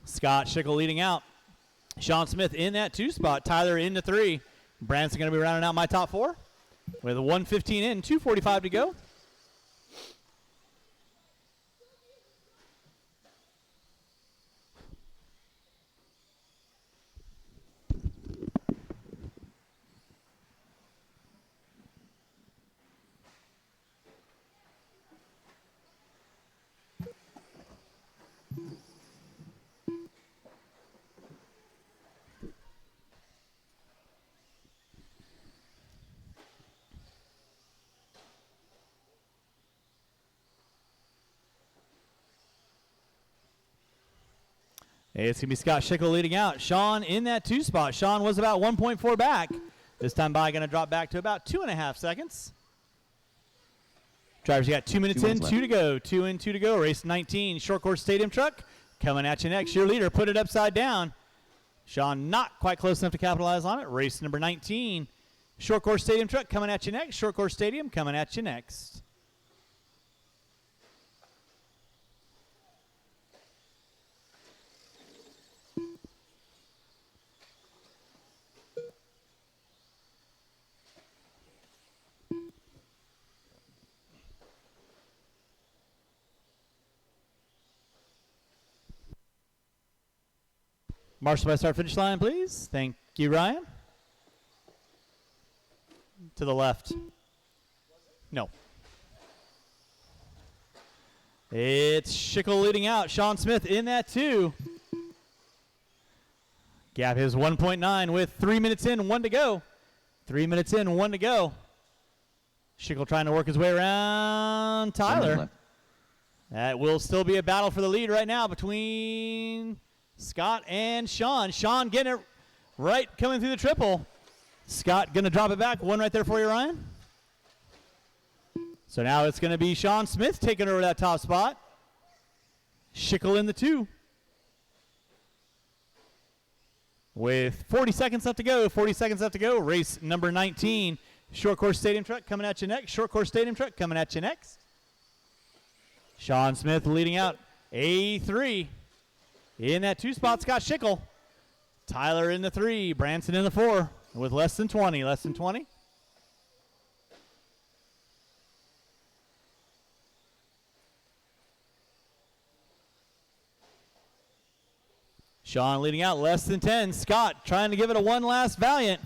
Scott Schickel leading out. Sean Smith in that 2 spot. Tyler in the 3. Branson going to be rounding out my top 4 with a 1:15 in, 2:45 to go. It's going to be Scott Schickel leading out. Sean in that 2 spot. Sean was about 1.4 back. This time by going to drop back to about 2.5 seconds. Drivers, you got 2 minutes 2 in, minutes 2 left. to go. 2 in, 2 to go. Race 19, Short Course Stadium Truck coming at you next. Your leader put it upside down. Sean not quite close enough to capitalize on it. Race number 19, Short Course Stadium Truck coming at you next. Short Course Stadium coming at you next. Marshal by start finish line, please. Thank you, Ryan. To the left. No. It's Schickel leading out. Sean Smith in that 2. Gap is 1.9 with 3 minutes in, 1 to go. 3 minutes in, 1 to go. Schickel trying to work his way around 1 minute Tyler. left. That will still be a battle for the lead right now between Scott and Sean. Sean getting it right, coming through the triple. Scott going to drop it back. One right there for you, Ryan. So now it's going to be Sean Smith taking over that top spot. Schickel in the 2. With 40 seconds left to go, 40 seconds left to go. Race number 19. Short Course Stadium Truck coming at you next. Short Course Stadium Truck coming at you next. Sean Smith leading out. A3. In that 2 spot, Scott Schickel. Tyler in the 3. Branson in the 4. With less than 20. Less than 20. Sean leading out less than 10. Scott trying to give it a one last valiant.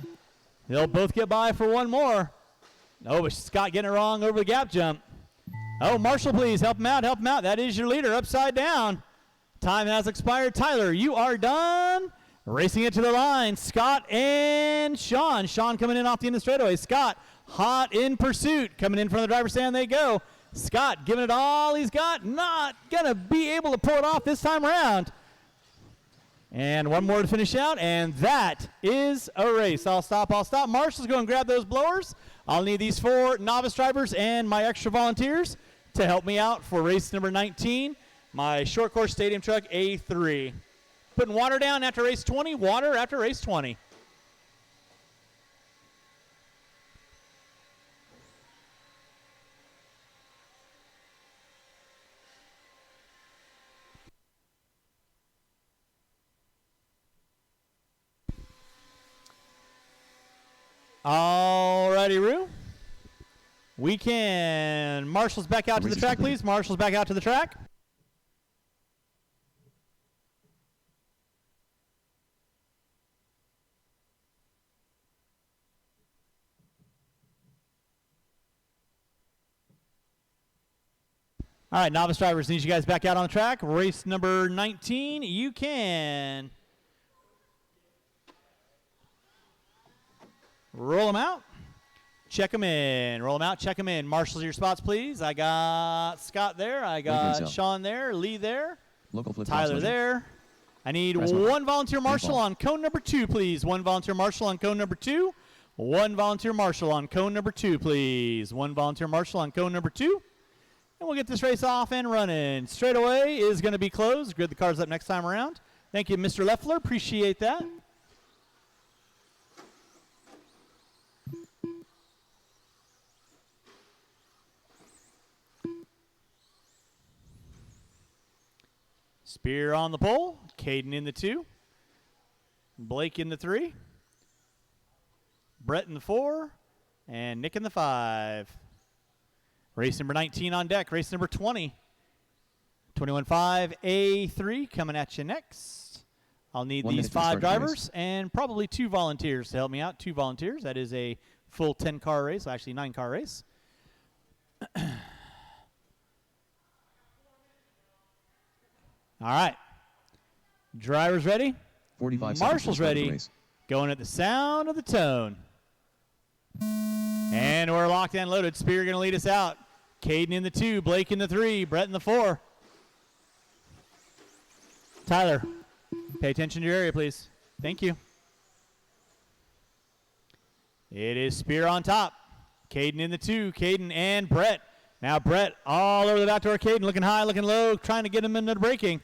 They'll both get by for one more. Oh, but Scott getting it wrong over the gap jump. Oh, Marshall, please help him out, help him out. That is your leader, upside down. Time has expired. Tyler, you are done. Racing it to the line, Scott and Sean. Sean coming in off the end of the straightaway. Scott hot in pursuit. Coming in from the driver's stand, they go. Scott giving it all he's got. Not going to be able to pull it off this time around. And one more to finish out, and that is a race. I'll stop. Marshall's going to grab those blowers. I'll need these 4 novice drivers and my extra volunteers to help me out for race number 19, my short course stadium truck A3. Putting water down after race 20, water after race 20. All righty, Rue. We can. Marshall's back out to the track, please. Marshall's back out to the track. All right, novice drivers, need you guys back out on the track. Race number 19, you can roll them out, check them in. Roll them out, check them in. Marshals your spots, please. I got Scott there. I got Sean there. Lee there. Local flip Tyler there. I need one volunteer marshal on cone number 2, please. One volunteer marshal on cone number 2. One volunteer marshal on cone number 2, please. One volunteer marshal on cone number 2. And we'll get this race off and running. Straightaway is going to be closed. Grid the cars up next time around. Thank you, Mr. Leffler. Appreciate that. Spear on the pole. Caden in the 2. Blake in the 3. Brett in the 4. And Nick in the 5. Race number 19 on deck. Race number 20. 21.5 A3 coming at you next. I'll need these 5 drivers and probably 2 volunteers to help me out. 2 volunteers. That is a full 10-car race. Actually, 9-car race. All right. Drivers ready? 45 Marshall's ready. Going at the sound of the tone. And we're locked and loaded. Spear going to lead us out. Caden in the 2, Blake in the 3, Brett in the 4. Tyler, pay attention to your area, please. Thank you. It is Spear on top. Caden in the 2, Caden and Brett. Now Brett all over the back door. Caden looking high, looking low, trying to get him into the braking.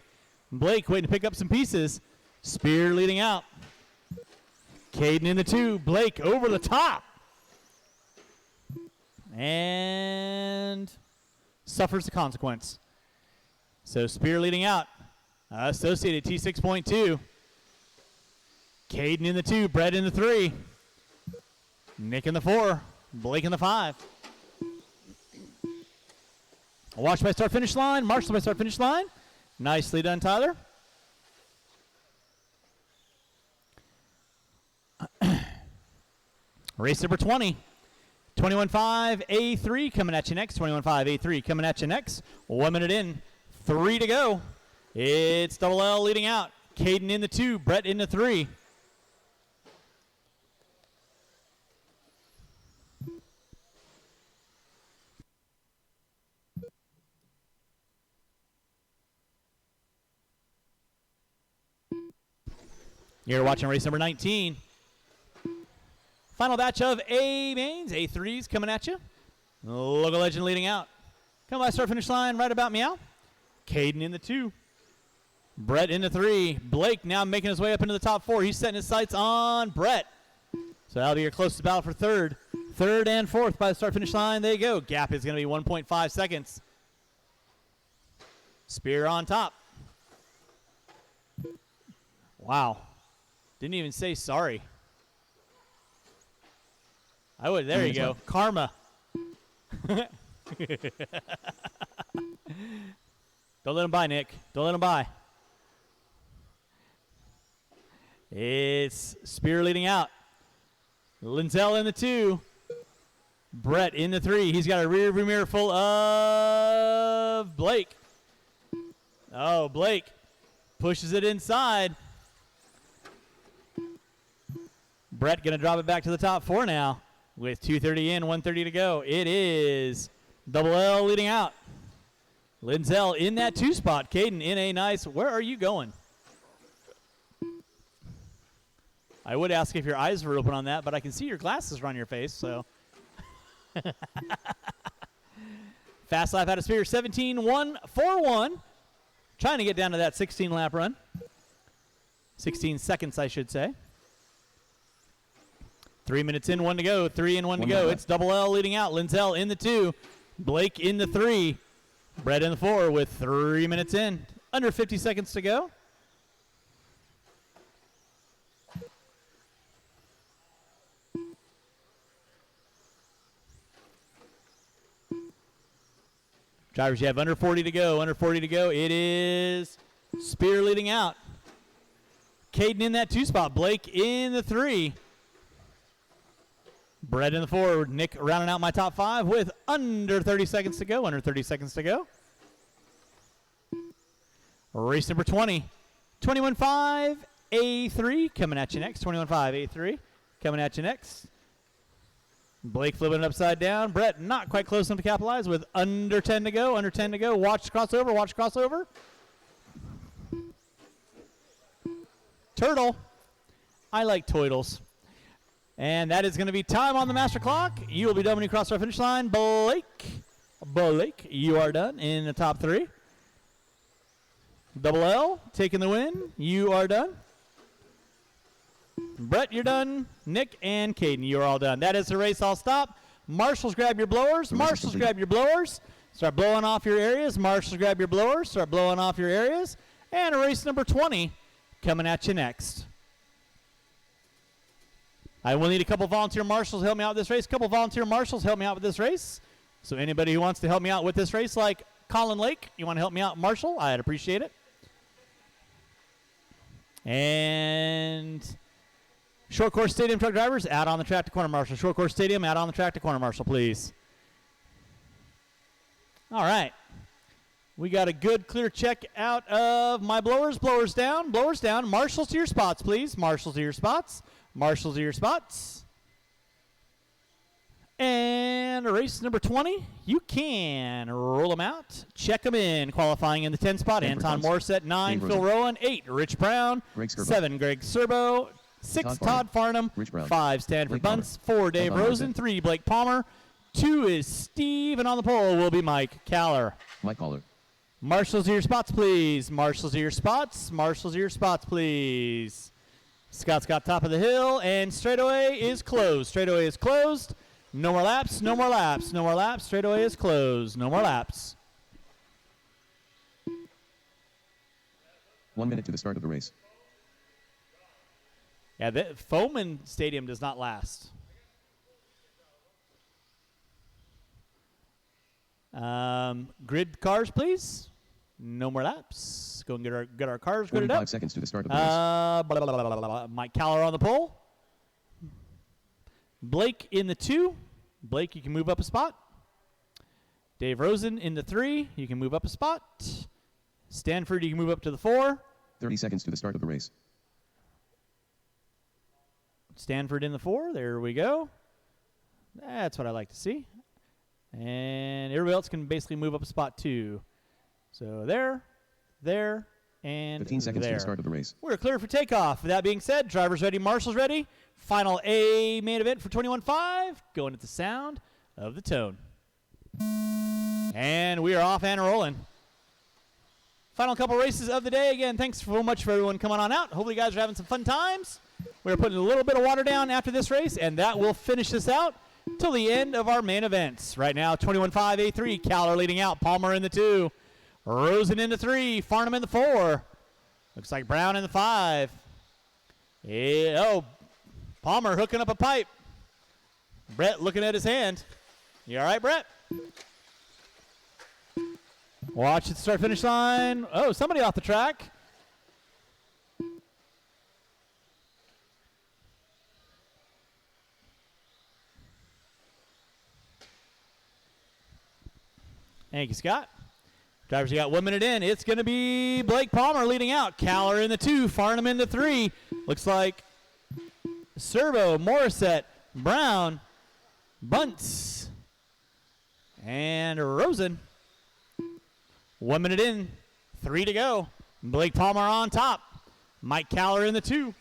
Blake waiting to pick up some pieces. Spear leading out. Caden in the 2, Blake over the top. And suffers the consequence. So Spear leading out. Associated T6.2. Caden in the 2, Brett in the 3. Nick in the 4, Blake in the 5. Watch by start finish line, Marshall by start finish line. Nicely done, Tyler. Race number 20. 21.5 A3 coming at you next. 21.5 A3 coming at you next. 1 minute in, 3 to go. It's Double L leading out. Caden in the 2, Brett in the 3. You're watching race number 19. Final batch of A mains, A3s coming at you. Local Legend leading out. Come by start finish line right about meow. Caden in the 2. Brett in the 3. Blake now making his way up into the top 4. He's setting his sights on Brett. So that'll be your closest battle for third. Third and fourth by the start finish line. There you go. Gap is going to be 1.5 seconds. Spear on top. Wow. Didn't even say sorry. I would. There you go. Karma. Don't let him by, Nick. Don't let him by. It's Spear leading out. Linzel in the 2. Brett in the 3. He's got a rear view mirror full of Blake. Oh, Blake pushes it inside. Brett going to drop it back to the top 4 now with 2:30 in, 1:30 to go. It is Double L leading out. Linzel in that 2 spot. Caden in a nice, where are you going? I would ask if your eyes were open on that, but I can see your glasses are on your face, so. Fast lap out of Spear, 17.141. Trying to get down to that 16-lap run. 16 seconds, I should say. 3 minutes in, 1 to go. 3 and 1 to go. It's Double L leading out. Linzel in the 2. Blake in the 3. Brett in the 4 with 3 minutes in. Under 50 seconds to go. Drivers, you have under 40 to go. Under 40 to go. It is Spear leading out. Caden in that 2 spot. Blake in the 3. Brett in the 4. Nick rounding out my top 5 with under 30 seconds to go. Under 30 seconds to go. Race number 20. 21.5 A3 coming at you next. 21.5 A3 coming at you next. Blake flipping it upside down. Brett not quite close enough to capitalize with under 10 to go. Under 10 to go. Watch crossover. Watch crossover. Turtle. I like turtles. And that is going to be time on the master clock. You will be done when you cross our finish line. Blake, you are done in the top 3. Double L taking the win. You are done. Brett, you're done. Nick and Caden, you're all done. That is the race. I'll stop. Marshals, grab your blowers. Marshals, grab your blowers. Start blowing off your areas. Marshals, grab your blowers. Start blowing off your areas. And race number 20 coming at you next. I will need a couple volunteer marshals to help me out with this race. A couple volunteer marshals help me out with this race. So anybody who wants to help me out with this race, like Colin Lake, you want to help me out, Marshall, I'd appreciate it. And short course stadium truck drivers, out on the track to corner marshal. Short course stadium, out on the track to corner marshal, please. All right. We got a good clear check out of my blowers. Blowers down, blowers down. Marshals to your spots, please. Marshals to your spots. Marshals to your spots. And race number 20, you can roll them out. Check them in. Qualifying in the 10 spot, Anton Morissette. 9, Phil Rowan. 8, Rich Brown. 7, Greg Serbo. 6, Todd Farnham. 5, Stanford Bunce. 4, Dave Rosen. 3, Blake Palmer. 2 is Steve. And on the pole will be Mike Caller. Mike Caller. Marshals to your spots, please. Marshals to your spots. Marshals to your spots, please. Scott's got top of the hill, and straightaway is closed. Straightaway is closed. No more laps, no more laps, no more laps. Straightaway is closed. No more laps. 1 minute to the start of the race. Yeah, the Foman Stadium does not last. Grid cars, please. No more laps. Go and get our cars gridded up. 45 seconds to the start of the race. Mike Caller on the pole. Blake in the 2. Blake, you can move up a spot. Dave Rosen in the 3. You can move up a spot. Stanford, you can move up to the 4. 30 seconds to the start of the race. Stanford in the 4. There we go. That's what I like to see. And everybody else can basically move up a spot too. So there, and 15 seconds there. to the start of the race. We're clear for takeoff. With that being said, drivers ready, marshals ready. Final A main event for 21.5. Going at the sound of the tone. And we are off and rolling. Final couple races of the day. Again, thanks so much for everyone coming on out. Hopefully you guys are having some fun times. We're putting a little bit of water down after this race, and that will finish this out till the end of our main events. Right now, 21.5 A3, Caller leading out, Palmer in the 2, Rosen in the 3, Farnham in the 4. Looks like Brown in the 5. Yeah, oh, Palmer hooking up a pipe. Brett looking at his hand. You all right, Brett? Watch it start finish line. Oh, somebody off the track. Thank you, Scott. Drivers, you got 1 minute in. It's going to be Blake Palmer leading out. Caller in the 2, Farnham in the 3. Looks like Serbo, Morissette, Brown, Bunce, and Rosen. 1 minute in, 3 to go. Blake Palmer on top. Mike Caller in the 2.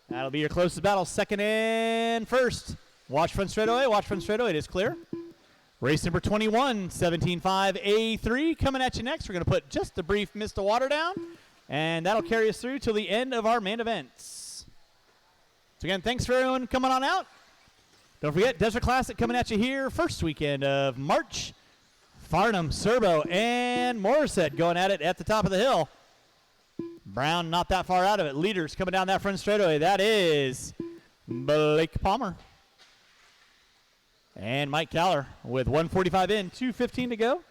That'll be your closest battle, second and first. Watch front straightaway, watch front straightaway. It is clear. Race number 21, 17.5 A3 coming at you next. We're going to put just a brief mist of water down, and that'll carry us through till the end of our main events. So again, thanks for everyone coming on out. Don't forget, Desert Classic coming at you here first weekend of March. Farnham, Serbo, and Morissette going at it at the top of the hill. Brown not that far out of it. Leaders coming down that front straightaway. That is Blake Palmer. And Mike Caller with 1:45 in, 2:15 to go.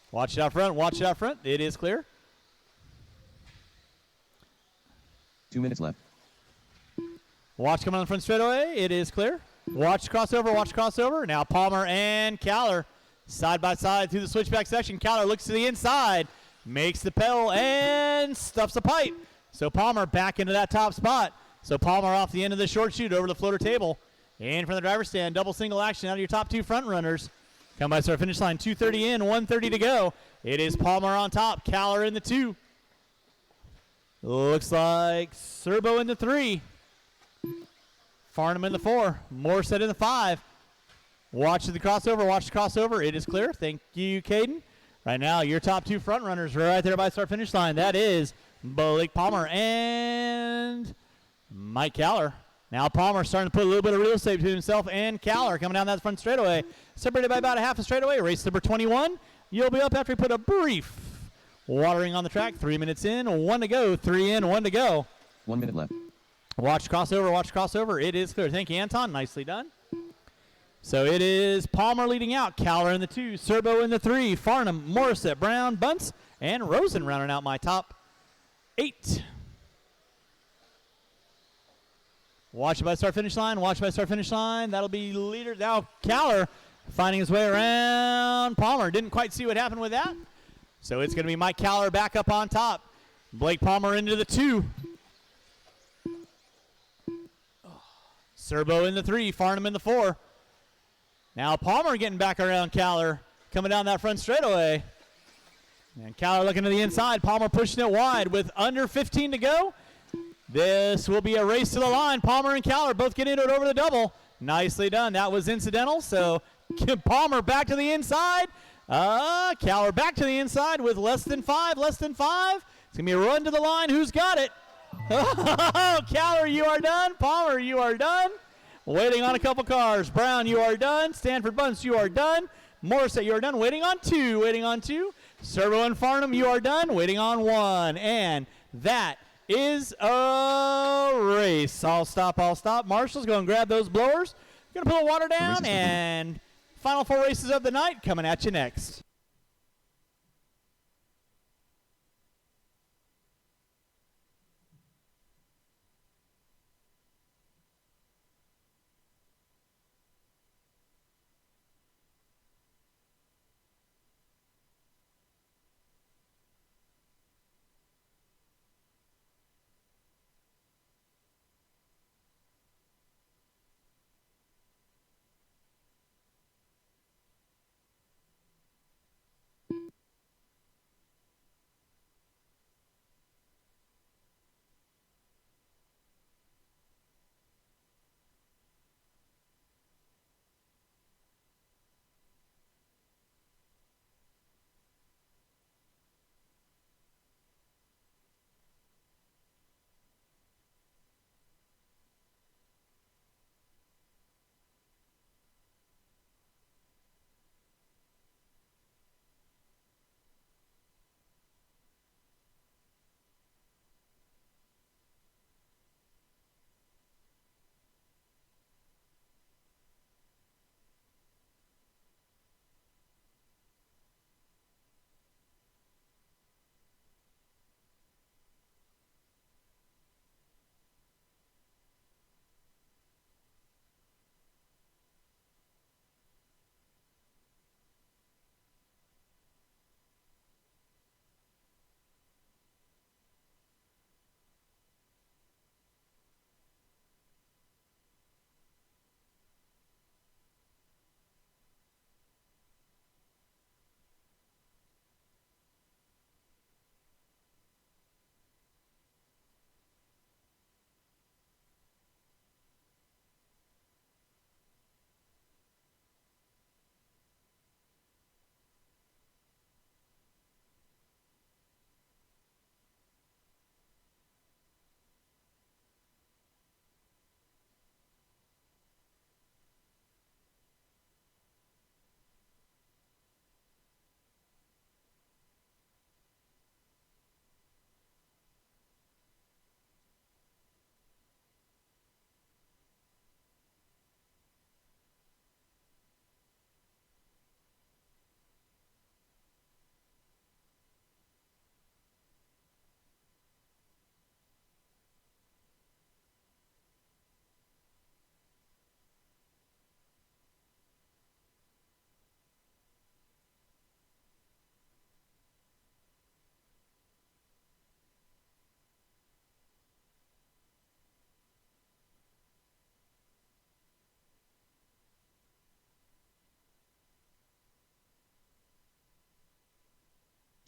Watch it out front, watch it out front. It is clear. 2 minutes left. Watch coming on the front straightaway. It is clear. Watch crossover, watch crossover. Now Palmer and Caller side by side through the switchback section. Caller looks to the inside, makes the pedal, and stuffs a pipe. So Palmer back into that top spot. So Palmer off the end of the short chute over the floater table. And from the driver's stand, double single action out of your top 2 front runners. Come by start finish line, 2:30 in, 1:30 to go. It is Palmer on top, Caller in the 2. Looks like Serbo in the 3. Farnham in the 4. Morissette in the 5. Watch the crossover, watch the crossover. It is clear. Thank you, Caden. Right now, your top 2 front runners right there by start finish line. That is Blake Palmer and Mike Caller. Now Palmer starting to put a little bit of real estate between himself and Caller coming down that front straightaway. Separated by about a half a straightaway. Race number 21. You'll be up after we put a brief watering on the track. 3 minutes in, 1 to go. 3 in, 1 to go. 1 minute left. Watch crossover, watch crossover. It is clear. Thank you, Anton. Nicely done. So it is Palmer leading out. Caller in the 2. Serbo in the 3. Farnham, Morissette, Brown, Bunce, and Rosen rounding out my top 8. Watch it by start finish line. Watch it by start finish line. That'll be leader. Now Caller finding his way around Palmer. Didn't quite see what happened with that. So it's going to be Mike Caller back up on top. Blake Palmer into the 2. Serbo in the 3. Farnham in the 4. Now Palmer getting back around Caller. Coming down that front straightaway. And Caller looking to the inside. Palmer pushing it wide with under 15 to go. This will be a race to the line. Palmer and Caller both get into it over the double. Nicely done. That was incidental. So Palmer back to the inside. Caller back to the inside with less than 5. Less than 5. It's going to be a run to the line. Who's got it? Oh, Caller, you are done. Palmer, you are done. Waiting on a couple cars. Brown, you are done. Stanford Bunce, you are done. Morissette, you are done. Waiting on 2. Waiting on 2. Serbo and Farnham, you are done. Waiting on 1. And that is a race. I'll stop. Marshall's going to grab those blowers. Going to put the water down. And final 4 races of the night coming at you next.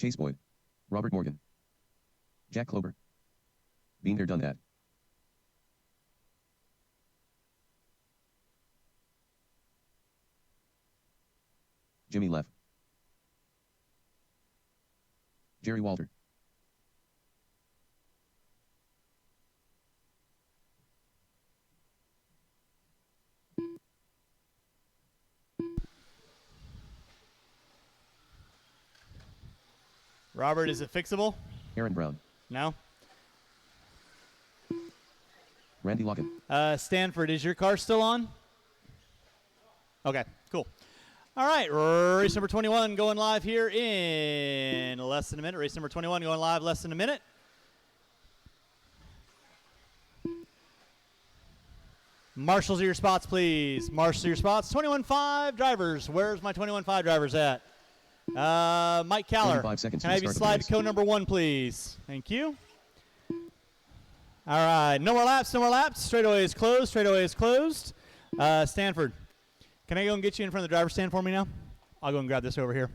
Chase Boyd. Robert Morgan. Jack Klober. Been there, done that. Jimmy left. Jerry Walter. Robert, is it fixable? Aaron Brown. No? Randy Locken. Stanford, is your car still on? Okay, cool. All right, race number 21 going live here in less than a minute. Race number 21 going live less than a minute. Marshals of your spots, please. Marshals of your spots. 21.5 drivers. Where's my 21.5 drivers at? Mike Caller. 25 seconds Can I have to you start the slide race. to code number 1, please? Thank you. All right, no more laps, no more laps. Straightaway is closed, straightaway is closed. Stanford, can I go and get you in front of the driver's stand for me now? I'll go and grab this over here.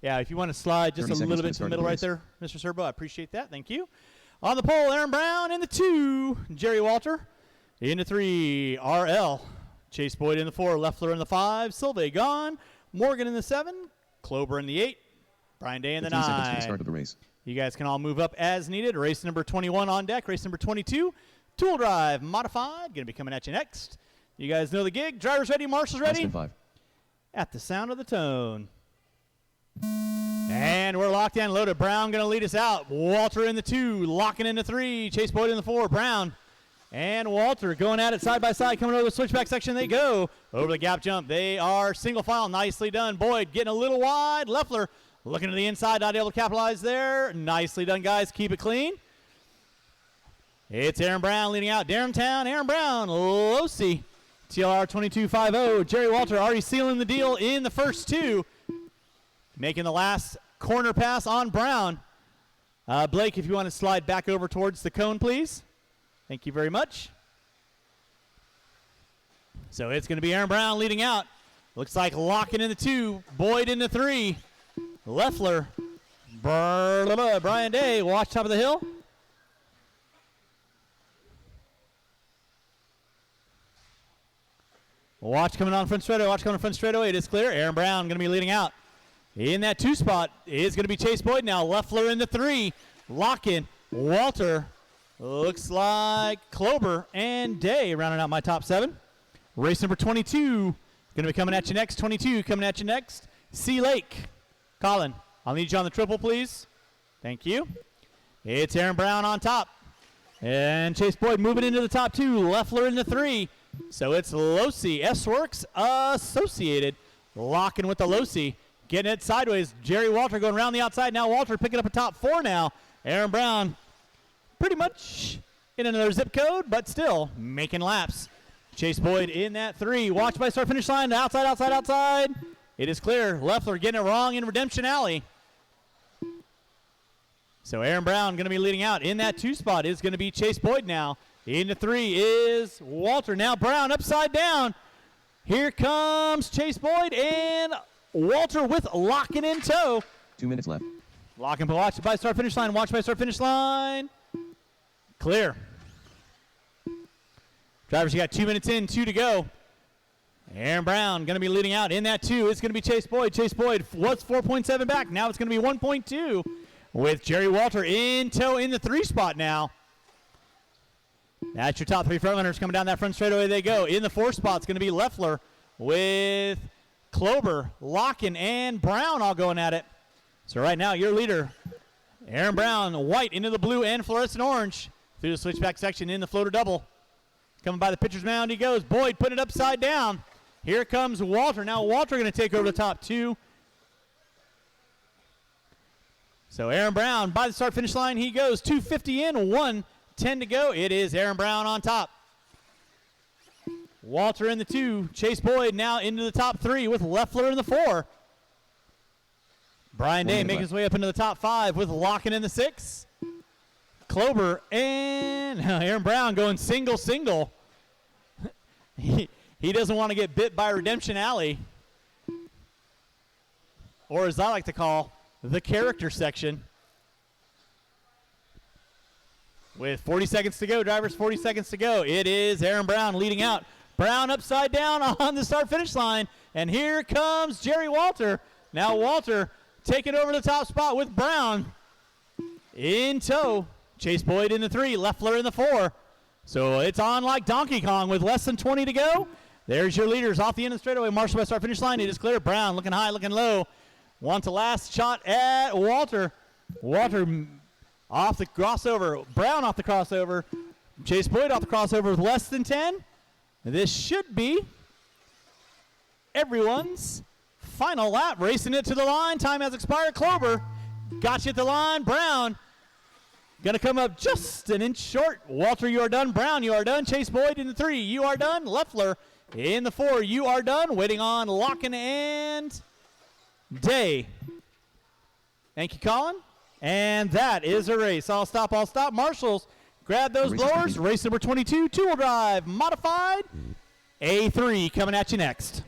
Yeah, if you want to slide just 30 a seconds little to bit to the start middle the right race. there, Mr. Serbo, I appreciate that. Thank you. On the pole, Aaron Brown in the 2, Jerry Walter. In the 3, RL. Chase Boyd in the 4, Leffler in the 5, Silve gone, Morgan in the 7, Klober in the 8, Brian Day in the 15 seconds to the 9. start of the race. You guys can all move up as needed. Race number 21 on deck. Race number 22, Tool Drive Modified. Going to be coming at you next. You guys know the gig. Drivers ready, marshals Less ready? than 5. At the sound of the tone. And we're locked and loaded. Brown going to lead us out. Walter in the 2, locking in the 3. Chase Boyd in the 4. Brown and Walter going at it side by side. Coming over the switchback section they go. Over the gap jump. They are single file. Nicely done. Boyd getting a little wide. Leffler looking to the inside. Not able to capitalize there. Nicely done, guys. Keep it clean. It's Aaron Brown leading out. Darrentown, Aaron Brown, Losi, TLR 2250. Jerry Walter already sealing the deal in the first 2. Making the last corner pass on Brown. Blake, if you want to slide back over towards the cone, please. Thank you very much. So it's going to be Aaron Brown leading out. Looks like locking in the 2. Boyd in the 3. Leffler. Brian Day, watch top of the hill. Watch coming on front straightaway. Watch coming on front straightaway. It is clear. Aaron Brown going to be leading out. In that 2 spot is going to be Chase Boyd now. Leffler in the 3. Lock-in. Walter. Looks like Klober and Day rounding out my top 7. Race number 22. Going to be coming at you next. 22 coming at you next. Sea Lake. Colin, I'll need you on the triple, please. Thank you. It's Aaron Brown on top. And Chase Boyd moving into the top 2. Leffler in the 3. So it's Losi, S-Works Associated, locking with the Losi, getting it sideways. Jerry Walter going around the outside. Now Walter picking up a top 4 now. Aaron Brown pretty much in another zip code, but still making laps. Chase Boyd in that 3. Watch by start finish line. Outside, outside, outside. It is clear. Leffler getting it wrong in Redemption Alley. So Aaron Brown going to be leading out. In that 2 spot is going to be Chase Boyd now. In the 3 is Walter. Now Brown upside down. Here comes Chase Boyd and Walter with locking in tow. 2 minutes left. Locking watch by start finish line. Watch by start finish line. Clear. Drivers, you got 2 minutes in, 2 to go. Aaron Brown going to be leading out. In that 2 is going to be Chase Boyd. Chase Boyd was 4.7 back. Now it's going to be 1.2 with Jerry Walter in tow in the 3 spot now. That's your top 3 front runners coming down that front straightaway they go. In the 4 spot, it's going to be Leffler with Klober, Locken, and Brown all going at it. So right now, your leader, Aaron Brown, white into the blue and fluorescent orange through the switchback section in the floater double. Coming by the pitcher's mound he goes. Boyd put it upside down. Here comes Walter. Now Walter going to take over the top 2. So Aaron Brown by the start finish line he goes. 250 in, 1:10 to go. It is Aaron Brown on top. Walter in the 2. Chase Boyd now into the top 3 with Leffler in the 4. Brian Day making his way up into the top 5 with Locken in the 6. Klober and Aaron Brown going single. He doesn't want to get bit by Redemption Alley. Or as I like to call, the character section. With 40 seconds to go, drivers, 40 seconds to go. It is Aaron Brown leading out. Brown upside down on the start-finish line. And here comes Jerry Walter. Now Walter taking over the top spot with Brown in tow. Chase Boyd in the 3, Leffler in the 4. So it's on like Donkey Kong with less than 20 to go. There's your leaders off the end of the straightaway. Marshall by start-finish line. It is clear. Brown looking high, looking low. Want to last shot at Walter. Walter off the crossover. Brown off the crossover. Chase Boyd off the crossover with less than 10. This should be everyone's final lap. Racing it to the line. Time has expired. Clover got you at the line. Brown going to come up just an inch short. Walter, you are done. Brown, you are done. Chase Boyd in the 3. You are done. Leffler in the 4. You are done. Waiting on Locken and Day. Thank you, Colin. And that is a race. All stop, all stop. Marshals, grab those blowers. Race number 22, two-wheel drive, modified. A3 coming at you next.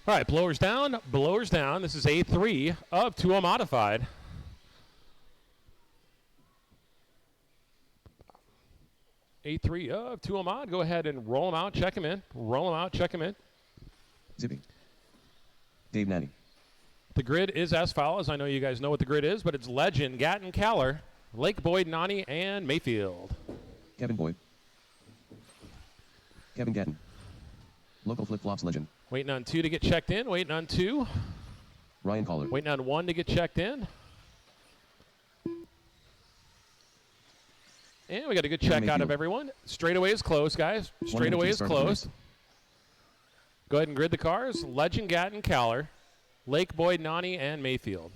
All right, blowers down, blowers down. This is A3 of 2-0 modified. A3 of 2-0 mod. Go ahead and roll them out, check them in. Roll them out, check them in. Zipping. Dave Natty. The grid is as follows. I know you guys know what the grid is, but it's Legend, Gatton, Caller, Lake, Boyd, Nani, and Mayfield. Kevin Boyd. Kevin Gatton. Local flip-flops legend. Waiting on 2 to get checked in. Waiting on 2. Ryan Caller. Waiting on 1 to get checked in. And we got a good check out of everyone. Straightaway is closed, guys. Straightaway is closed. Go ahead and grid the cars. Legend, Gatton, Caller, Lake, Boyd, Nani, and Mayfield.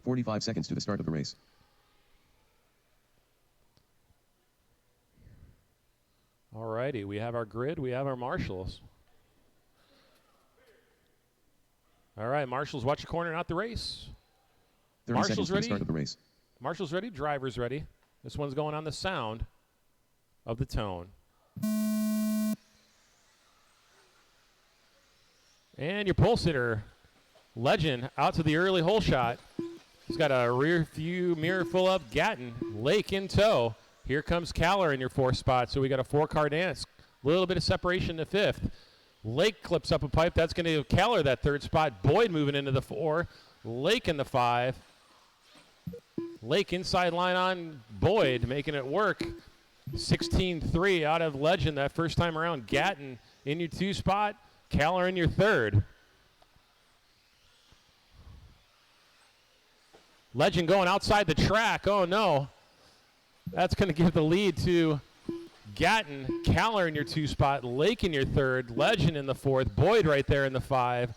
"45 seconds to the start of the race. All righty, we have our grid, we have our marshals. All right, marshals, watch your corner, not the race. 30 Marshals seconds to the ready? start of the race. Marshals ready, drivers ready. This one's going on the sound of the tone. And your pole sitter, Legend, out to the early hole shot. He's got a rear view mirror full of Gatton, Lake in tow. Here comes Caller in your 4th spot, so we got a 4-car dance. A little bit of separation to 5th. Lake clips up a pipe. That's going to give Caller that 3rd spot. Boyd moving into the 4. Lake in the 5. Lake inside line on Boyd, making it work. 16-3 out of Legend that first time around. Gatton in your 2 spot. Caller in your 3rd. Legend going outside the track. Oh, no. That's going to give the lead to Gatton. Caller in your 2 spot. Lake in your 3rd. Legend in the 4th. Boyd right there in the 5.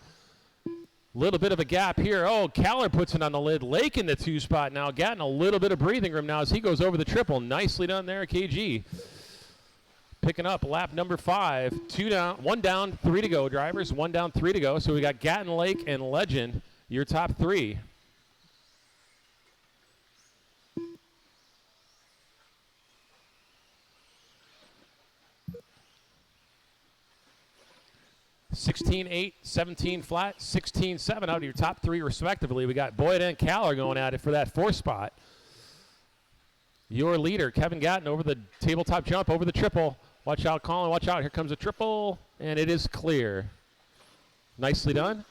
Little bit of a gap here. Oh, Caller puts it on the lid. Lake in the 2 spot now. Gatton a little bit of breathing room now as he goes over the triple. Nicely done there, KG. Picking up lap number 5. 2 down, 1 down, 3 to go, drivers. 1 down, 3 to go. So we got Gatton, Lake, and Legend, your top 3. (16-8), 17 flat, 16-7 out of your top 3 respectively. We got Boyd and Caller going at it for that 4th spot. Your leader, Kevin Gatton, over the tabletop jump, over the triple. Watch out, Colin, watch out. Here comes a triple, and it is clear. Nicely done.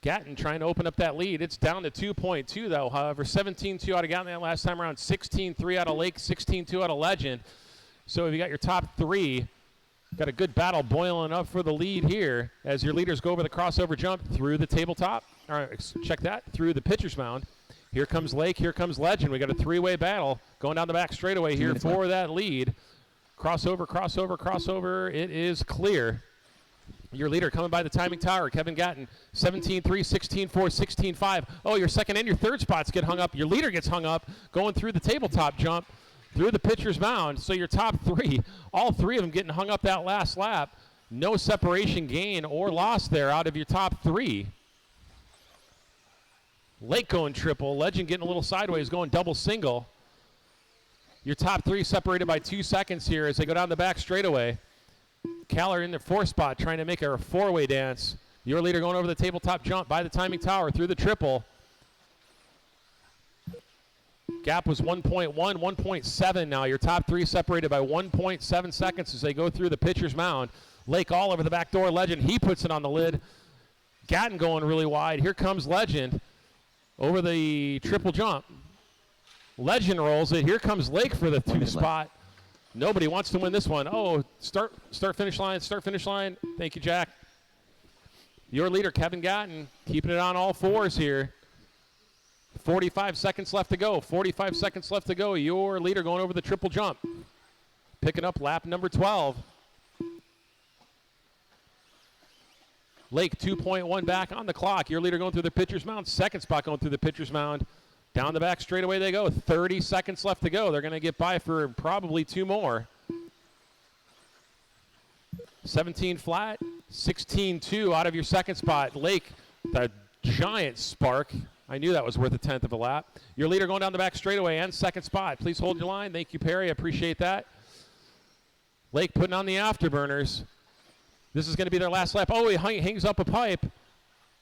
Gatton trying to open up that lead. It's down to 2.2, though. However, 17-2 out of Gatton that last time around, 16-3 out of Lake, 16-2 out of Legend. So if you got your top 3, got a good battle boiling up for the lead here as your leaders go over the crossover jump through the tabletop. All right, check that, through the pitcher's mound. Here comes Lake. Here comes Legend. We got a three-way battle going down the back straightaway here for that lead. Crossover, crossover, crossover. It is clear. Your leader coming by the timing tower, Kevin Gatton, 17-3, 16-4, 16-5. Oh, your second and your third spots get hung up. Your leader gets hung up going through the tabletop jump, through the pitcher's mound. So your top three, all three of them getting hung up that last lap. No separation gain or loss there out of your top three. Lake going triple. Legend getting a little sideways, going double single. Your top three separated by 2 seconds here as they go down the back straightaway. Caller in the fourth spot trying to make a four-way dance. Your leader going over the tabletop jump by the timing tower through the triple. Gap was 1.1, 1.7 now. Your top three separated by 1.7 seconds as they go through the pitcher's mound. Lake all over the back door. Legend, he puts it on the lid. Gatton going really wide. Here comes Legend over the triple jump. Legend rolls it. Here comes Lake for the two spot. Nobody wants to win this one. Oh, start, finish line, start, finish line. Thank you, Jack. Your leader, Kevin Gatton, keeping it on all fours here. 45 seconds left to go. 45 seconds left to go. Your leader going over the triple jump. Picking up lap number 12. Lake 2.1 back on the clock. Your leader going through the pitcher's mound. Second spot going through the pitcher's mound. Down the back straightaway they go. 30 seconds left to go. They're going to get by for probably two more. 17 flat, 16-2 out of your second spot. Lake, the giant spark. I knew that was worth a tenth of a lap. Your leader going down the back straightaway and second spot. Please hold your line. Thank you, Perry. I appreciate that. Lake putting on the afterburners. This is going to be their last lap. Oh, he hangs up a pipe.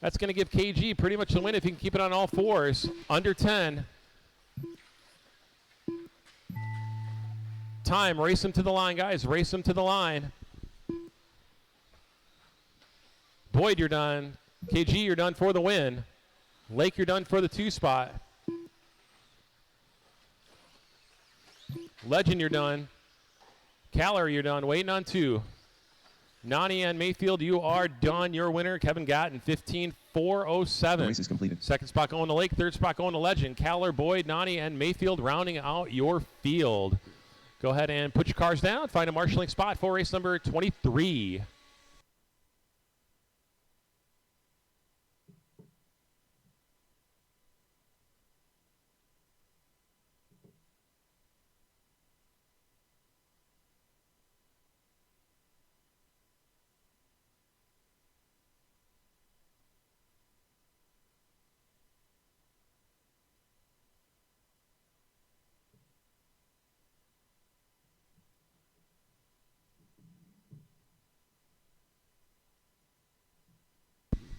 That's going to give KG pretty much the win if he can keep it on all fours. Under 10. Time. Race him to the line, guys. Race him to the line. Boyd, you're done. KG, you're done for the win. Lake, you're done for the two spot. Legend, you're done. Caller, you're done. Waiting on two. Nani and Mayfield, you are done. Your winner, Kevin Gatton, 15-407. The race is completed. Second spot going to Lake. Third spot going to Legend. Caller, Boyd, Nani, and Mayfield rounding out your field. Go ahead and put your cars down. Find a marshalling spot for race number 23.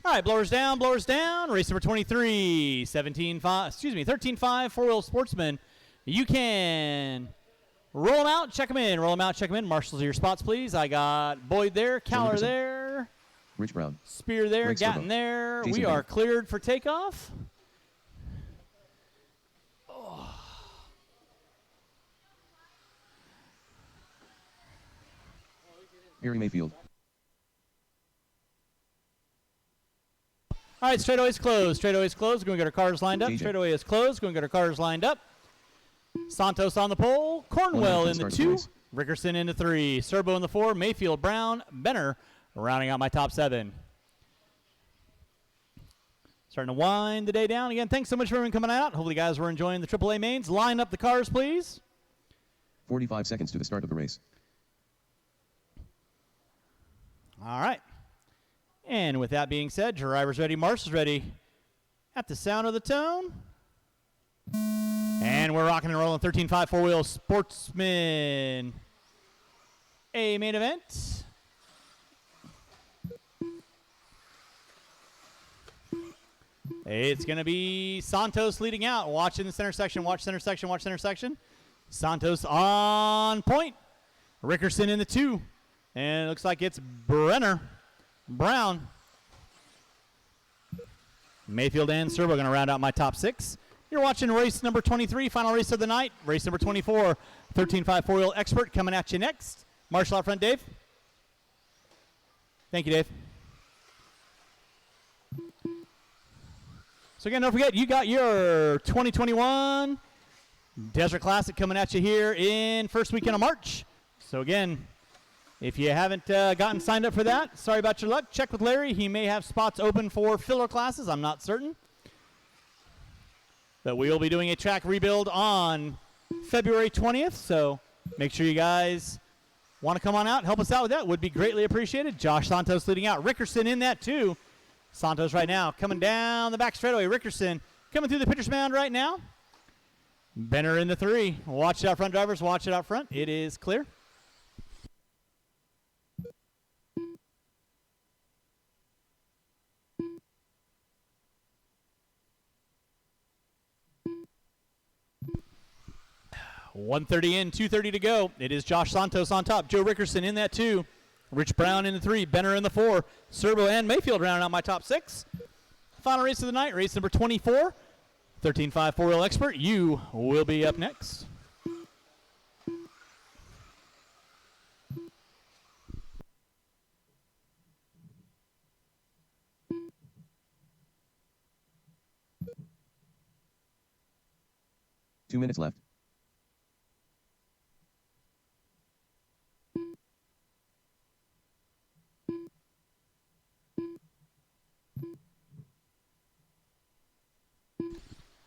All right, blowers down, blowers down. Race number 23, 13-5, four-wheel sportsman. You can roll them out, check them in, roll them out, check them in. Marshals, your spots, please. I got Boyd there, Caller there, Rich Brown, Spear there, Greg Gatton Silva, there. Jason We are Baker. cleared for takeoff. Harry Mayfield, All right, straightaway is closed. Straightaway is closed. We're going to get our cars lined up. JJ. Straightaway is closed. Going to get our cars lined up. Santos on the pole. Cornwell in the Starts 2. race. Rickerson in the 3. Serbo in the 4. Mayfield, Brown, Benner rounding out my top 7. Starting to wind the day down. Again, thanks so much for everyone coming out. Hopefully, you guys were enjoying the AAA mains. Line up the cars, please. 45 seconds to the start of the race. All right. And with that being said, driver's ready, marshal's ready. At the sound of the tone. And we're rocking and rolling 13-5 four-wheel sportsman. A main event. It's going to be Santos leading out. Watch in the center section, watch center section, watch center section. Santos on point. Rickerson in the 2. And it looks like it's Brown. Mayfield and Serbo going to round out my top 6. You're watching race number 23, final race of the night. Race number 24, 13-5 four-wheel expert coming at you next. Marshall out front, Dave. Thank you, Dave. So again, don't forget, you got your 2021 Desert Classic coming at you here in first weekend of March. So again, if you haven't gotten signed up for that, sorry about your luck. Check with Larry. He may have spots open for filler classes. I'm not certain. But we will be doing a track rebuild on February 20th. So make sure you guys want to come on out, help us out with that. Would be greatly appreciated. Josh Santos leading out. Rickerson in that too. Santos right now coming down the back straightaway. Rickerson coming through the pitcher's mound right now. Benner in the 3. Watch it out front, drivers. Watch it out front. It is clear. .130 in, 2:30 to go. It is Josh Santos on top. Joe Rickerson in that 2. Rich Brown in the 3. Benner in the 4. Serbo and Mayfield rounding out my top 6. Final race of the night, race number 24. 13.5 4-wheel expert. You will be up next. Two minutes left.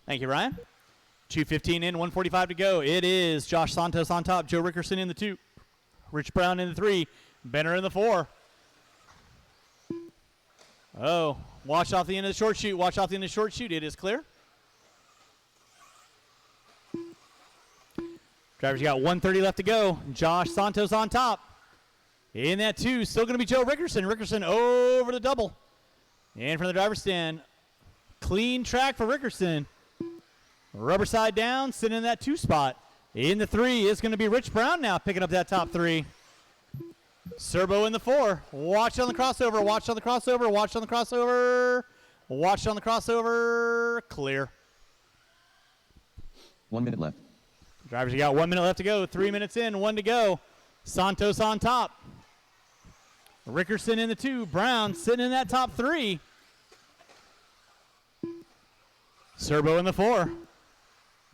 Thank you, Ryan. 2:15 in, 1:45 to go. It is Josh Santos on top. Joe Rickerson in the 2. Rich Brown in the 3. Benner in the 4. Oh, watch off the end of the short chute. Watch off the end of the short chute. It is clear. Drivers, you got 1:30 left to go. Josh Santos on top. In that 2, still going to be Joe Rickerson. Rickerson over the double. And from the driver's stand, clean track for Rickerson. Rubber side down, sitting in that 2 spot. In the 3 is going to be Rich Brown now picking up that top 3. Serbo in the 4. Watch on the crossover. Watch on the crossover. Watch on the crossover. Watch on the crossover. Clear. 1 minute left. Drivers, you got 1 minute left to go. 3 minutes in, 1 to go. Santos on top. Rickerson in the 2. Brown sitting in that top 3. Serbo in the 4.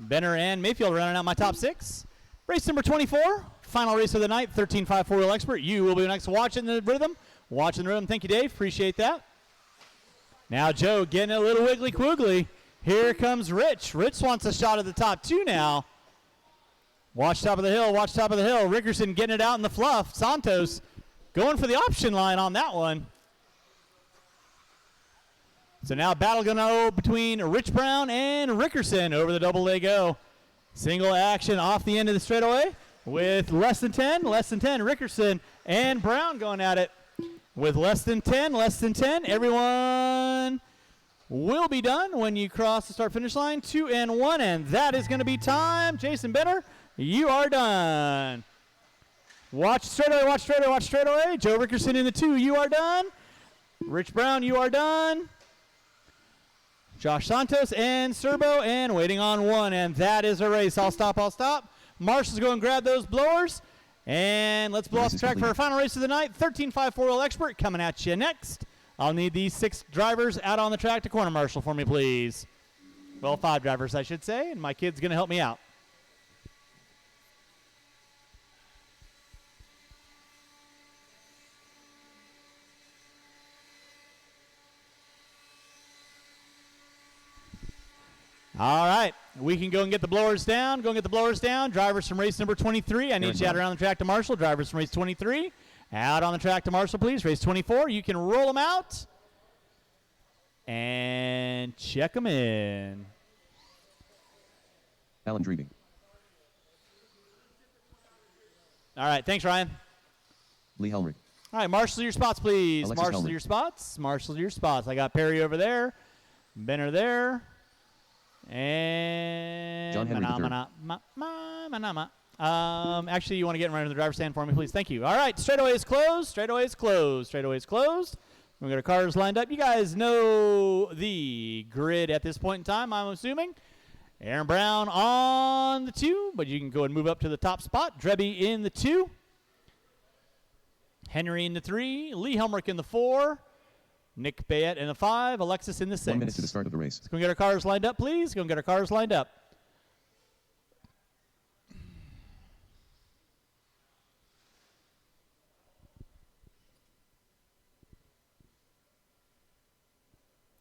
Benner and Mayfield rounding out my top 6. Race number 24. Final race of the night. 13.5 4-wheel expert. You will be next watching the rhythm. Watching the rhythm. Thank you, Dave. Appreciate that. Now Joe getting a little wiggly quoogly. Here comes Rich. Rich wants a shot at the top 2 now. Watch top of the hill. Watch top of the hill. Rickerson getting it out in the fluff. Santos going for the option line on that one. So now battle going to go between Rich Brown and Rickerson over the double they go. Single action off the end of the straightaway with less than 10. Rickerson and Brown going at it with less than 10. Everyone will be done when you cross the start finish line. 2 and 1, and that is going to be time. Jason Benner, you are done. Watch straightaway. Joe Rickerson in the 2, you are done. Rich Brown, you are done. Josh Santos and Serbo, and waiting on 1, and that is a race. I'll stop. Marshall's going to grab those blowers, and let's blow off the track for our final race of the night. 13.5 4-wheel expert coming at you next. I'll need these 6 drivers out on the track to corner Marshall for me, please. Well, 5 drivers, I should say, and my kid's going to help me out. All right, we can go and get the blowers down. Drivers from race number 23, I need you out around the track to Marshall. Drivers from race 23, out on the track to Marshall, please. Race 24, you can roll them out and check them in. Alan Dreebing. All right, thanks, Ryan. Lee Helmrich. All right, Marshall, your spots, please. Alexis Marshall, Helmrich. your spots. I got Perry over there, Benner there. And John Henry actually, you want to get right in the driver's stand for me, please? Thank you. All right, straightaway is closed. We got our cars lined up. You guys know the grid at this point in time, I'm assuming. Aaron Brown on the 2, but you can go and move up to the top spot. Drebby in the 2. Henry in the 3. Lee Helmrich in the 4. Nick Bayette in the 5, Alexis in the 6. 1 minute to the start of the race. Let's go and get our cars lined up, please. Go and get our cars lined up.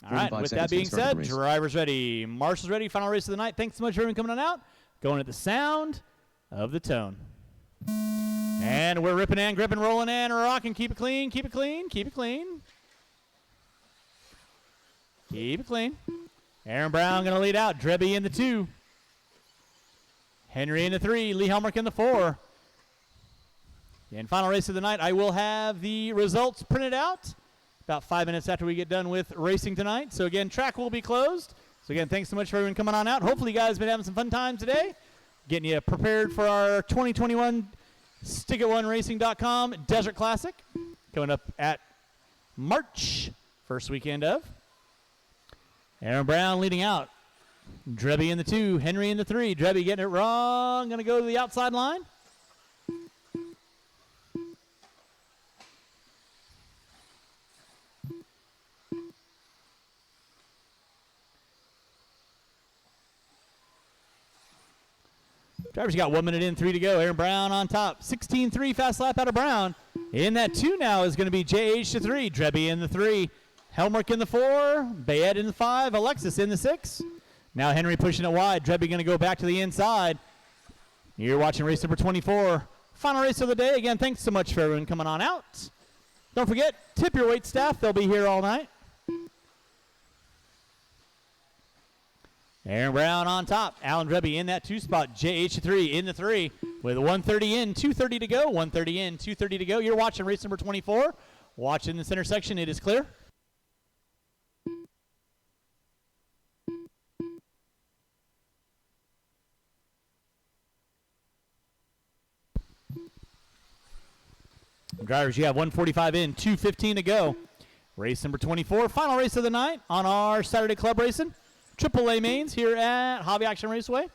All right, 45 with that seconds to being the start of said, the race. drivers ready, marshals ready, final race of the night. Thanks so much for everyone coming on out. Going at the sound of the tone. And we're ripping and gripping, rolling and rocking. Keep it clean, keep it clean, keep it clean. Keep it clean. Aaron Brown going to lead out. Drebby in the 2. Henry in the 3. Lee Helmerich in the 4. And final race of the night, I will have the results printed out about 5 minutes after we get done with racing tonight. So again, track will be closed. So again, thanks so much for everyone coming on out. Hopefully you guys have been having some fun time today. Getting you prepared for our 2021 StickIt1Racing.com Desert Classic. Coming up at March, first weekend of. Aaron Brown leading out. Drebby in the 2, Henry in the 3. Drebby getting it wrong. Going to go to the outside line. Drivers got 1 minute in, 3 to go. Aaron Brown on top. 16-3 fast lap out of Brown. In that 2 now is going to be JH to 3. Drebby in the 3. Helmerich in the 4. Bayette in the 5. Alexis in the 6. Now Henry pushing it wide. Drebby going to go back to the inside. You're watching race number 24. Final race of the day. Again, thanks so much for everyone coming on out. Don't forget, tip your wait staff. They'll be here all night. Aaron Brown on top. Alan Drebby in that 2 spot. JH3 in the 3 with 1:30 in, 2:30 to go. 1:30 in, 2:30 to go. You're watching race number 24. Watching this intersection. It is clear. Drivers, you have 1:45 in, 2:15 to go. Race number 24. Final race of the night on our Saturday Club Racing. AAA mains here at Hobby Action Raceway.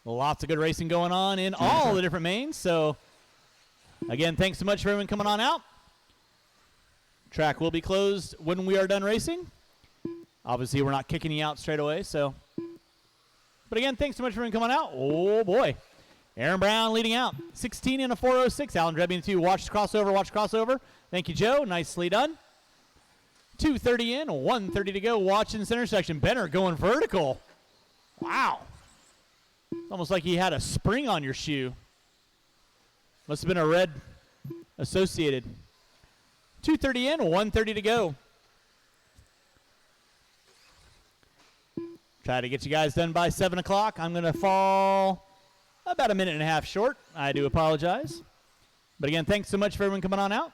Lots of good racing going on in all the different mains. So, again, thanks so much for everyone coming on out. Track will be closed when we are done racing. Obviously, we're not kicking you out straight away. So, but again, thanks so much for everyone coming out. Oh, boy. Aaron Brown leading out. 16 in a 4:06. Alan Drebby in the 2. Watch the crossover, watch the crossover. Thank you, Joe. Nicely done. 2:30 in, 1:30 to go. Watching this intersection. Benner going vertical. Wow. Almost like he had a spring on your shoe. Must have been a red associated. 2:30 in, 1:30 to go. Try to get you guys done by 7 o'clock. I'm going to fall about a minute and a half short. I do apologize. But again, thanks so much for everyone coming on out.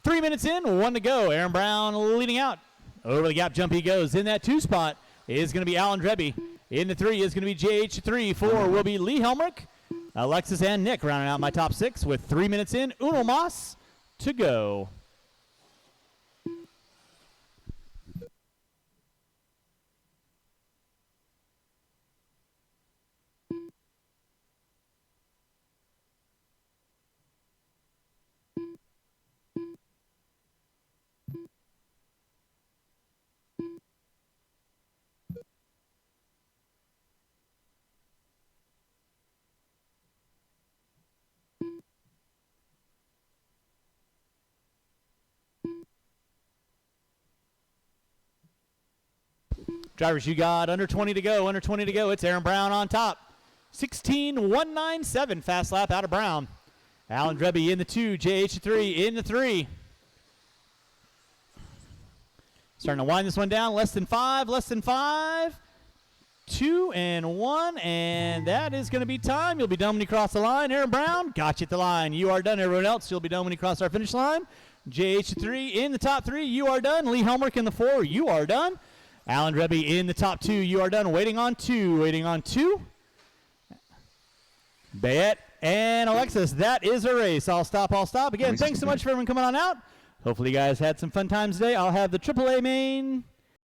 3 minutes in, 1 to go. Aaron Brown leading out. Over the gap jump he goes. In that 2 spot is going to be Alan Drebby. In the 3 is going to be JH3. 4 will be Lee Helmerich, Alexis, and Nick rounding out my top 6 with 3 minutes in. Uno Mas to go. Drivers, you got under 20 to go, under 20 to go. It's Aaron Brown on top. 16.197 fast lap out of Brown. Alan Drebby in the 2, JH3 in the 3. Starting to wind this one down, less than 5, 2 and 1, and that is going to be time. You'll be done when you cross the line. Aaron Brown, got you at the line. You are done. Everyone else, you'll be done when you cross our finish line. JH3 in the top 3, you are done. Lee Helmerich in the 4, you are done. Alan Drebby in the top 2. You are done. Waiting on 2. Waiting on 2. Bayette and Alexis. That is a race. I'll stop. Again, thanks so much for everyone coming on out. Hopefully you guys had some fun times today. I'll have the AAA main